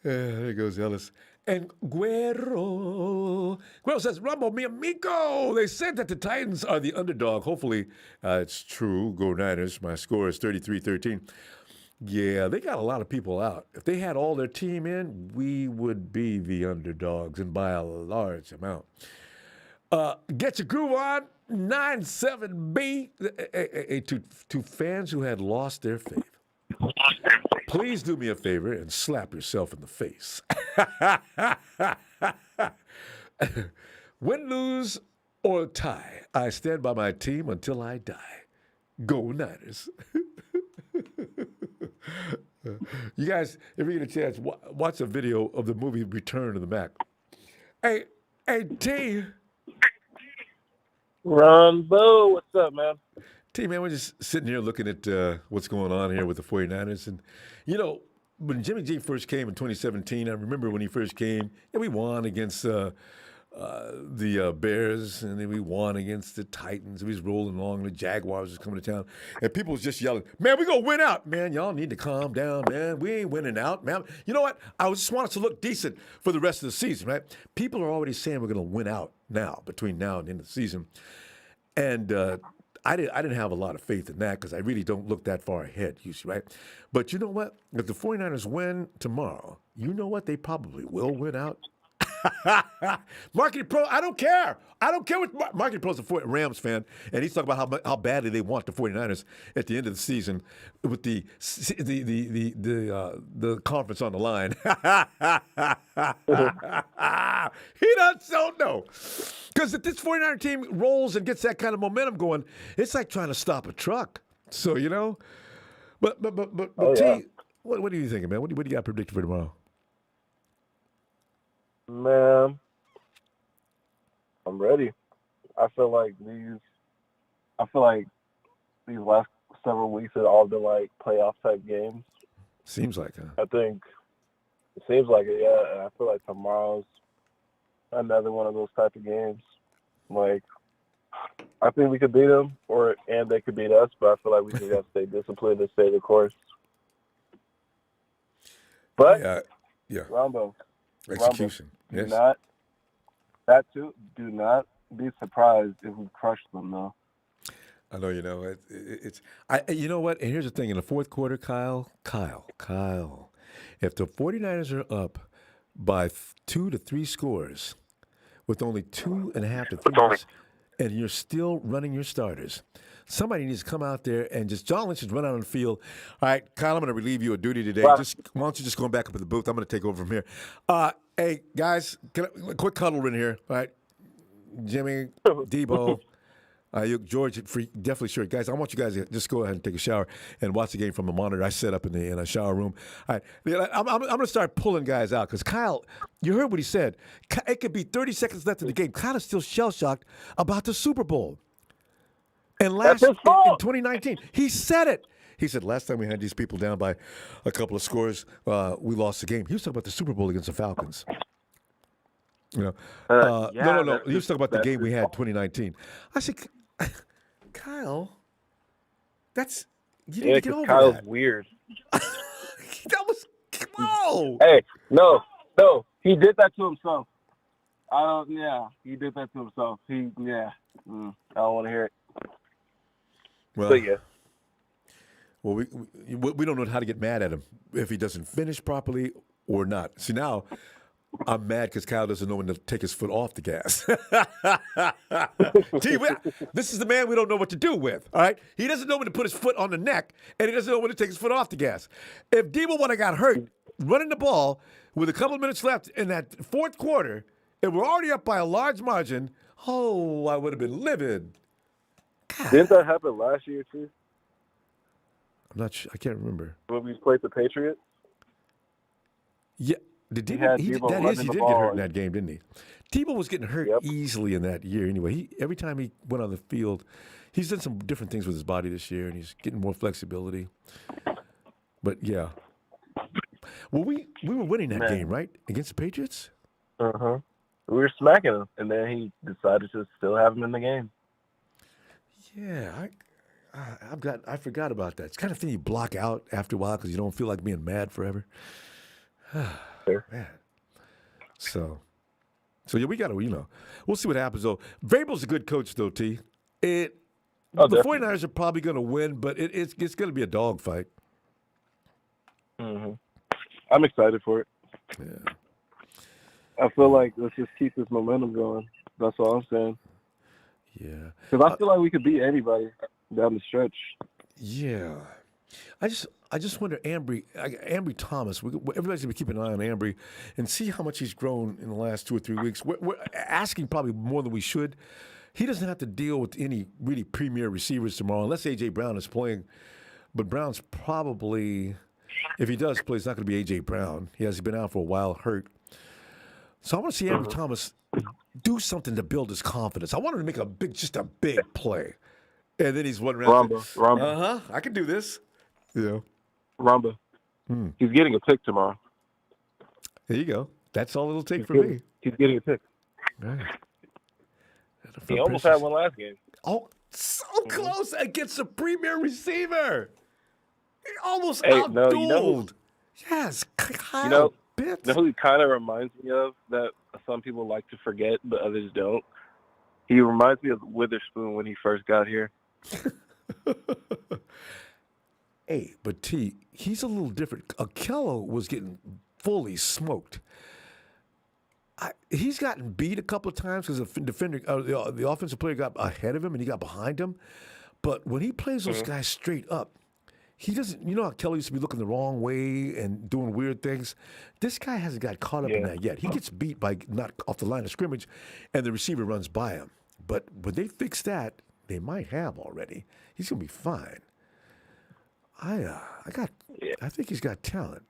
There goes Ellis. And Guerrero says, Ronbo, mi amigo. They said that the Titans are the underdog. Hopefully it's true. Go Niners. My score is 33-13. Yeah, they got a lot of people out. If they had all their team in, we would be the underdogs, and by a large amount. Get your groove on. 9-7B. To fans who had lost their faith. Please do me a favor and slap yourself in the face. Win, lose, or tie, I stand by my team until I die. Go Niners. You guys, if you get a chance, watch a video of the movie Return to the Mac. Hey, T. Ronbo, what's up, man? T, man, we're just sitting here looking at what's going on here with the 49ers. And, when Jimmy G first came in 2017, I remember when he first came, we won against the Bears, and then we won against the Titans. We was rolling along. The Jaguars was coming to town, and people was just yelling, "Man, we gonna win out, man! Y'all need to calm down, man. We ain't winning out, man." You know what? I just want us to look decent for the rest of the season, right? People are already saying we're gonna win out now, between now and the end of the season, and I didn't have a lot of faith in that because I really don't look that far ahead, usually, right? But you know what? If the 49ers win tomorrow, you know what? They probably will win out. Marketing Pro, I don't care. I don't care what Marketing Pro's a Rams fan, and he's talking about how badly they want the 49ers at the end of the season with the conference on the line. He don't know. Because if this 49er team rolls and gets that kind of momentum going, it's like trying to stop a truck. So, But Oh, T, yeah. what are you thinking, man? What do you got predicted for tomorrow? Man, I'm ready. I feel like these last several weeks have all been like playoff type games. Seems like, huh? I think it seems like it, yeah. And I feel like tomorrow's another one of those type of games. Like, I think we could beat them, and they could beat us, but I feel like we just got to stay disciplined and stay the course. But yeah, Ronbo, execution. Yes. Do not be surprised if we crush them, though. I know, you know what? And here's the thing. In the fourth quarter, Kyle, if the 49ers are up by 2 to 3 scores with only 2.5 to 3 minutes, and you're still running your starters, somebody needs to come out there and John Lynch just run out on the field. All right, Kyle, I'm going to relieve you of duty today. Wow. Why don't you just go back up in the booth? I'm going to take over from here. Hey, guys, a quick cuddle in here. All right, Jimmy, Debo, George, definitely sure. Guys, I want you guys to just go ahead and take a shower and watch the game from the monitor I set up in a shower room. All right, I'm going to start pulling guys out because Kyle, you heard what he said. It could be 30 seconds left in the game. Kyle is still shell-shocked about the Super Bowl. And in 2019, he said it. He said, last time we had these people down by a couple of scores, we lost the game. He was talking about the Super Bowl against the Falcons. No. He was talking about the game we had 2019. I said, Kyle, you need to get over Kyle's that. Weird. That was, whoa. Hey, no, he did that to himself. He did that to himself. I don't want to hear it. Well, But yeah. Well, we don't know how to get mad at him if he doesn't finish properly or not. See, now I'm mad because Kyle doesn't know when to take his foot off the gas. This is the man we don't know what to do with, all right? He doesn't know when to put his foot on the neck, and he doesn't know when to take his foot off the gas. If Debo would have got hurt running the ball with a couple of minutes left in that fourth quarter, and we're already up by a large margin, I would have been livid. God. Didn't that happen last year, too? I'm not sure. I can't remember. When we played the Patriots? Yeah. He did get hurt in that game, didn't he? Tebow was getting hurt easily in that year anyway. Every time he went on the field, he's done some different things with his body this year, and he's getting more flexibility. But, yeah. Well, we were winning that game, right, against the Patriots? Uh-huh. We were smacking him, and then he decided to still have him in the game. Yeah, I forgot about that. It's kind of thing you block out after a while because you don't feel like being mad forever. Sure. Man. So yeah, we got to, we'll see what happens though. Vrabel's a good coach though, T. The 49ers are probably going to win, but it's going to be a dogfight. Mm-hmm. I'm excited for it. Yeah. I feel like let's just keep this momentum going. That's all I'm saying. Yeah. Because I feel like we could beat anybody down the stretch. Yeah. I just wonder, Ambry Thomas. Everybody's gonna be keeping an eye on Ambry and see how much he's grown in the last 2 or 3 weeks. We're asking probably more than we should. He doesn't have to deal with any really premier receivers tomorrow, unless A.J. Brown is playing. But Brown's probably, if he does play, it's not going to be A.J. Brown. He's been out for a while, hurt. So I want to see Ambry Thomas do something to build his confidence. I want him to make just a big play. And then he's running around. Ronbo. I can do this. Yeah. Ronbo. He's getting a pick tomorrow. There you go. That's all it'll take for me. He's getting a pick. Right. He almost had one last game. Oh, so close against a premier receiver. He almost outdueled. Yes, Kyle. You know who he kind of reminds me of that some people like to forget, but others don't? He reminds me of Witherspoon when he first got here. Hey, but he's a little different. Akello was getting fully smoked. He's gotten beat a couple of times because the defender, the offensive player got ahead of him and he got behind him. But when he plays those guys straight up, he doesn't. You know how Kelly used to be looking the wrong way and doing weird things? This guy hasn't got caught up in that yet. He gets beat by not off the line of scrimmage, and the receiver runs by him. But when they fix that, they might have already. He's gonna be fine. I think he's got talent.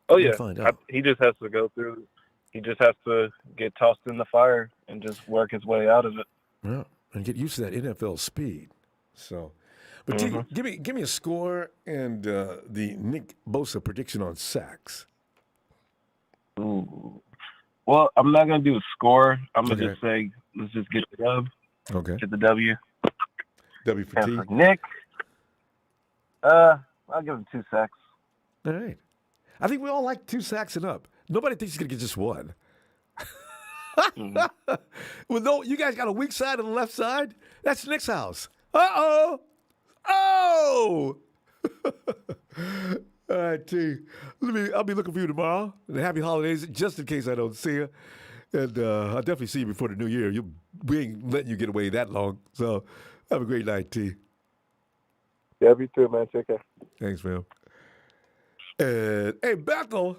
Oh yeah, find out. he just has to go through. He just has to get tossed in the fire and just work his way out of it. Yeah, and get used to that NFL speed. So, but give me a score and the Nick Bosa prediction on sacks. Ooh. Well, I'm not gonna do a score. I'm gonna just say let's just get the dub. Okay. Get the W. W for T. For Nick, I'll give him 2 sacks. All right. I think we all like 2 sacks and up. Nobody thinks he's going to get just one. Well, no, you guys got a weak side and a left side? That's Nick's house. Uh-oh. Oh! All right, T. I'll be looking for you tomorrow. And happy holidays, just in case I don't see you. And I'll definitely see you before the new year. We ain't letting you get away that long. So have a great night, T. Yeah, you too, man. Take care. Thanks, man. And, hey, Bethel.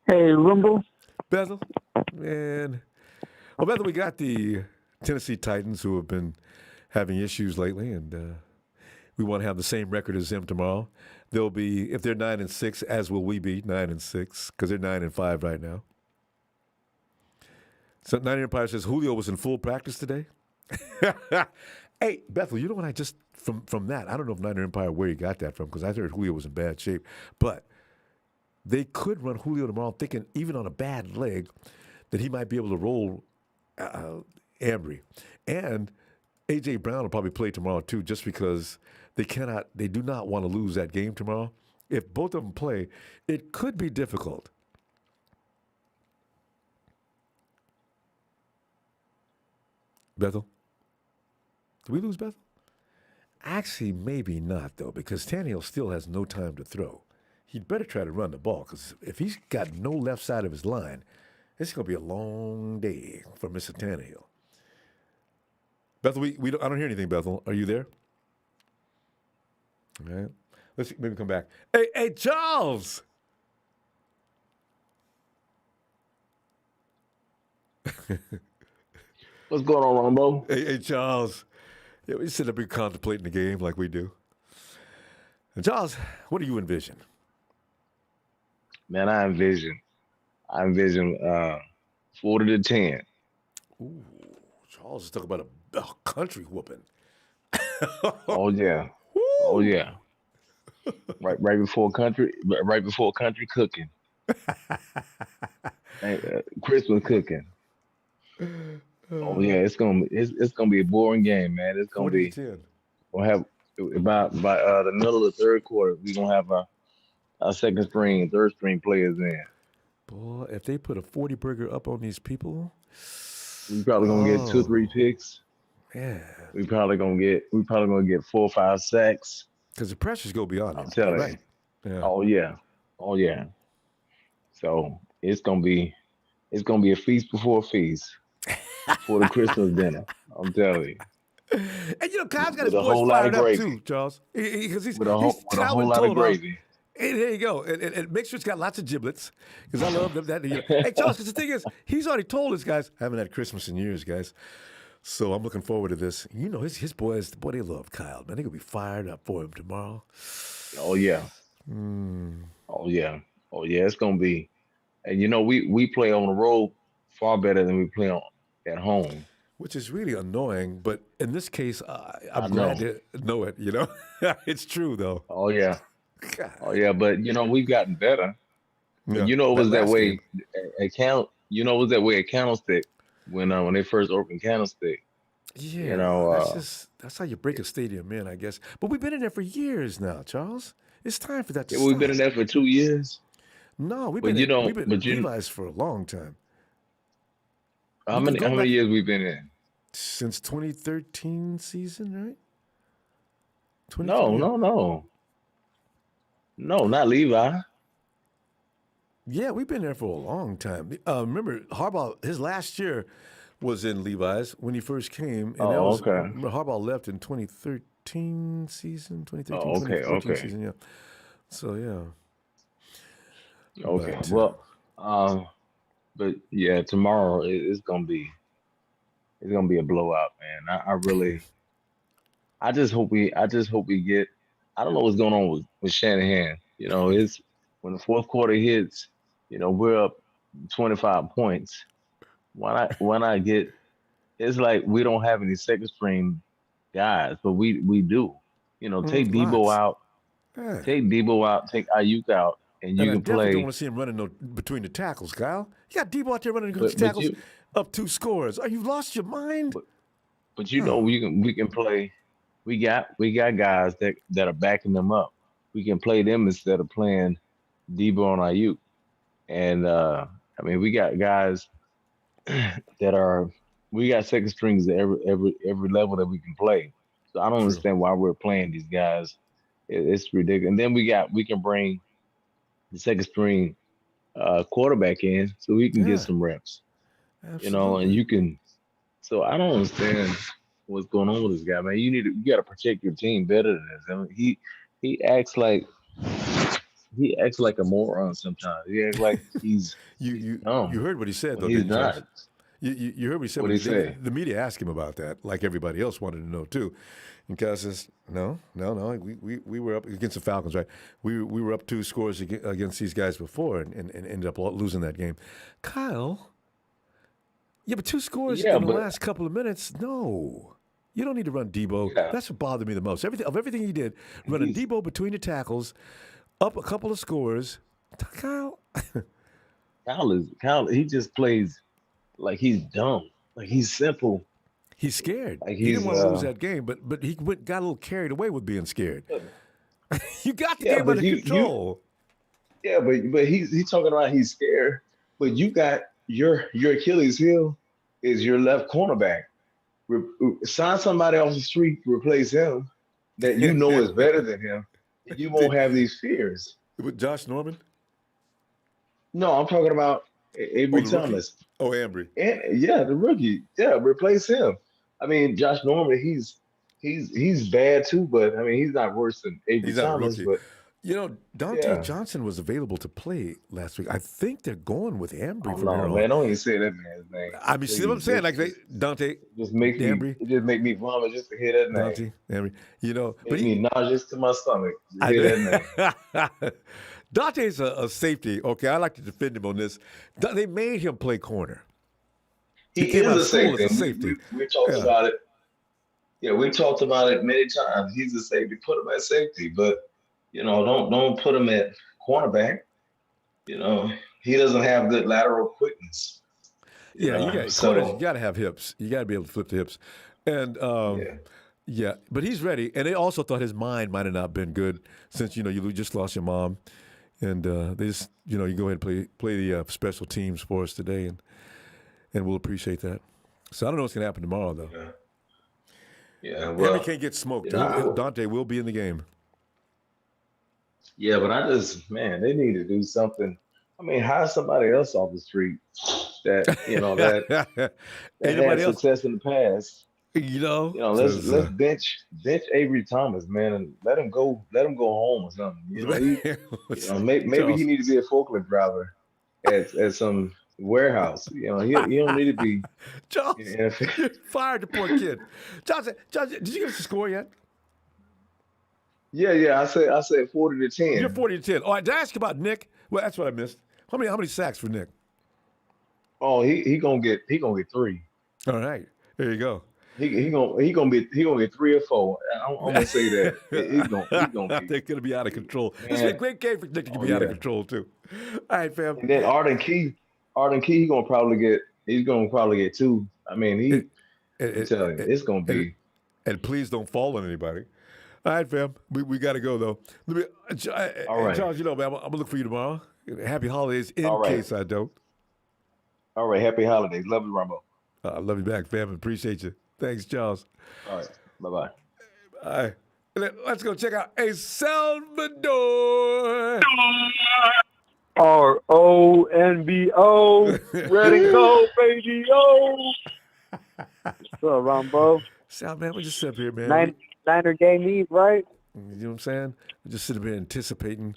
Hey, Ronbo. Bethel. Man. Well, Bethel, we got the Tennessee Titans who have been having issues lately, and we want to have the same record as them tomorrow. They'll be, if they're 9-6, as will we be, 9-6, because they're 9-5 right now. So 90 Empire says Julio was in full practice today. Hey, Bethel, you know what I just, from that, I don't know if 90 Empire where you got that from, because I heard Julio was in bad shape, but they could run Julio tomorrow thinking, even on a bad leg, that he might be able to roll Ambry. And A.J. Brown will probably play tomorrow, too, just because they do not want to lose that game tomorrow. If both of them play, it could be difficult. Bethel? Did we lose Bethel? Actually, maybe not, though, because Tannehill still has no time to throw. He'd better try to run the ball, because if he's got no left side of his line, it's going to be a long day for Mr. Tannehill. Bethel, I don't hear anything, Bethel. Are you there? All right. Let's maybe come back. Hey, Charles! What's going on, Ronbo? Hey, Charles. Yeah, we sit up here contemplating the game like we do. And Charles, what do you envision? Man, I envision 40-10. Ooh, Charles is talking about a country whooping. Oh yeah. Woo! Oh yeah. Right before country cooking. Christmas cooking. Oh yeah, it's gonna be a boring game, man. It's gonna be. We'll have by the middle of the third quarter, we're gonna have our second string and third string players in. Boy, if they put a 40 burger up on these people, we probably gonna get 2 or 3 picks. Yeah. We probably gonna get 4 or 5 sacks. Because the pressure's go beyond them. I'm telling right. you. Yeah. Oh yeah. So it's gonna be a feast before a feast for the Christmas dinner. I'm telling you. And Kyle's got his with a boys whole lot of fired up gravy. too, Charles. Because he's With a whole lot told of gravy. Hey, there you go. And make sure it's got lots of giblets because I love that. Hey, Charles, because the thing is, he's already told us, guys, I haven't had Christmas in years, guys. So I'm looking forward to this. His boys, they love Kyle, man. They're going to be fired up for him tomorrow. Oh, yeah. Oh, yeah. Oh, yeah. It's going to be. And, we play on the road far better than we play at home. Which is really annoying. But in this case, I'm glad to know it, It's true, though. Oh, yeah. God. Oh, yeah. But, we've gotten better. Yeah, it was that way at it was that way at Candlestick when they first opened Candlestick. Yeah, that's how you break a stadium in, I guess. But we've been in there for years now, Charles. It's time for that to stop. We've been in there for 2 years. No, we've been in Levi's for a long time. How many years we've been in? Since 2013 season, right? No, not Levi. Yeah, we've been there for a long time. Remember, Harbaugh, his last year was in Levi's when he first came. And remember, Harbaugh left in 2013 season, 2014 season, yeah. So, yeah. Okay, but yeah, tomorrow it's gonna be a blowout, man. I just hope we get. I don't know what's going on with Shanahan. It's when the fourth quarter hits. We're up 25 points. Why not get? It's like we don't have any second string guys, but we do. Take Debo out. Yeah. Take Debo out. Take Ayuk out. And you can play. I definitely don't want to see him running between the tackles, Kyle. You got Debo out there running between the tackles, up 2 scores. Are you lost your mind? But we can play. We got guys that are backing them up. We can play them instead of playing Debo and Ayuk. And we got guys we got second strings at every level that we can play. So I don't understand why we're playing these guys. It's ridiculous. And then we can bring the second string quarterback in so he can get some reps. Absolutely. And you can. So I don't understand what's going on with this guy, man. You got to protect your team better than this. I mean, he acts like a moron sometimes. He acts like he's you heard what he said though. He's not. You heard what he said. What did he say? The media asked him about that, like everybody else wanted to know too. And Kyle says, no. We were up against the Falcons, right? We were up 2 scores against these guys before and ended up losing that game. Kyle, yeah, but 2 scores in the last couple of minutes, no. You don't need to run Debo. Yeah. That's what bothered me the most. Everything he did, running Debo between the tackles, up a couple of scores. Kyle. Kyle, he just plays like he's dumb. Like he's simple. He's scared. Like he didn't want to lose that game, but he got a little carried away with being scared. You got the game under control. But he's talking about he's scared. But you got your Achilles heel is your left cornerback. Sign somebody off the street to replace him that is better than him. And you won't have these fears. With Josh Norman? No, I'm talking about Avery Thomas. Oh, Ambry. The rookie. Yeah, replace him. I mean, Josh Norman, he's bad too, but I mean, he's not worse than Avery Thomas. But Dante Johnson was available to play last week. I think they're going with Ambry from here on. Man, don't even say that man's name. I mean, see what I'm saying? Like Dante Ambry. It just make me vomit just to hear that name. Dante Ambry. But me nauseous to my stomach to hear that name. Dante's a safety. Okay, I like to defend him on this. They made him play corner. He is a safety. We talked about it. Yeah, we talked about it many times. He's a safety. Put him at safety, but don't put him at cornerback. He doesn't have good lateral quickness. Corners, you got to have hips. You got to be able to flip the hips, and but he's ready. And they also thought his mind might have not been good since you just lost your mom, and they just you go ahead and play the special teams for us today, and we'll appreciate that. So I don't know what's gonna happen tomorrow though. Well, can't get smoked. Dante will be in the game. Yeah, but they need to do something. I mean, hire somebody else off the street that that had success in the past. Let's bench Avery Thomas, man, and let him go home or something. Maybe he needs to be a forklift driver at some warehouse. He don't need to be. Charles, you fired the poor kid. Charles, did you get us the score yet? Yeah. I said 40-10. You're 40-10. All right. Did I ask you about Nick? Well, that's what I missed. How many sacks for Nick? Oh, he gonna get 3. All right. There you go. He gonna get 3 or 4. I'm gonna say that he's gonna be. They're gonna be out of control. This is a great game for Nick to be out of control too. All right, fam. And then Arden Key, he's gonna probably get 2. I mean, I'm telling you, it's gonna be. And please don't fall on anybody. All right, fam. We got to go though. All right, Charles. Man, I'm gonna look for you tomorrow. Happy holidays in case I don't. All right, happy holidays. Love you, Ronbo. I love you back, fam. Appreciate you. Thanks, Charles. All right. Bye-bye. All right. Let's go check out El Salvador. RONBO. Ready to go, baby. What's up, Ronbo? Sal, man, we just sit up here, man. Niner game Eve, right? You know what I'm saying? We just sitting here anticipating.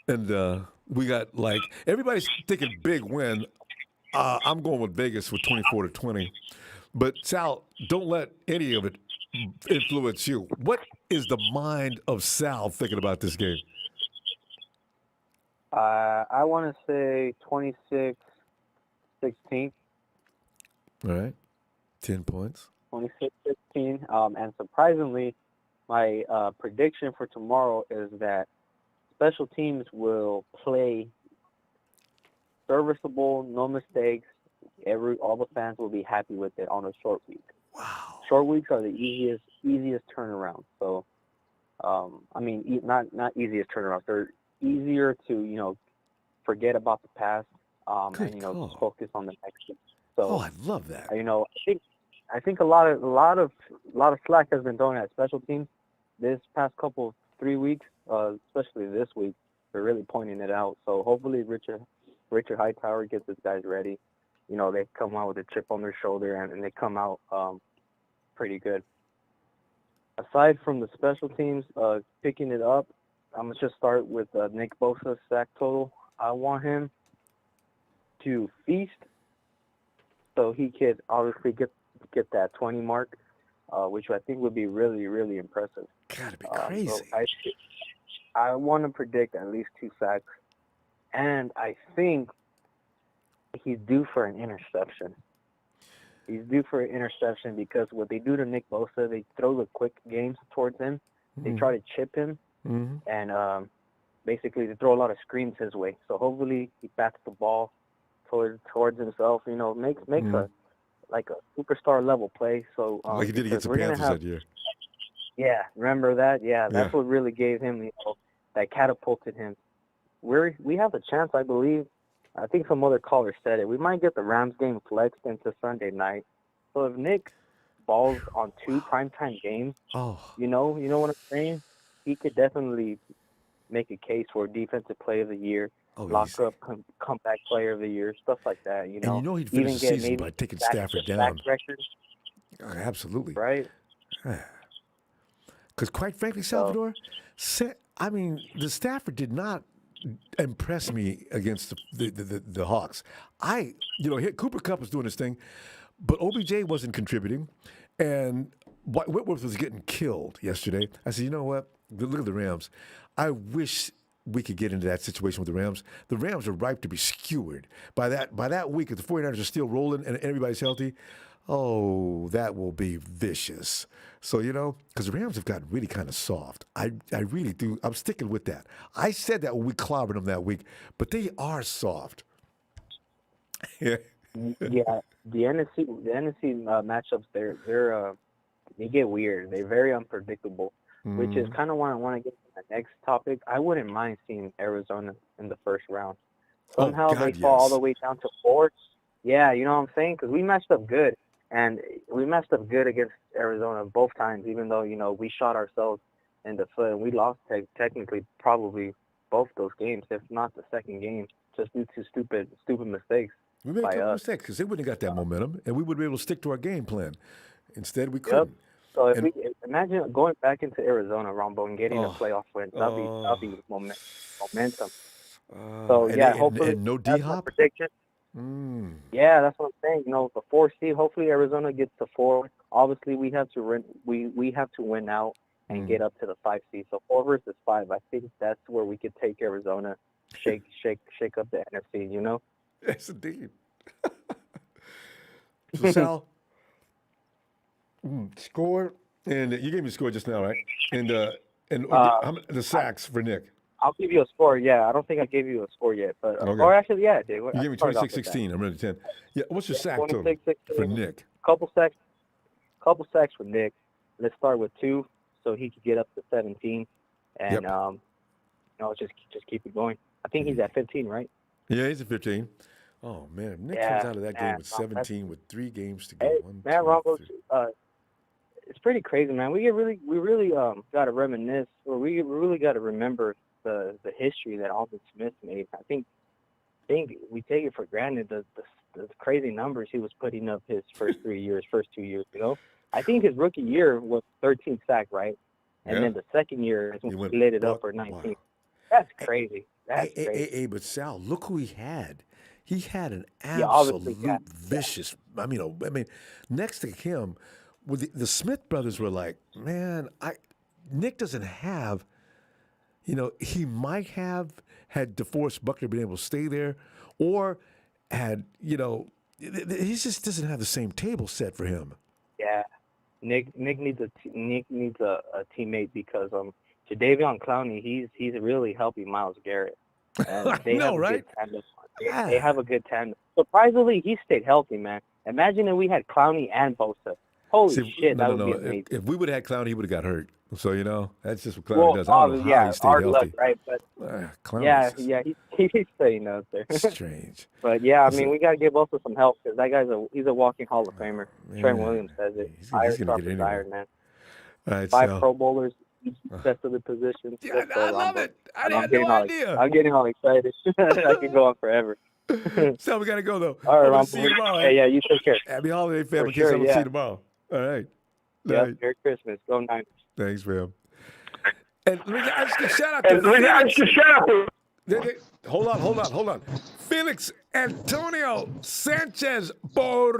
And we got everybody's thinking big win. I'm going with Vegas with 24-20. But Sal, don't let any of it influence you. What is the mind of Sal thinking about this game? I want to say 26-16. All right. 10 points. 26-16. And surprisingly, my prediction for tomorrow is that special teams will play serviceable, no mistakes. All the fans will be happy with it on a short week. Wow. Short weeks are the easiest turnaround. So, not easiest turnaround. They're easier to forget about the past and just focus on the next week. So, I love that. I think a lot of slack has been thrown at special teams this past 3 weeks, especially this week. They're really pointing it out. So hopefully Richard Hightower gets his guys ready. They come out with a chip on their shoulder and they come out pretty good. Aside from the special teams picking it up, I'm going to just start with Nick Bosa's sack total. I want him to feast so he could obviously get that 20 mark, which I think would be really, really impressive. Gotta be crazy. So I want to predict at least 2 sacks, and I think he's due for an interception. He's due for an interception because what they do to Nick Bosa, they throw the quick games towards him. They try to chip him, and basically they throw a lot of screens his way. So hopefully he bats the ball towards himself. Makes a superstar level play. So like he did against the Panthers that year. Yeah, remember that? Yeah, that's what really gave him that catapulted him. We have a chance, I believe. I think some other caller said it. We might get the Rams game flexed into Sunday night. So if Nick balls on 2 primetime games, you know what I'm saying? He could definitely make a case for Defensive Player of the Year, lock-up comeback Player of the Year, stuff like that. And he'd finish the season by taking Stafford down. Absolutely. Right? Because quite frankly, Salvador, the Stafford did not impress me against the Hawks. Cooper Kupp was doing his thing, but OBJ wasn't contributing, and Whitworth was getting killed yesterday. I said, you know what? Look at the Rams. I wish we could get into that situation with the Rams. The Rams are ripe to be skewered. By that week, if the 49ers are still rolling and everybody's healthy, that will be vicious. So, because the Rams have gotten really kind of soft. I really do. I'm sticking with that. I said that when we clobbered them that week, but they are soft. Yeah, the NFC matchups, they get weird. They're very unpredictable, which is kind of why I want to get to the next topic. I wouldn't mind seeing Arizona in the first round. Somehow they fall all the way down to 4. Yeah, you know what I'm saying? Because we matched up good. And we matched up good against Arizona both times, even though, we shot ourselves in the foot. And we lost technically probably both those games, if not the second game, just due to stupid mistakes. We made a couple mistakes because they wouldn't have got that momentum, and we would be able to stick to our game plan. Instead, we couldn't. So if we imagine going back into Arizona, Ronbo, and getting a playoff win, that'll be momentum. So hopefully and no that's my D-Hop? prediction. Yeah, that's what I'm saying. You know, the 4 seed. Hopefully Arizona gets to 4. Obviously, we have to win. We have to win out and get up to the 5 seed. So 4 versus 5. I think that's where we could take Arizona, shake up the NFC. You know. Yes, indeed. So Sal, score, and you gave me the score just now, right? And the sacks for Nick. I'll give you a score. Yeah, I don't think I gave you a score yet, but Okay. or actually, yeah, I did. You gave me 26-16. I'm ready to 10. Yeah, what's your sack total 26-16 for Nick? Couple sacks for Nick. Let's start with 2, so he could get up to 17, and just keep it going. I think he's at 15, right? Yeah, he's at 15. Oh man, if Nick comes out of that game with 17 with 3 games to go. Hey, man, Ronbo, it's pretty crazy, man. We really got to reminisce, or we really got to remember the history that Aldon Smith made. I think we take it for granted the crazy numbers he was putting up his first 2 years. You know, I think his rookie year was 13 sacks, right? And then the second year is when he lit it up for 19. Wow. That's crazy. That's crazy. Hey, but Sal, look who he had. He had an absolute vicious. I mean, next to him, with the Smith brothers were like, man, Nick doesn't have. You know, he might have had DeForest Buckner been able to stay there, or had he just doesn't have the same table set for him. Yeah, Nick needs a teammate because Jadeveon Clowney he's really helping Myles Garrett. And they have a good tandem. They have a good tandem. Surprisingly, he stayed healthy, man. Imagine if we had Clowney and Bosa. Holy shit, that would be amazing. If we would have had Clowney, he would have got hurt. So, that's just what Clowney does. I don't know how he stayed hard healthy. Luck, right? But Clowney. He's staying out there. Strange. But yeah, I mean, we got to give Bosa some help because that guy's he's a walking Hall of Famer. Trent Williams says it. He's going to get it iron, man. All right, 5 Pro Bowlers, each best of the positions. Yeah, I love it. I had no idea. I'm getting all excited. I can go on forever. So we got to go, though. All right, Ron. See you tomorrow. Hey, yeah, you take care. Happy holiday, family. In case I don't see you tomorrow. All right. Yeah, Merry Christmas. Go Niners. Thanks, fam. And let me ask a shout out to Hold on. Felix Antonio Sanchez Borrero.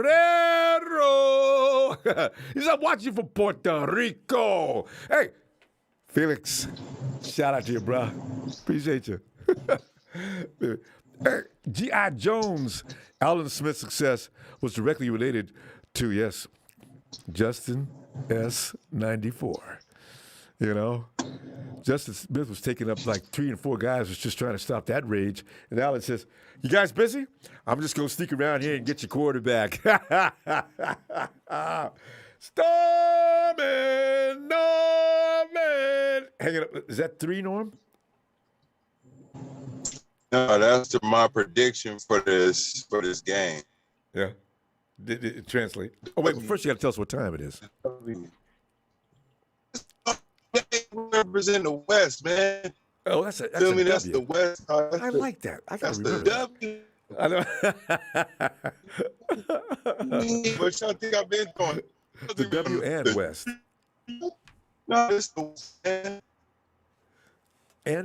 He's up watching from Puerto Rico. Hey, Felix, shout out to you, bro. Appreciate you. G.I. Jones, Aldon Smith's success was directly related to, yes, Justin S94. You know, Justin Smith was taking up like 3 and 4 guys, was just trying to stop that rage. And Allen says, "You guys busy? I'm just going to sneak around here and get your quarterback." Stormin', Norman. Hanging up. Is that 3, Norm? No, that's my prediction for this game. Yeah. Did it translate? Oh, wait. First, you got to tell us what time it is. Represent the West, man. Oh, that's That's W. the West. I like that. I got to remember that. I know. What y'all think I've been doing? The W and West. No, it's the West. And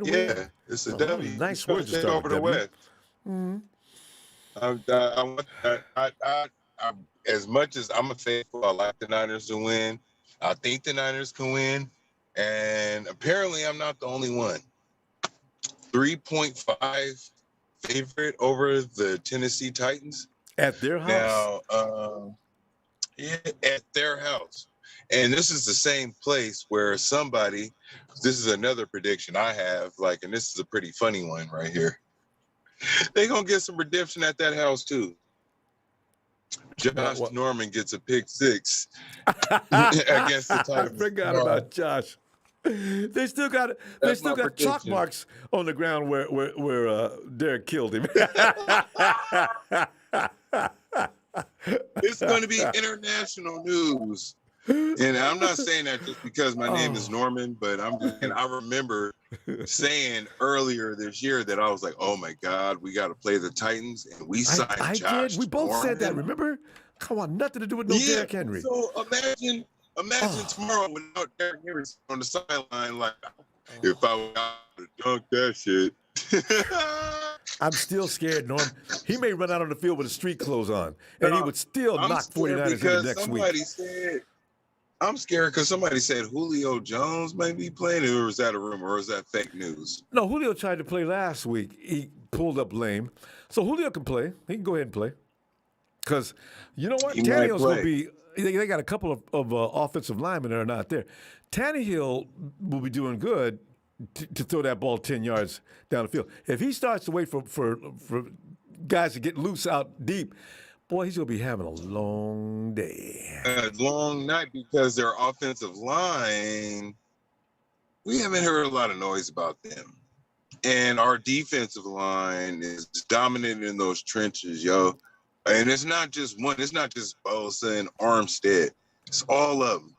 yeah, it's a W. Nice words to start over the West. Mm-hmm. As much as I'm a faithful, I like the Niners to win. I think the Niners can win. And apparently I'm not the only one. 3.5 favorite over the Tennessee Titans. At their house? Now, at their house. And this is the same place where this is another prediction I have, and this is a pretty funny one right here. They're going to get some redemption at that house, too. Josh Norman gets a pick 6 against the Titans. I forgot about Josh. They still got chalk marks on the ground where Derek killed him. It's going to be international news. And I'm not saying that just because my name is Norman, but I remember saying earlier this year that I was like, oh my God, we got to play the Titans, and we signed I Josh did. We both said that. Norman. Remember? Come on, nothing to do with no Derrick Henry. So imagine tomorrow without Derrick Henry on the sideline, like if I was to dunk that shit. I'm still scared, Norm. He may run out on the field with his street clothes on, and he would still knock 49ers into next week. I'm scared because somebody said Julio Jones may be playing, or is that a rumor, or is that fake news? No, Julio tried to play last week. He pulled up lame. So Julio can play. He can go ahead and play. Because you know what? Tannehill's going to be – they got a couple of offensive linemen that are not there. Tannehill will be doing good to throw that ball 10 yards down the field. If he starts to wait for guys to get loose out deep – boy, he's going to be having a long day. A long night because their offensive line, we haven't heard a lot of noise about them. And our defensive line is dominant in those trenches, yo. And it's not just one. It's not just Bosa and Armstead. It's all of them.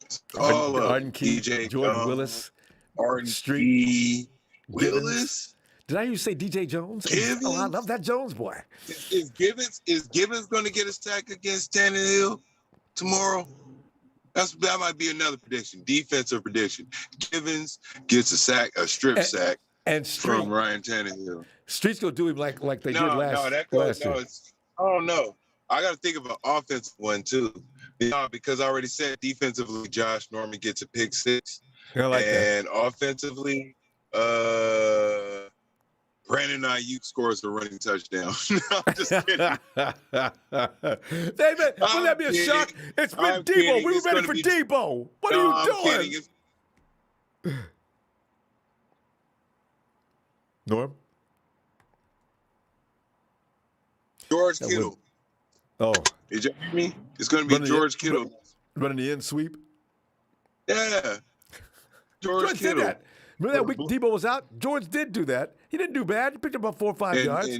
It's all of them. DJ Jordan Willis, Arden Street, Willis. Did I used to say DJ Jones? Givens? Oh, I love that Jones boy. Is Givens going to get a sack against Tannehill tomorrow? That might be another prediction, defensive prediction. Givens gets a strip sack, from Ryan Tannehill. Street's going to do him like they did last year. I don't know. I got to think of an offensive one too. Because I already said defensively, Josh Norman gets a pick six, and offensively, Brandon Ayuk scores a running touchdown. I'm just kidding. David, wouldn't that be a shock? It's been Debo. We were ready for Debo. What are you doing? Norm? George Kittle. Did you hear me? It's going to be George Kittle. Running the end sweep? Yeah. George Kittle. Did that. Remember that week Debo was out? George did do that. He didn't do bad. He picked up about 4 or 5 yards.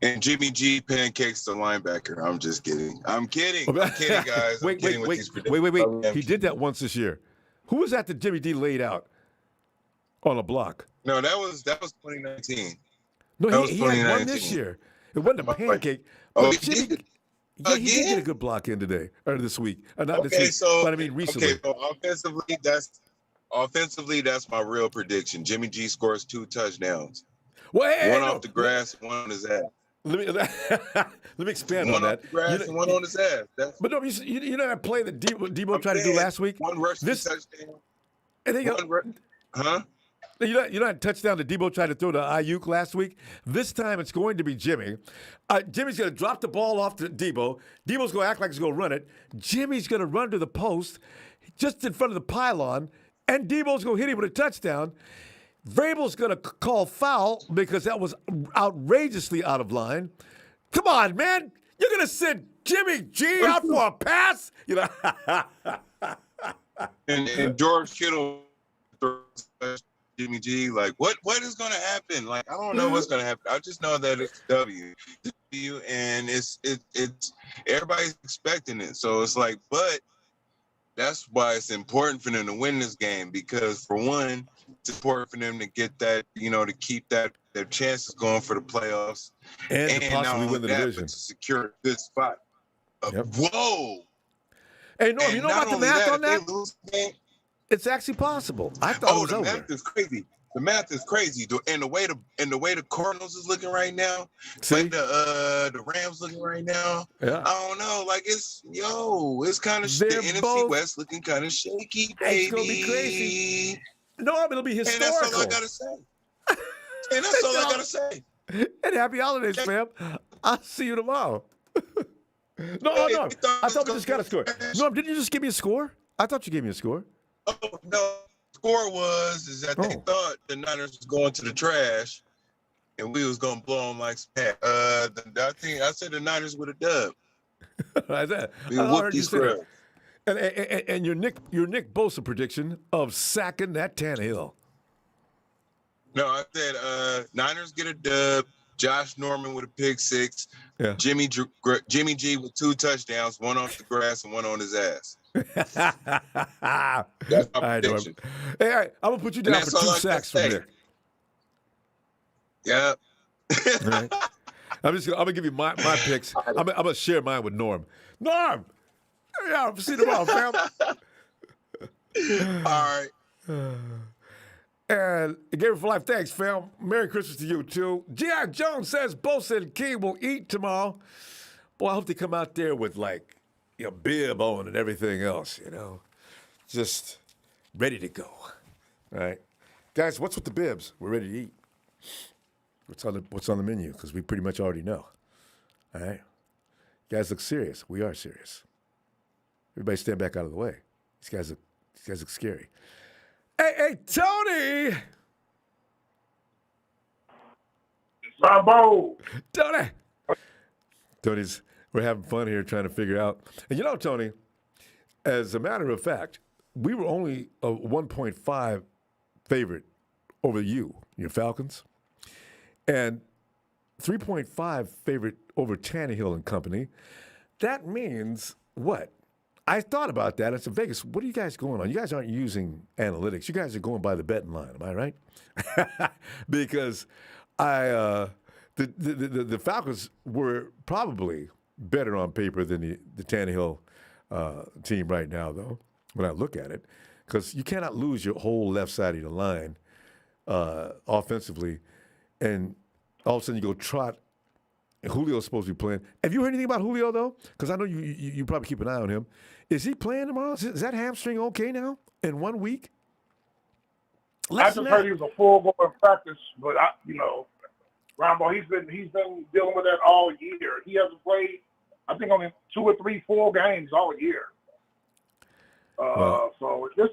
And Jimmy G pancakes the linebacker. I'm just kidding. I'm kidding, guys. Wait. He did that once this year. Who was that Jimmy D laid out on a block? No, that was 2019. No, he had one this year. It wasn't a pancake. Jimmy, he did get a good block in today or this week. Not this week, but I mean recently. Okay, so offensively, that's my real prediction. Jimmy G scores 2 touchdowns. One off the grass, one on his ass. Let me expand on that. One off the grass and one on his ass. But no, you know that play that Debo tried to do last week? One rushing touchdown. Huh? You know that touchdown that Debo tried to throw to Ayuk last week? This time it's going to be Jimmy. Jimmy's going to drop the ball off to Debo. Debo's going to act like he's going to run it. Jimmy's going to run to the post just in front of the pylon, and Debo's going to hit him with a touchdown. Vrabel's going to call foul because that was outrageously out of line. Come on, man. You're going to send Jimmy G out for a pass? You know. and George Kittle throws Jimmy G, like, what is going to happen? Like, I don't know what's going to happen. I just know that it's W, and it's everybody's expecting it. So it's like, but that's why it's important for them to win this game, because for one, it's important for them to get that, to keep their chances going for the playoffs, and to possibly win the division, to secure a good spot. Yep. Whoa! Hey, Norm, you know about the math on that? It's actually possible. I thought it was over. The math is crazy. The math is crazy. And the way the Cardinals is looking right now, like the Rams looking right now. Yeah. I don't know. Like it's kind of the NFC West looking kind of shaky, baby. It's gonna be crazy. No, it'll be historical. And that's all I gotta say. And happy holidays, fam. I'll see you tomorrow. No. I thought we just got a score. Norm, didn't you just give me a score? I thought you gave me a score. Oh, no. The score was that they thought the Niners was going to the trash, and we was gonna blow them like smack. I said the Niners would have dubbed. I said. We whooped these scrubs. And your Nick Bosa prediction of sacking that Tannehill. No, I said Niners get a dub, Josh Norman with a pick 6. Yeah. Jimmy G with 2 touchdowns, one off the grass and one on his ass. That's my prediction. Hey, I'm gonna put you down for 2 sacks from Nick. Yeah. All right. I'm gonna give you my picks. I'm gonna share mine with Norm. Norm, yeah, see you tomorrow, fam. All right. And Gamer for Life, thanks, fam. Merry Christmas to you too. G.I. Jones says Bosa and King will eat tomorrow. Boy, I hope they come out there with bib on and everything else. Just ready to go. All right, guys, what's with the bibs? We're ready to eat. What's on the menu? Because we pretty much already know. All right, you guys look serious. We are serious. Everybody stand back out of the way. These guys look scary. Hey, Tony! Ronbo! Tony's, we're having fun here trying to figure out. And Tony, as a matter of fact, we were only a 1.5 favorite over you, your Falcons, and 3.5 favorite over Tannehill and company. That means what? I thought about that. I said, Vegas, what are you guys going on? You guys aren't using analytics. You guys are going by the betting line. Am I right? Because the Falcons were probably better on paper than the Tannehill team right now, though, when I look at it. Because you cannot lose your whole left side of your line offensively, and all of a sudden you go trot. And Julio's supposed to be playing. Have you heard anything about Julio, though? Because I know you probably keep an eye on him. Is he playing tomorrow? Is that hamstring okay now in 1 week? I just heard he was a full-blown practice, but Ronbo, he's been dealing with that all year. He hasn't played, I think, only 2 or 3 full games all year. So this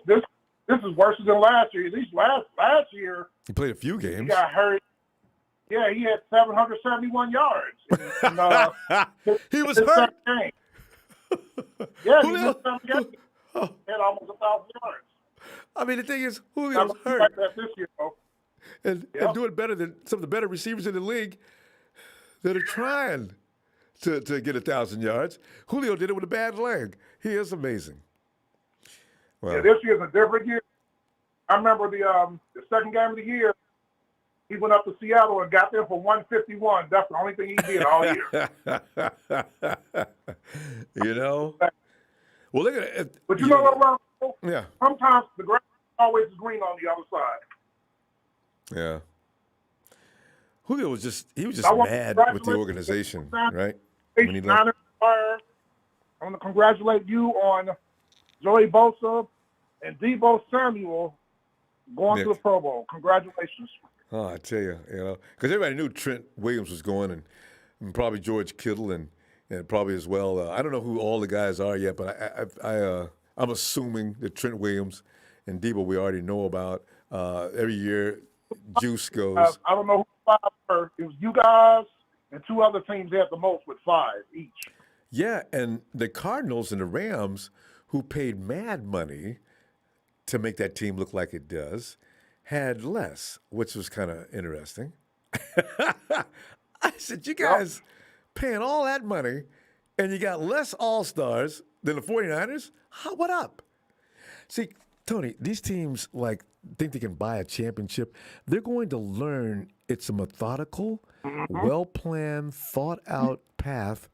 is worse than last year. At least last year he played a few games. He got hurt. Yeah, he had 771 yards. He was hurt. Yeah, he missed 7 games. Had almost 1,000 yards. I mean, the thing is, Julio's hurt. Like that this year, though. And doing better than some of the better receivers in the league that are trying to get 1,000 yards. Julio did it with a bad leg. He is amazing. Wow. Yeah, this year's a different year. I remember the second game of the year, he went up to Seattle and got there for 151. That's the only thing he did all year. Well, look at it. But you know what, Ron? Yeah. Sometimes the grass always is green on the other side. Yeah. Julio was just mad with the organization, right? I want to congratulate you on Joey Bosa and Deebo Samuel going to the Pro Bowl. Congratulations. Oh, I tell you, because everybody knew Trent Williams was going, and probably George Kittle, and probably as well. I don't know who all the guys are yet, but I'm assuming that Trent Williams and Deebo we already know about. Every year, Juice goes. I don't know who 5 were. It was you guys and 2 other teams had the most with 5 each. Yeah, and the Cardinals and the Rams, who paid mad money to make that team look like it does, had less, which was kind of interesting. I said, you guys paying all that money, and you got less All-Stars than the 49ers? What up? See, Tony, these teams think they can buy a championship. They're going to learn it's a methodical, well-planned, thought-out path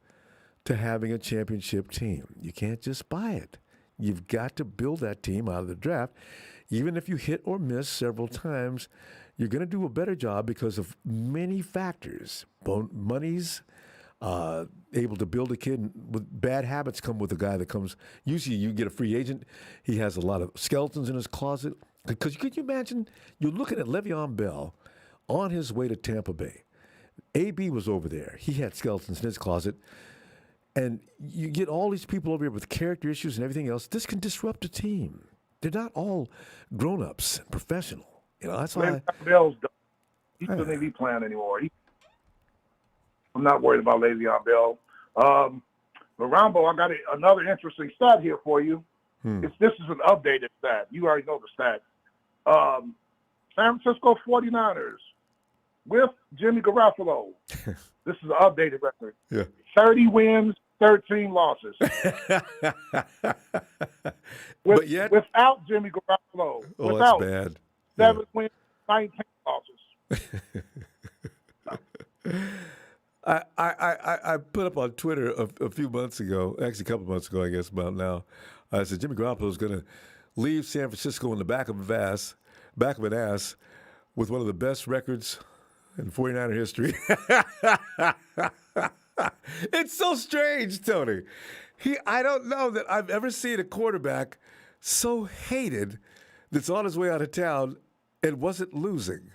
to having a championship team. You can't just buy it. You've got to build that team out of the draft. Even if you hit or miss several times, you're going to do a better job because of many factors. Money's able to build a kid. With bad habits come with a guy that comes. Usually you get a free agent. He has a lot of skeletons in his closet. Because could you imagine, you're looking at Le'Veon Bell on his way to Tampa Bay. AB was over there. He had skeletons in his closet. And you get all these people over here with character issues and everything else. This can disrupt a team. They're not all grown-ups and professional. That's why. Bell's done. He shouldn't be playing anymore. I'm not worried about Le'Veon Bell. But Ronbo, I got another interesting stat here for you. This is an updated stat. You already know the stat. San Francisco 49ers with Jimmy Garoppolo. This is an updated record. Yeah. 30 wins, 13 losses. But yet, without Jimmy Garoppolo. Oh, without that's bad. 7 wins, 19 losses. I put up on Twitter a few months ago, actually a couple months ago, I guess, about now. I said Jimmy Garoppolo is going to leave San Francisco in the back of an ass, with one of the best records in 49er history. It's so strange, Tony. I don't know that I've ever seen a quarterback so hated that's on his way out of town and wasn't losing.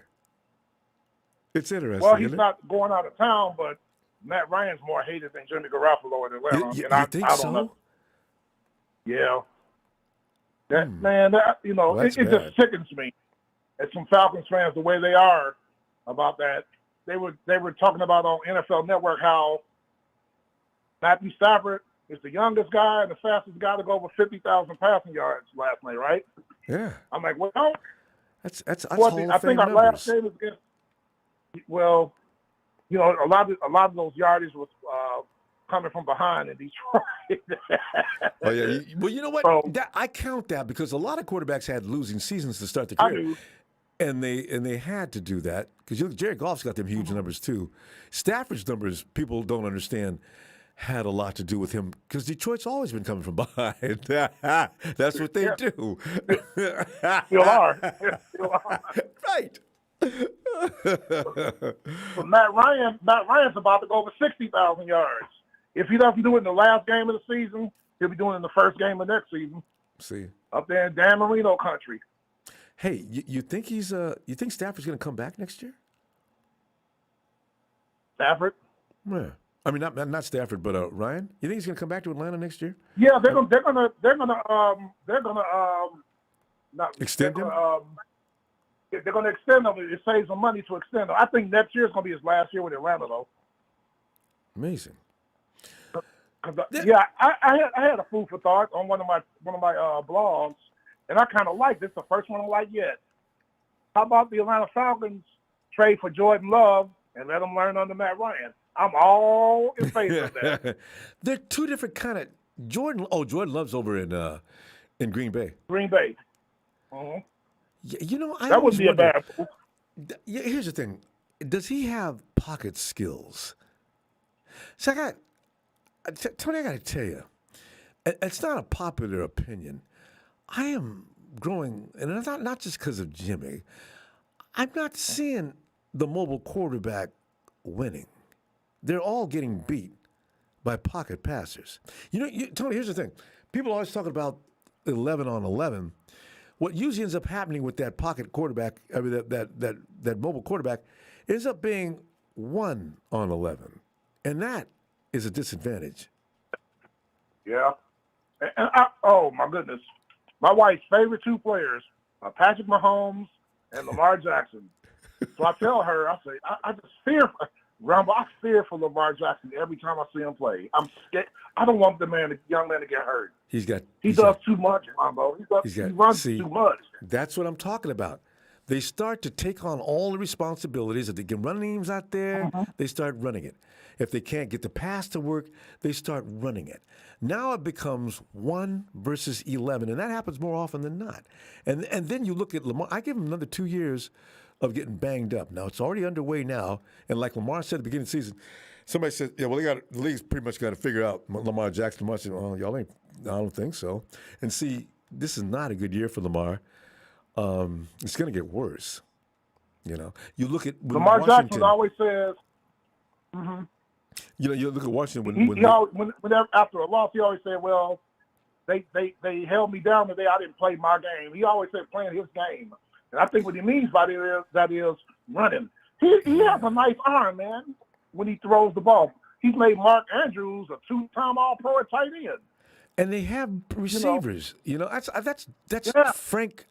It's interesting. Well, he's not going out of town, but Matt Ryan's more hated than Jimmy Garoppolo in Atlanta. You think I so? don't know. Yeah. Well, it just sickens me. And some Falcons fans, the way they are about that, they were talking about on NFL Network how Matthew Stafford is the youngest guy and the fastest guy to go over 50,000 passing yards last night, right? Yeah. I'm like, well, that's Hall of Fame I think our numbers. last game is against. Well, a lot of those yardages was coming from behind in Detroit. Oh yeah. Well, you know what? So, I count that because a lot of quarterbacks had losing seasons to start the career. I do. And they had to do that because Jared Goff's got them huge numbers too. Stafford's numbers, people don't understand, had a lot to do with him because Detroit's always been coming from behind. That's what they do. Still are. Right. But Matt Ryan's about to go over 60,000 yards. If he doesn't do it in the last game of the season, he'll be doing it in the first game of next season. See. Up there in Dan Marino country. Hey, you think you think Stafford's going to come back next year? Stafford? Yeah. I mean, not Stafford, but Ryan. You think he's going to come back to Atlanta next year? Yeah, they're gonna Extend him? They're gonna extend him. It saves them money to extend him. I think next year is gonna be his last year with Atlanta, though. Amazing. Yeah, I had a food for thought on one of my blogs, and I kind of like this. The first one I like yet. How about the Atlanta Falcons trade for Jordan Love and let him learn under Matt Ryan? I'm all in favor of that. They're two different kind of Jordan. Oh, Jordan Love's over in Green Bay. Green Bay. That wouldn't be a bad move. Here's the thing: does he have pocket skills? So Tony, I got to tell you, it's not a popular opinion. I am growing, and it's not just because of Jimmy. I'm not seeing the mobile quarterback winning. They're all getting beat by pocket passers. Tony, here's the thing. People are always talking about 11 on 11. What usually ends up happening with that pocket quarterback, I mean, that mobile quarterback, ends up being 1 on 11. And that is a disadvantage. Yeah. And oh, my goodness. My wife's favorite two players are Patrick Mahomes and Lamar Jackson. So I tell her, I say, I just fear for Ronbo. I fear for Lamar Jackson every time I see him play. I'm scared. I don't want the young man to get hurt. He does too much, Ronbo. He runs too much. That's what I'm talking about. They start to take on all the responsibilities. If they can run names out there, they start running it. If they can't get the pass to work, they start running it. Now it becomes 1 versus 11, and that happens more often than not. And then you look at Lamar. I give him another 2 years of getting banged up. Now, it's already underway now, and like Lamar said at the beginning of the season, somebody said, yeah, well, the league's pretty much got to figure out Lamar Jackson. Lamar said, well, I don't think so. And see, this is not a good year for Lamar. It's going to get worse. You look at Lamar Washington, Jackson always says, you look at Washington whenever after a loss, he always said, well, they held me down today. I didn't play my game. He always said playing his game. And I think what he means by that is running. He has a nice arm, man, when he throws the ball. He's made Mark Andrews a 2-time All-Pro at tight end. And they have receivers. That's Frank.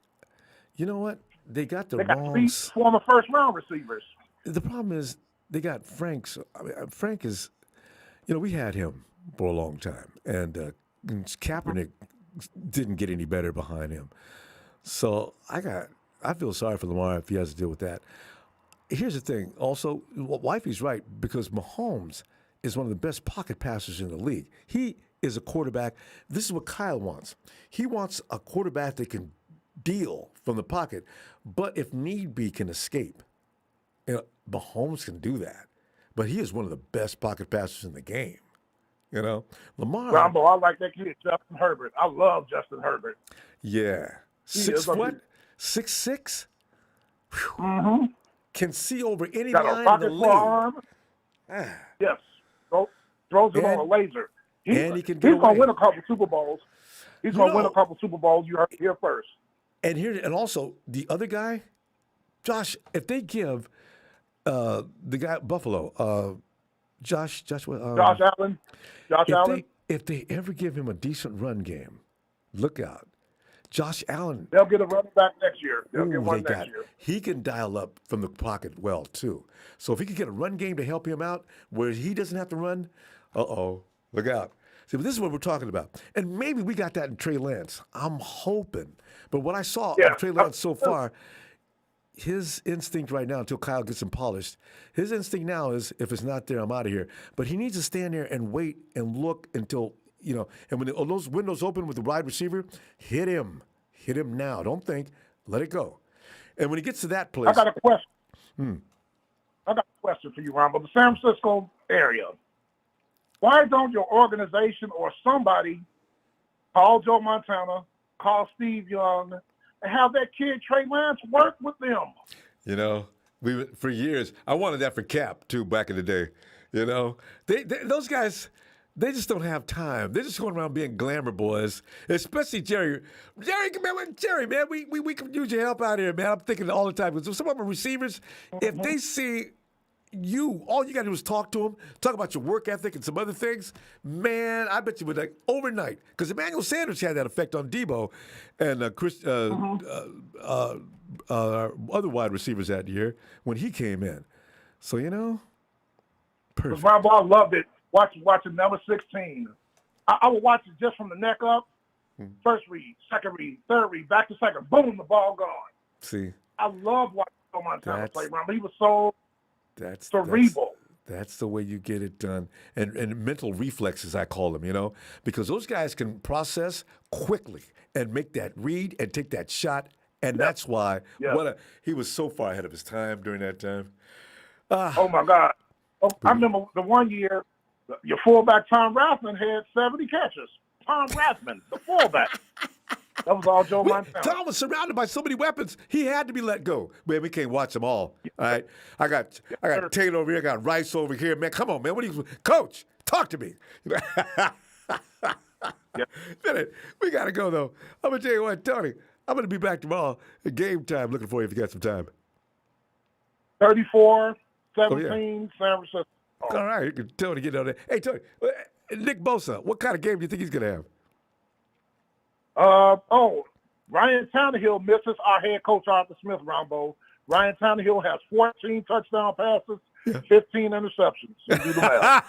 You know what? They got They got 3 former first-round receivers. The problem is they got Frank's. Frank is, we had him for a long time, and Kaepernick didn't get any better behind him. So I feel sorry for Lamar if he has to deal with that. here's the thing. Also, Wifey's right, because Mahomes is one of the best pocket passers in the league. He is a quarterback. This is what Kyle wants. He wants a quarterback that can deal from the pocket, but if need be, can escape. Mahomes can do that, but he is one of the best pocket passers in the game. Lamar. Ronbo, I like that kid, Justin Herbert. I love Justin Herbert. Yeah. 6 foot, 6'6". Mm-hmm. Can see over any got line a rocket in the for league. Arm. Yes. Throws him on a laser. He can he's get going to away. win a couple Super Bowls. He's going to win a couple Super Bowls. You heard it here first. And also the other guy, Josh, if they give the guy at Buffalo, Josh Allen. If they ever give him a decent run game, look out. Josh Allen. They'll get a running back next year. They'll get one next year. He can dial up from the pocket well, too. So if he can get a run game to help him out where he doesn't have to run, look out. See, but this is what we're talking about. And maybe we got that in Trey Lance. I'm hoping. But what I saw of Trey Lance so far, his instinct right now, until Kyle gets him polished, his instinct now is, if it's not there, I'm out of here. But he needs to stand there and wait and look until, and when those windows open with the wide receiver, hit him. Hit him now. Don't think. Let it go. And when he gets to that place. I got a question. I got a question for you, Ronbo. The San Francisco area. Why don't your organization or somebody call Joe Montana, call Steve Young, and have that kid Trey Lance work with them? For years, I wanted that for Cap too back in the day. Those guys, they just don't have time. They're just going around being glamour boys, especially Jerry. Jerry, man, we can use your help out here, man. I'm thinking all the time. Because some of my receivers, if they see you, all you got to do is talk to them, talk about your work ethic and some other things. Man, I bet you would overnight. Because Emmanuel Sanders had that effect on Debo and other wide receivers that year when he came in. So, perfect. Ronbo, I loved it. Watching number 16. I would watch it just from the neck up. First read, second read, third read, back to second. Boom, the ball gone. See. I love watching Joe Montana play, Ronbo. He was so cerebral. That's the way you get it done. And mental reflexes, I call them, because those guys can process quickly and make that read and take that shot. And that's why he was so far ahead of his time during that time. Oh, my God. I remember the one year, your fullback, Tom Rathman, had 70 catches. Tom Rathman, the fullback. That was all Joe Montana. Tom was surrounded by so many weapons, he had to be let go. Man, we can't watch them all. All right, I got Taylor over here, I got Rice over here. Man, come on, man. Coach, talk to me. We got to go, though. I'm going to tell you what, Tony, I'm going to be back tomorrow at game time looking for you if you got some time. 34-17, San Francisco. All right, you can Tony get on there. Hey, Tony, Nick Bosa, what kind of game do you think he's going to have? Ryan Tannehill misses our head coach, Arthur Smith, Ronbo. Ryan Tannehill has 14 touchdown passes, 15 interceptions. Do the math.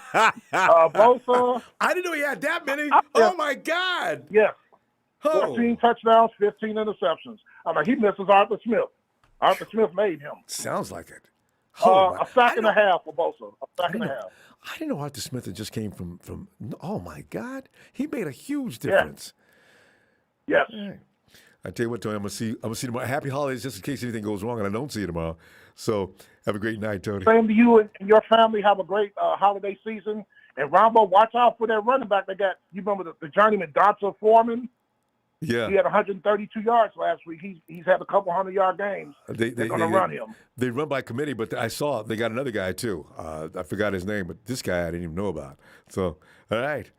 Bosa. I didn't know he had that many. Oh, my God. Yes. 14 touchdowns, 15 interceptions. He misses Arthur Smith. Arthur Smith made him. Sounds like it. A sack and a half for Bosa. A sack and a half. I didn't know Arthur Smith just came from. Oh, my God. He made a huge difference. Yes. Right. I tell you what, Tony, I'm gonna see tomorrow. Happy holidays, just in case anything goes wrong and I don't see you tomorrow. So have a great night, Tony. Same to you and your family. Have a great holiday season. And Ronbo, watch out for that running back they got. You remember the journeyman Donta Foreman? Yeah. He had 132 yards last week. He's had a couple 100-yard games. They're going to run him. They run by committee, but I saw they got another guy too. I forgot his name, but this guy I didn't even know about. So, all right,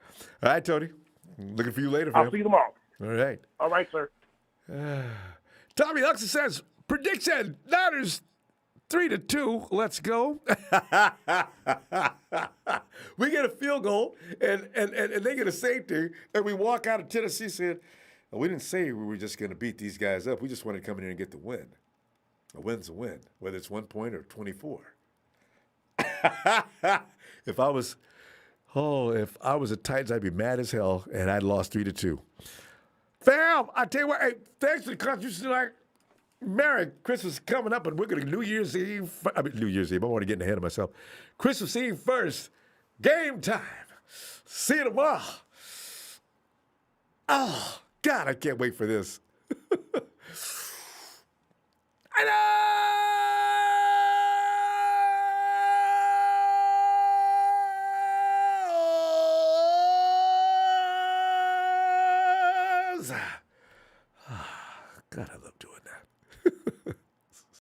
Tony. Looking for you later. I'll see you tomorrow. All right. All right, sir. Tommy Huxley says, prediction, Niners 3-2. Let's go. We get a field goal, and they get a safety, and we walk out of Tennessee saying, we didn't say we were just going to beat these guys up. We just wanted to come in here and get the win. A win's a win, whether it's 1 point or 24. If I was a Titans, I'd be mad as hell, and I'd lost 3-2. Fam, I tell you what, hey, thanks for the contribution tonight. Merry Christmas coming up, and we're going to New Year's Eve. New Year's Eve. I'm already getting ahead of myself. Christmas Eve first. Game time. See you tomorrow. Oh, God, I can't wait for this. I know. God, I love